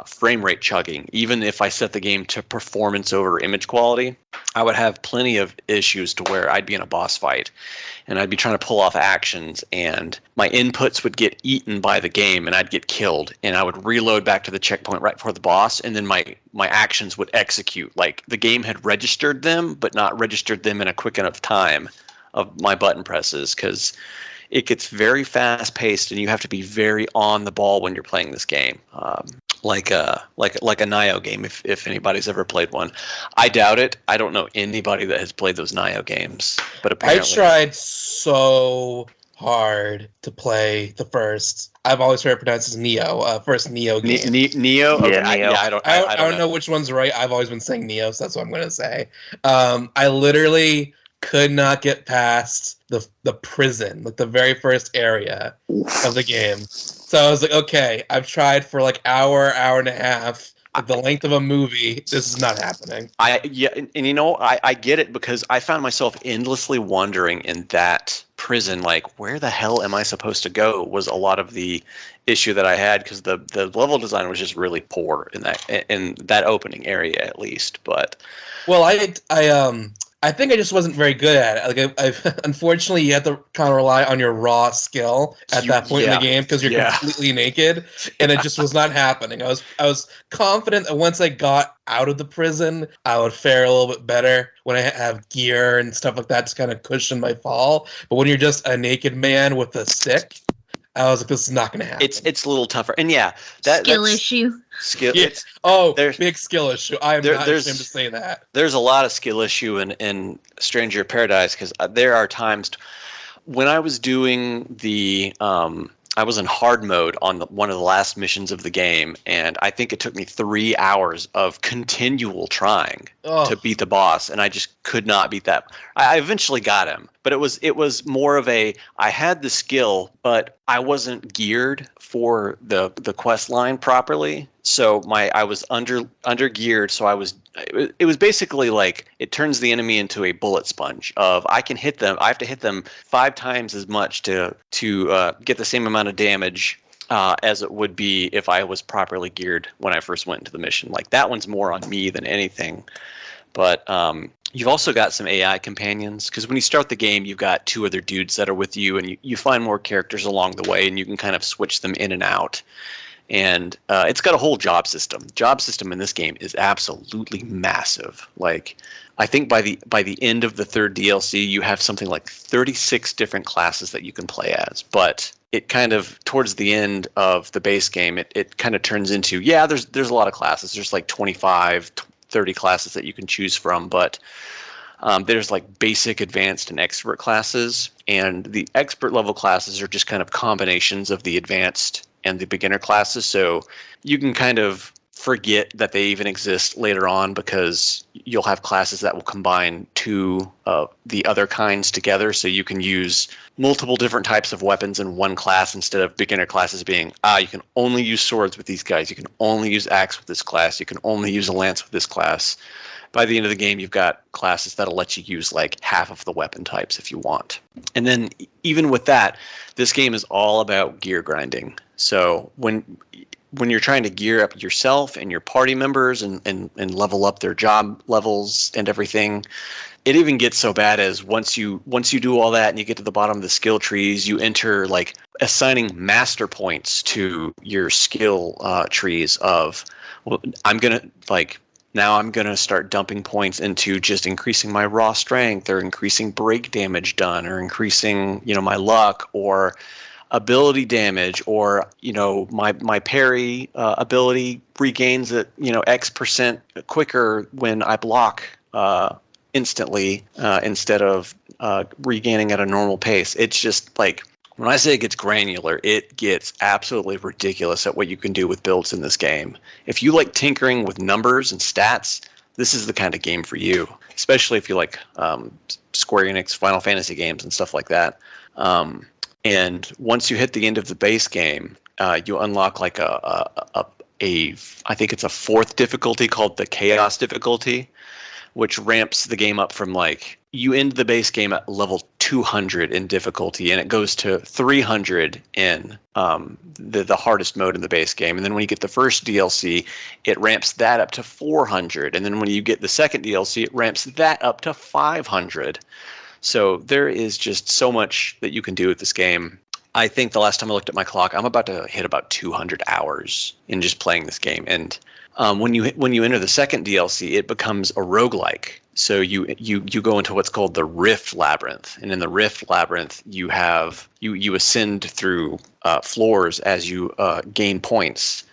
frame rate chugging. Even if I set the game to performance over image quality, I would have plenty of issues to where I'd be in a boss fight and I'd be trying to pull off actions and my inputs would get eaten by the game and I'd get killed and I would reload back to the checkpoint right before the boss and then my actions would execute. Like the game had registered them but not registered them in a quick enough time of my button presses because it gets very fast paced and you have to be very on the ball when you're playing this game. Like a Nioh game, if anybody's ever played one. I doubt it. I don't know anybody that has played those Nioh games, but apparently I tried so hard to play the first. I've always heard it pronounced as Nioh. First Nioh game. Nioh. Okay. Nioh. I don't know which one's right. I've always been saying Nioh, so that's what I'm going to say. I literally could not get past the prison, like the very first area of the game. So I was like, okay, I've tried for like hour and a half, like the length of a movie. This is not happening. I get it because I found myself endlessly wandering in that prison. Like, where the hell am I supposed to go? Was a lot of the issue that I had because the level design was just really poor in that opening area at least. But well, I think I just wasn't very good at it. Like, unfortunately, you have to kind of rely on your raw skill at that point in the game because you're completely naked, and it just was not happening. I was confident that once I got out of the prison, I would fare a little bit better when I have gear and stuff like that to kind of cushion my fall. But when you're just a naked man with a stick, I was like, this is not going to happen. It's a little tougher, and skill issue. Skill. Yeah. Big skill issue. I am not ashamed to say that. There's a lot of skill issue in Stranger Paradise because there are times when I was doing the hard mode on one of the last missions of the game, and I think it took me 3 hours of continual trying to beat the boss, and I just could not beat that. I eventually got him, but it was more of a, I had the skill, but I wasn't geared for the quest line properly. So I was under geared, so it was basically like it turns the enemy into a bullet sponge of I have to hit them 5 times as much to get the same amount of damage as it would be if I was properly geared when I first went into the mission. Like that one's more on me than anything. But you've also got some AI companions, because when you start the game, you've got 2 other dudes that are with you, and you find more characters along the way, and you can kind of switch them in and out. And it's got a whole job system. Job system in this game is absolutely massive. Like, I think by the end of the 3rd DLC, you have something like 36 different classes that you can play as. But it kind of, towards the end of the base game, it kind of turns into, there's a lot of classes. There's like 25, 30 classes that you can choose from. But there's like basic, advanced, and expert classes. And the expert level classes are just kind of combinations of the advanced and the beginner classes, so you can kind of forget that they even exist later on, because you'll have classes that will combine 2 of the other kinds together, so you can use multiple different types of weapons in one class instead of beginner classes being, you can only use swords with these guys, you can only use axe with this class, you can only use a lance with this class. By the end of the game, you've got classes that'll let you use like half of the weapon types if you want. And then even with that, this game is all about gear grinding. So when you're trying to gear up yourself and your party members and level up their job levels and everything, it even gets so bad as once you do all that and you get to the bottom of the skill trees, you enter like assigning master points to your skill trees of, well, now I'm going to start dumping points into just increasing my raw strength, or increasing break damage done, or increasing, my luck, or ability damage, or, my parry ability regains it, X% quicker when I block instantly instead of regaining at a normal pace. It's just like, when I say it gets granular, it gets absolutely ridiculous at what you can do with builds in this game. If you like tinkering with numbers and stats, this is the kind of game for you, especially if you like Square Enix Final Fantasy games and stuff like that. And once you hit the end of the base game, you unlock like I think it's a 4th difficulty called the Chaos difficulty, which ramps the game up from like, you end the base game at level 200 in difficulty, and it goes to 300 in the hardest mode in the base game. And then when you get the first DLC, it ramps that up to 400. And then when you get the second DLC, it ramps that up to 500. So there is just so much that you can do with this game. I think the last time I looked at my clock, I'm about to hit about 200 hours in just playing this game. And when you enter the second DLC, it becomes a roguelike. So you go into what's called the Rift Labyrinth, and in the Rift Labyrinth you ascend through floors as you gain points.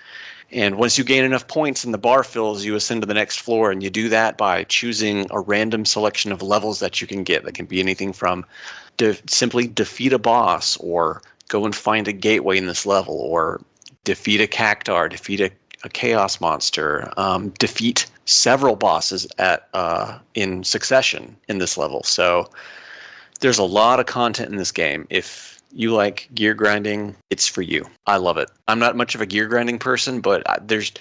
And once you gain enough points and the bar fills, you ascend to the next floor, and you do that by choosing a random selection of levels that you can get. That can be anything from simply defeat a boss, or go and find a gateway in this level, or defeat a cactuar, defeat a chaos monster, defeat several bosses in succession in this level. So there's a lot of content in this game. If you like gear grinding, it's for you. I love it. I'm not much of a gear grinding person, but there's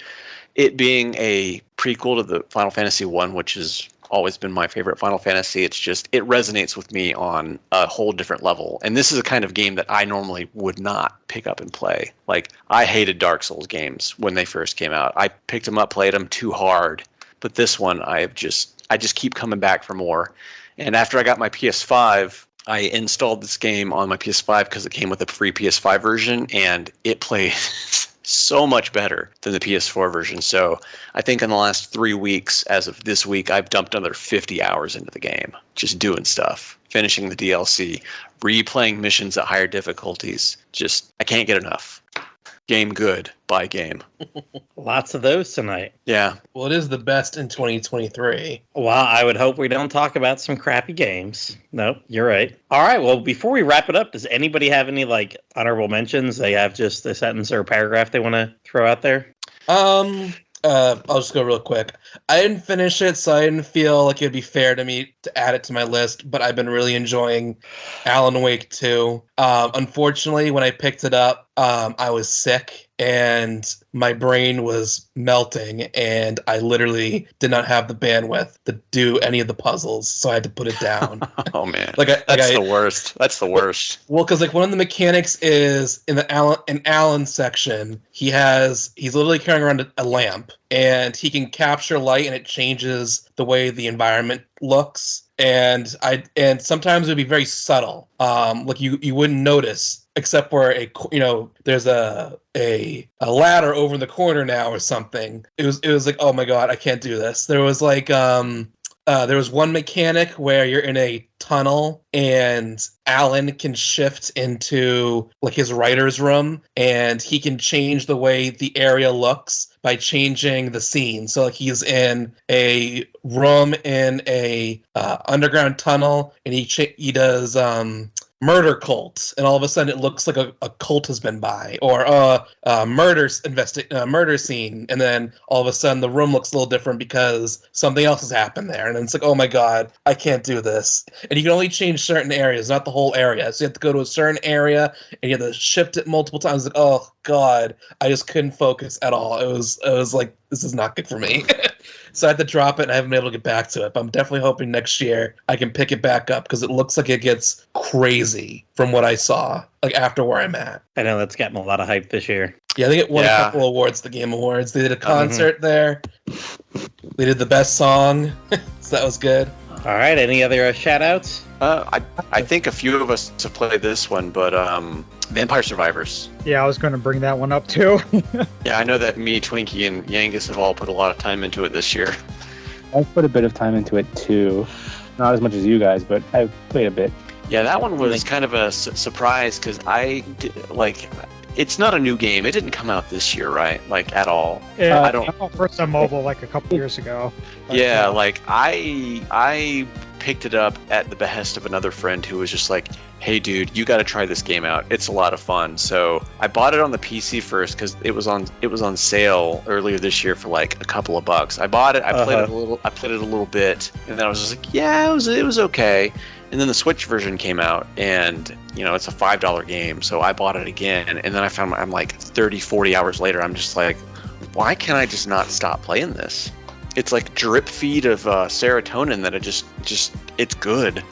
it being a prequel to the Final Fantasy 1, which has always been my favorite Final Fantasy. It resonates with me on a whole different level. And this is a kind of game that I normally would not pick up and play. Like, I hated Dark Souls games when they first came out. I picked them up, played them too hard. But this one, I just keep coming back for more. And after I got my PS5, I installed this game on my PS5 because it came with a free PS5 version, and it plays so much better than the PS4 version. So I think in the last 3 weeks, as of this week, I've dumped another 50 hours into the game, just doing stuff, finishing the DLC, replaying missions at higher difficulties. Just, I can't get enough. Game good. Buy game. Lots of those tonight. Yeah. Well, it is the best in 2023. Well, I would hope we don't talk about some crappy games. Nope, you're right. All right, well, before we wrap it up, does anybody have any honorable mentions? They have just a sentence or a paragraph they want to throw out there? I'll just go real quick. I didn't finish it, so I didn't feel like it'd be fair to me to add it to my list, but I've been really enjoying Alan Wake 2. Unfortunately, when I picked it up, I was sick and my brain was melting and I literally did not have the bandwidth to do any of the puzzles, so I had to put it down. Oh man. That's the worst. That's the worst. Well, because one of the mechanics is in Alan's section, he's literally carrying around a lamp and he can capture light and it changes the way the environment looks. And sometimes it'd be very subtle. You wouldn't notice, except for there's a ladder over in the corner now or something. It was like, oh my god, I can't do this. There was there was one mechanic where you're in a tunnel and Alan can shift into his writer's room and he can change the way the area looks by changing the scene. So he's in a room in a underground tunnel and he does murder cult, and all of a sudden it looks like a cult has been by, or a murder scene, and then all of a sudden the room looks a little different because something else has happened there, and it's like, oh my god, I can't do this. And you can only change certain areas, not the whole area. So you have to go to a certain area and you have to shift it multiple times. Like, oh god, I just couldn't focus at all. It was like, this is not good for me. So I had to drop it and I haven't been able to get back to it. But I'm definitely hoping next year I can pick it back up because it looks like it gets crazy from what I saw, after where I'm at. I know that's getting a lot of hype this year. Yeah, I think it won a couple awards, the Game Awards. They did a concert there. They did the best song, so that was good. All right, any other shout-outs? I think a few of us have played this one, but Vampire Survivors. Yeah, I was going to bring that one up too. Yeah, I know that me, Twinkie, and Yangus have all put a lot of time into it this year. I've put a bit of time into it too. Not as much as you guys, but I've played a bit. Yeah, that one was kind of a surprise because it's not a new game. It didn't come out this year, right? At all. I don't. First on mobile, a couple years ago. Yeah, I picked it up at the behest of another friend who was just like, hey dude, you got to try this game out. It's a lot of fun. So I bought it on the PC first because it was on sale earlier this year for a couple of bucks. I bought it, I played it a little bit, and then I was just like, yeah, it was okay. And then the Switch version came out, and it's a $5 game, so I bought it again, and then I found I'm 30-40 hours later, I'm just like, why can't I just not stop playing this? It's like drip feed of serotonin that it's good.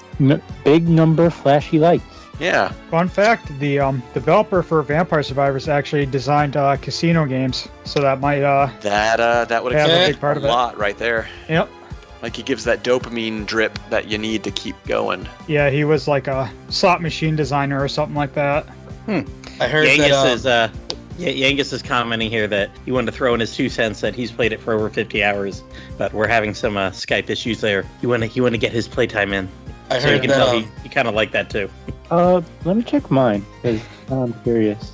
Big number, flashy lights. Yeah. Fun fact: the developer for Vampire Survivors actually designed casino games, so that might that would have explain a big part of it. lot right there. Yep. He gives that dopamine drip that you need to keep going. Yeah, he was a slot machine designer or something like that. I heard Yangus is commenting here that he wanted to throw in his 2 cents that he's played it for over 50 hours, but we're having some Skype issues there. He want to get his playtime in. I so heard you can tell he kind of liked that too. Let me check mine because I'm curious.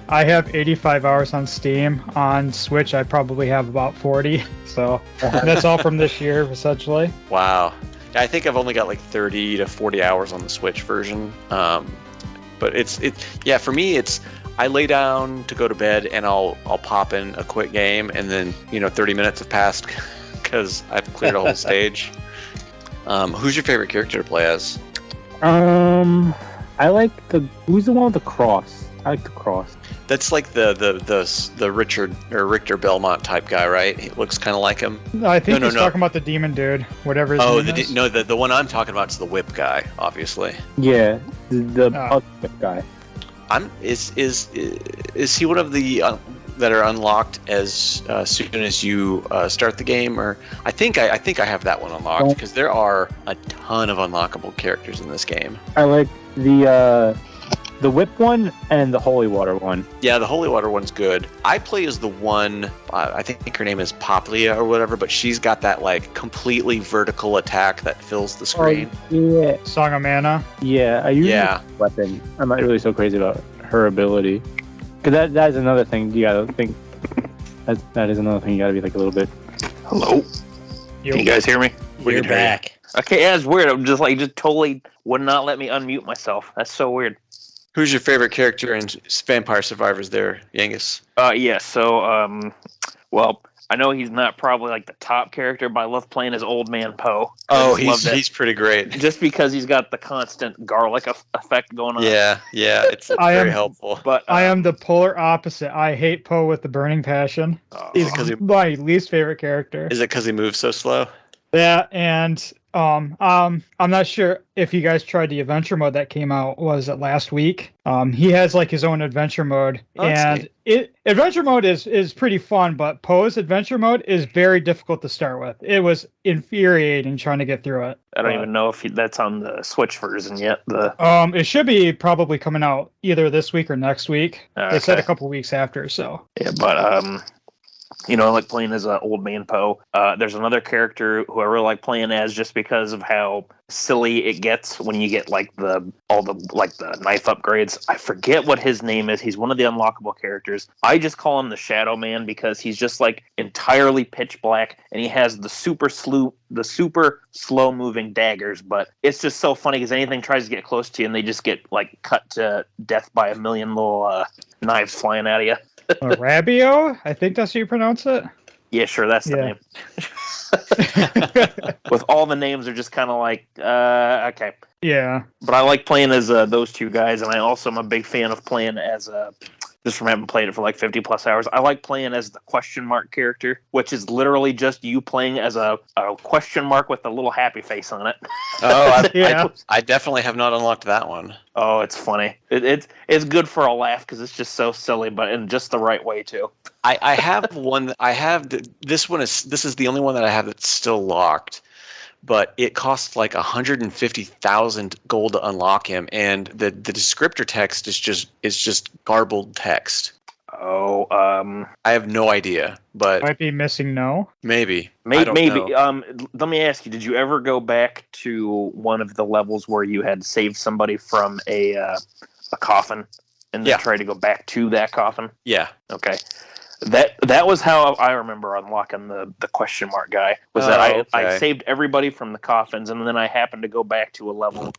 I have 85 hours on Steam. On Switch, I probably have about 40. So that's all from this year, essentially. Wow. I think I've only got 30 to 40 hours on the Switch version. But for me, I lay down to go to bed and I'll pop in a quick game and then 30 minutes have passed because I've cleared a whole stage. Who's your favorite character to play as? I like who's the one with the cross? I like the cross. That's the Richard or Richter Belmont type guy, right? He looks kind of like him. I think he's talking about the demon dude, whatever his name is. The one I'm talking about is the whip guy, obviously. Yeah, the whip guy. Is he one of the that are unlocked as soon as you start the game? Or I think I have that one unlocked because there are a ton of unlockable characters in this game. I like the whip one and the holy water one. Yeah, the holy water one's good. I play as the one, I think her name is Poplia or whatever, but she's got that completely vertical attack that fills the screen. Yeah. Song of Mana. Yeah, I use weapon. I'm not really so crazy about her ability. Because that is another thing you gotta think. That is another thing you gotta be like a little bit. Hello? Can you guys hear me? You're back. Okay, yeah, it's weird. I'm just totally would not let me unmute myself. That's so weird. Who's your favorite character in Vampire Survivors there, Yangus? Yeah, so, well, I know he's not probably like the top character, but I love playing as Old Man Poe. Oh, he's pretty great. Just because he's got the constant garlic effect going on. Yeah, it's very helpful. But I am the polar opposite. I hate Poe with the burning passion. He's my least favorite character. Is it because he moves so slow? Yeah, and I'm not sure if you guys tried the adventure mode that came out. Was it last week? He has like his own adventure mode, and adventure mode is pretty fun. But Poe's adventure mode is very difficult to start with. It was infuriating trying to get through it. I don't even know if that's on the Switch version yet. It should be probably coming out either this week or next week. Okay. They said a couple weeks after. So yeah, but I like playing as Old Man Poe. There's another character who I really like playing as just because of how silly it gets when you get all the knife upgrades. I forget what his name is. He's one of the unlockable characters. I just call him the Shadow Man because he's just like entirely pitch black and he has the super slow moving daggers. But it's just so funny because anything tries to get close to you and they just get like cut to death by a million little knives flying out of you. Rabio, I think that's how you pronounce it. Yeah, sure, that's the name. With all the names are just kind of like, okay. Yeah. But I like playing as those two guys, and I also am a big fan of playing as just from having played it for like 50 plus hours. I like playing as the question mark character, which is literally just you playing as a question mark with a little happy face on it. Oh, I definitely have not unlocked that one. Oh, it's funny. It's good for a laugh because it's just so silly, but in just the right way too. I have one. This is the only one that I have that's still locked, but it costs like 150,000 gold to unlock him, and the descriptor text is just garbled text. Oh, I have no idea, but might be missing. No, maybe. Maybe. Let me ask you: did you ever go back to one of the levels where you had saved somebody from a coffin, and then try to go back to that coffin? Yeah. Okay. That was how I remember unlocking the question mark guy. Was that I saved everybody from the coffins, and then I happened to go back to a level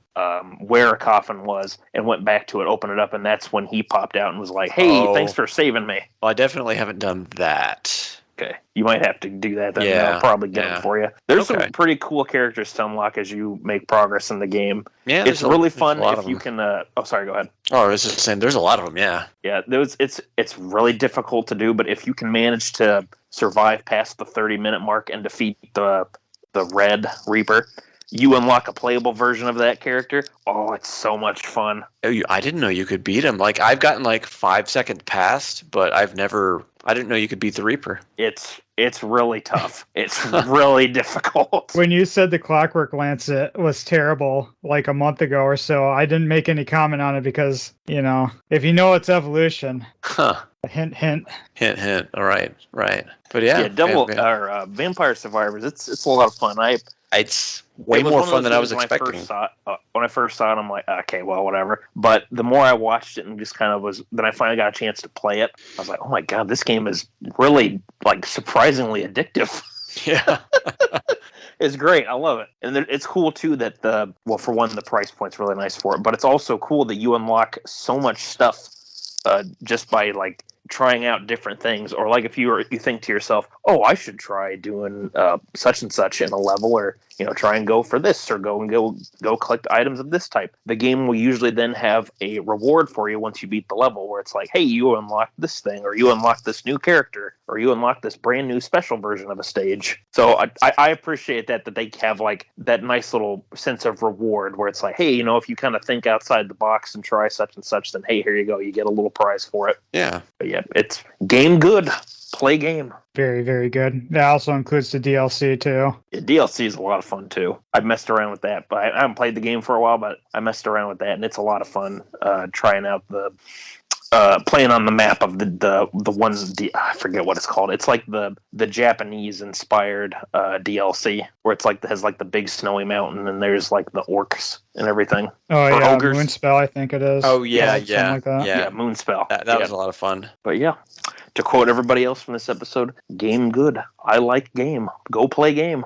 where a coffin was, and went back to it, opened it up, and that's when he popped out and was like, "Hey, thanks for saving me." Well, I definitely haven't done that. Okay, you might have to do that then. Yeah, I'll probably get them for you. There's some pretty cool characters to unlock as you make progress in the game. Yeah, it's really fun if you can. Sorry, go ahead. Oh, I was just saying, there's a lot of them. Yeah, yeah. It's really difficult to do, but if you can manage to survive past the 30-minute mark and defeat the Red Reaper, you unlock a playable version of that character. Oh, it's so much fun. Oh, I didn't know you could beat him. Like, I've gotten like 5 seconds past, but I didn't know you could beat the Reaper. It's really tough. It's really difficult. When you said the Clockwork Lancet was terrible like a month ago or so, I didn't make any comment on it because, if you know its evolution. Huh. Hint, hint. Hint, hint. All right. Right. But yeah. Vampire Survivors, it's a lot of fun. It's way more fun than I was expecting. When I first saw it, I'm like, okay, well, whatever. But the more I watched it and just kind of then I finally got a chance to play it. I was like, oh my God, this game is really like surprisingly addictive. Yeah. It's great. I love it. And it's cool too that for one, the price point's really nice for it, but it's also cool that you unlock so much stuff just by like trying out different things, or like if you think to yourself, oh, I should try doing such and such in a level, or try and go for this, or go collect items of this type. The game will usually then have a reward for you once you beat the level, where it's like, hey, you unlocked this thing, or you unlocked this new character, or you unlocked this brand new special version of a stage. So I appreciate that they have like that nice little sense of reward where it's like, hey, if you kind of think outside the box and try such and such, then hey, here you go, you get a little prize for it. Yeah. But yeah, it's game good. Play game. Very, very good. That also includes the DLC too. Yeah, DLC is a lot of fun too. I've messed around with that, but I haven't played the game for a while, but I messed around with that, and it's a lot of fun trying out the playing on the map of the one. I forget what it's called. It's like the Japanese inspired DLC where it's like has like the big snowy mountain and there's like the orcs and everything. Oh Or yeah, ogres. Moonspell, I think it is. Oh yeah, Something like that. Yeah, Moonspell. That was a lot of fun. But yeah, to quote everybody else from this episode, game good. I like game. Go play game.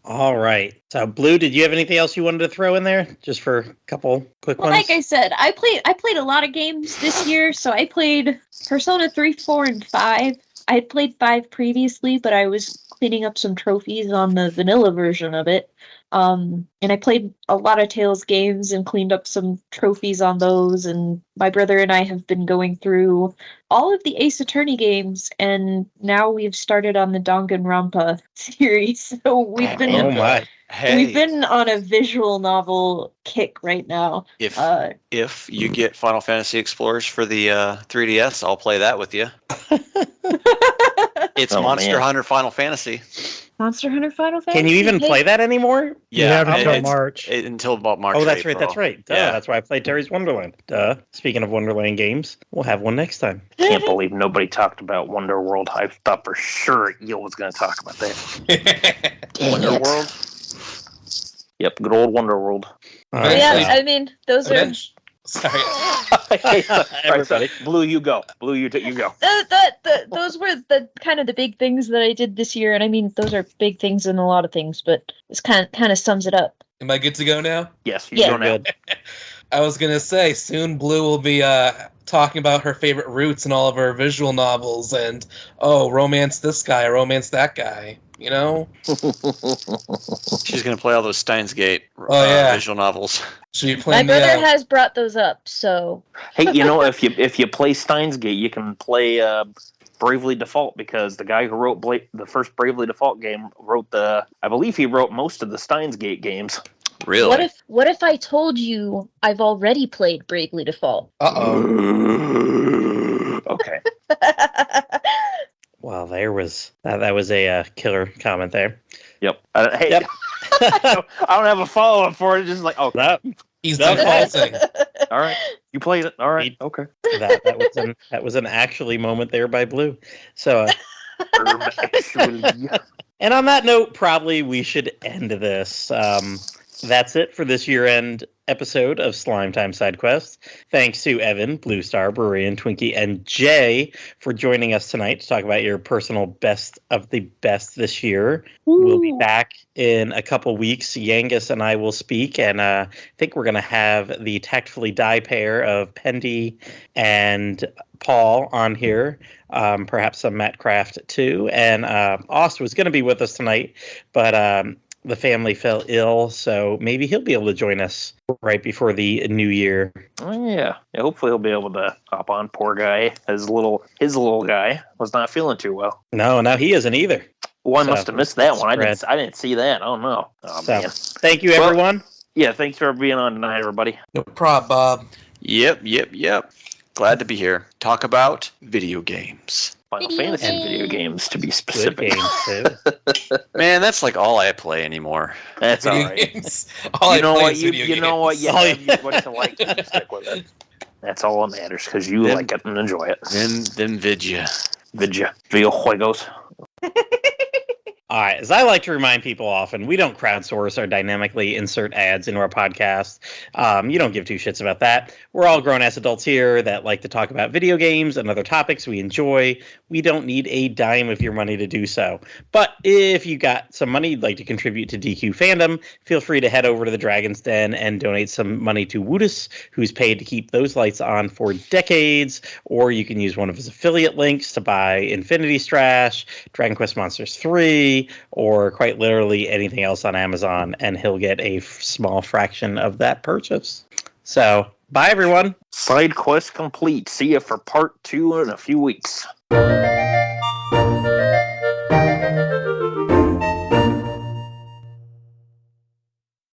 All right. So, Blue, did you have anything else you wanted to throw in there, just for a couple quick Well, ones? like I said, I played a lot of games this year. So I played Persona 3, 4, and 5. I had played 5 previously, but I was cleaning up some trophies on the vanilla version of it. And I played a lot of Tales games and cleaned up some trophies on those. And my brother and I have been going through all of the Ace Attorney games, and now we've started on the Danganronpa series. So we've been Oh my! Hey, we've been on a visual novel kick right now. if you get Final Fantasy Explorers for the 3DS, I'll play that with you. It's Oh, Monster man. Hunter Final Fantasy. Monster Hunter Final Fantasy. Can you even Hey, play that anymore? You have until it's- March. until about March. Oh, that's April. right. That's right. Duh, Yeah. That's why I played Terry's Wonderland. Duh. Speaking of Wonderland games, we'll have one next time. Can't believe nobody talked about Wonderworld. I thought for sure Eel was going to talk about that. Wonderworld? Yep, good old Wonderworld. All But right. Yeah, I mean, those are Sorry. Everybody. Blue, you go. Blue, you go. those were the kind of the big things that I did this year, and I mean, those are big things in a lot of things, but this kind of sums it up. Am I good to go now? Yes, you Yeah. go now. Good. I was gonna say soon Blue will be talking about her favorite routes in all of her visual novels and romance this guy, romance that guy. You know? She's gonna play all those Steins Gate visual novels. Should be My playing brother has brought those up, so Hey, you know, if you play Steins Gate, you can play Bravely Default because the guy who wrote the first Bravely Default game I believe he wrote most of the Steins Gate games. Really? what if I told you I've already played Bravely Default? Okay. Well, there was that was a killer comment there. Yep. Hey, Yep. I don't have a follow up for it. Just like, That He's That- defaulting. all right, you played it. All right, okay. that was an actually moment there by Blue. So, Actually, and on that note, probably we should end this. That's it for this year-end episode of Slime Time Sidequest. Thanks to Evan, Bluestar, Bururian, Twinkie, and Jay for joining us tonight to talk about your personal best of the best this year. We'll be back in a couple weeks. Yangus and I will speak, and I think we're going to have the Tactfully Die pair of Pendy and Paul on here. Perhaps some Matt Kraft too. And Aust was going to be with us tonight, but the family fell ill, so maybe he'll be able to join us right before the new year. oh, yeah. Hopefully he'll be able to hop on. Poor guy, his little guy was not feeling too well. No, he isn't either. Oh, I So, must have missed that one. spread. I didn't see that. Oh no. Oh So, man. thank you, Well- everyone. Yeah. Thanks for being on tonight, everybody. No prob, Bob. Yep. Glad to be here. Talk about video games. Final Video Fantasy games. video games, to be Good specific. games, too. Man, that's like all I play anymore. That's all Video right. games. All I You know play what? is You video know what? games. You Oh, have yeah. what to like. You stick with it. That's all that matters because you Then- like it and enjoy it. Then Vidya. Videojuegos. All right, as I like to remind people often, we don't crowdsource or dynamically insert ads into our podcast. You don't give two shits about that. We're all grown-ass adults here that like to talk about video games and other topics we enjoy. We don't need a dime of your money to do so. But if you got some money you'd like to contribute to DQ Fandom, feel free to head over to the Dragon's Den and donate some money to Woodus, who's paid to keep those lights on for decades. Or you can use one of his affiliate links to buy Infinity Strash, Dragon Quest Monsters 3, or quite literally anything else on Amazon, and he'll get a small fraction of that purchase. So, bye everyone. Side quest complete. See you for part 2 in a few weeks.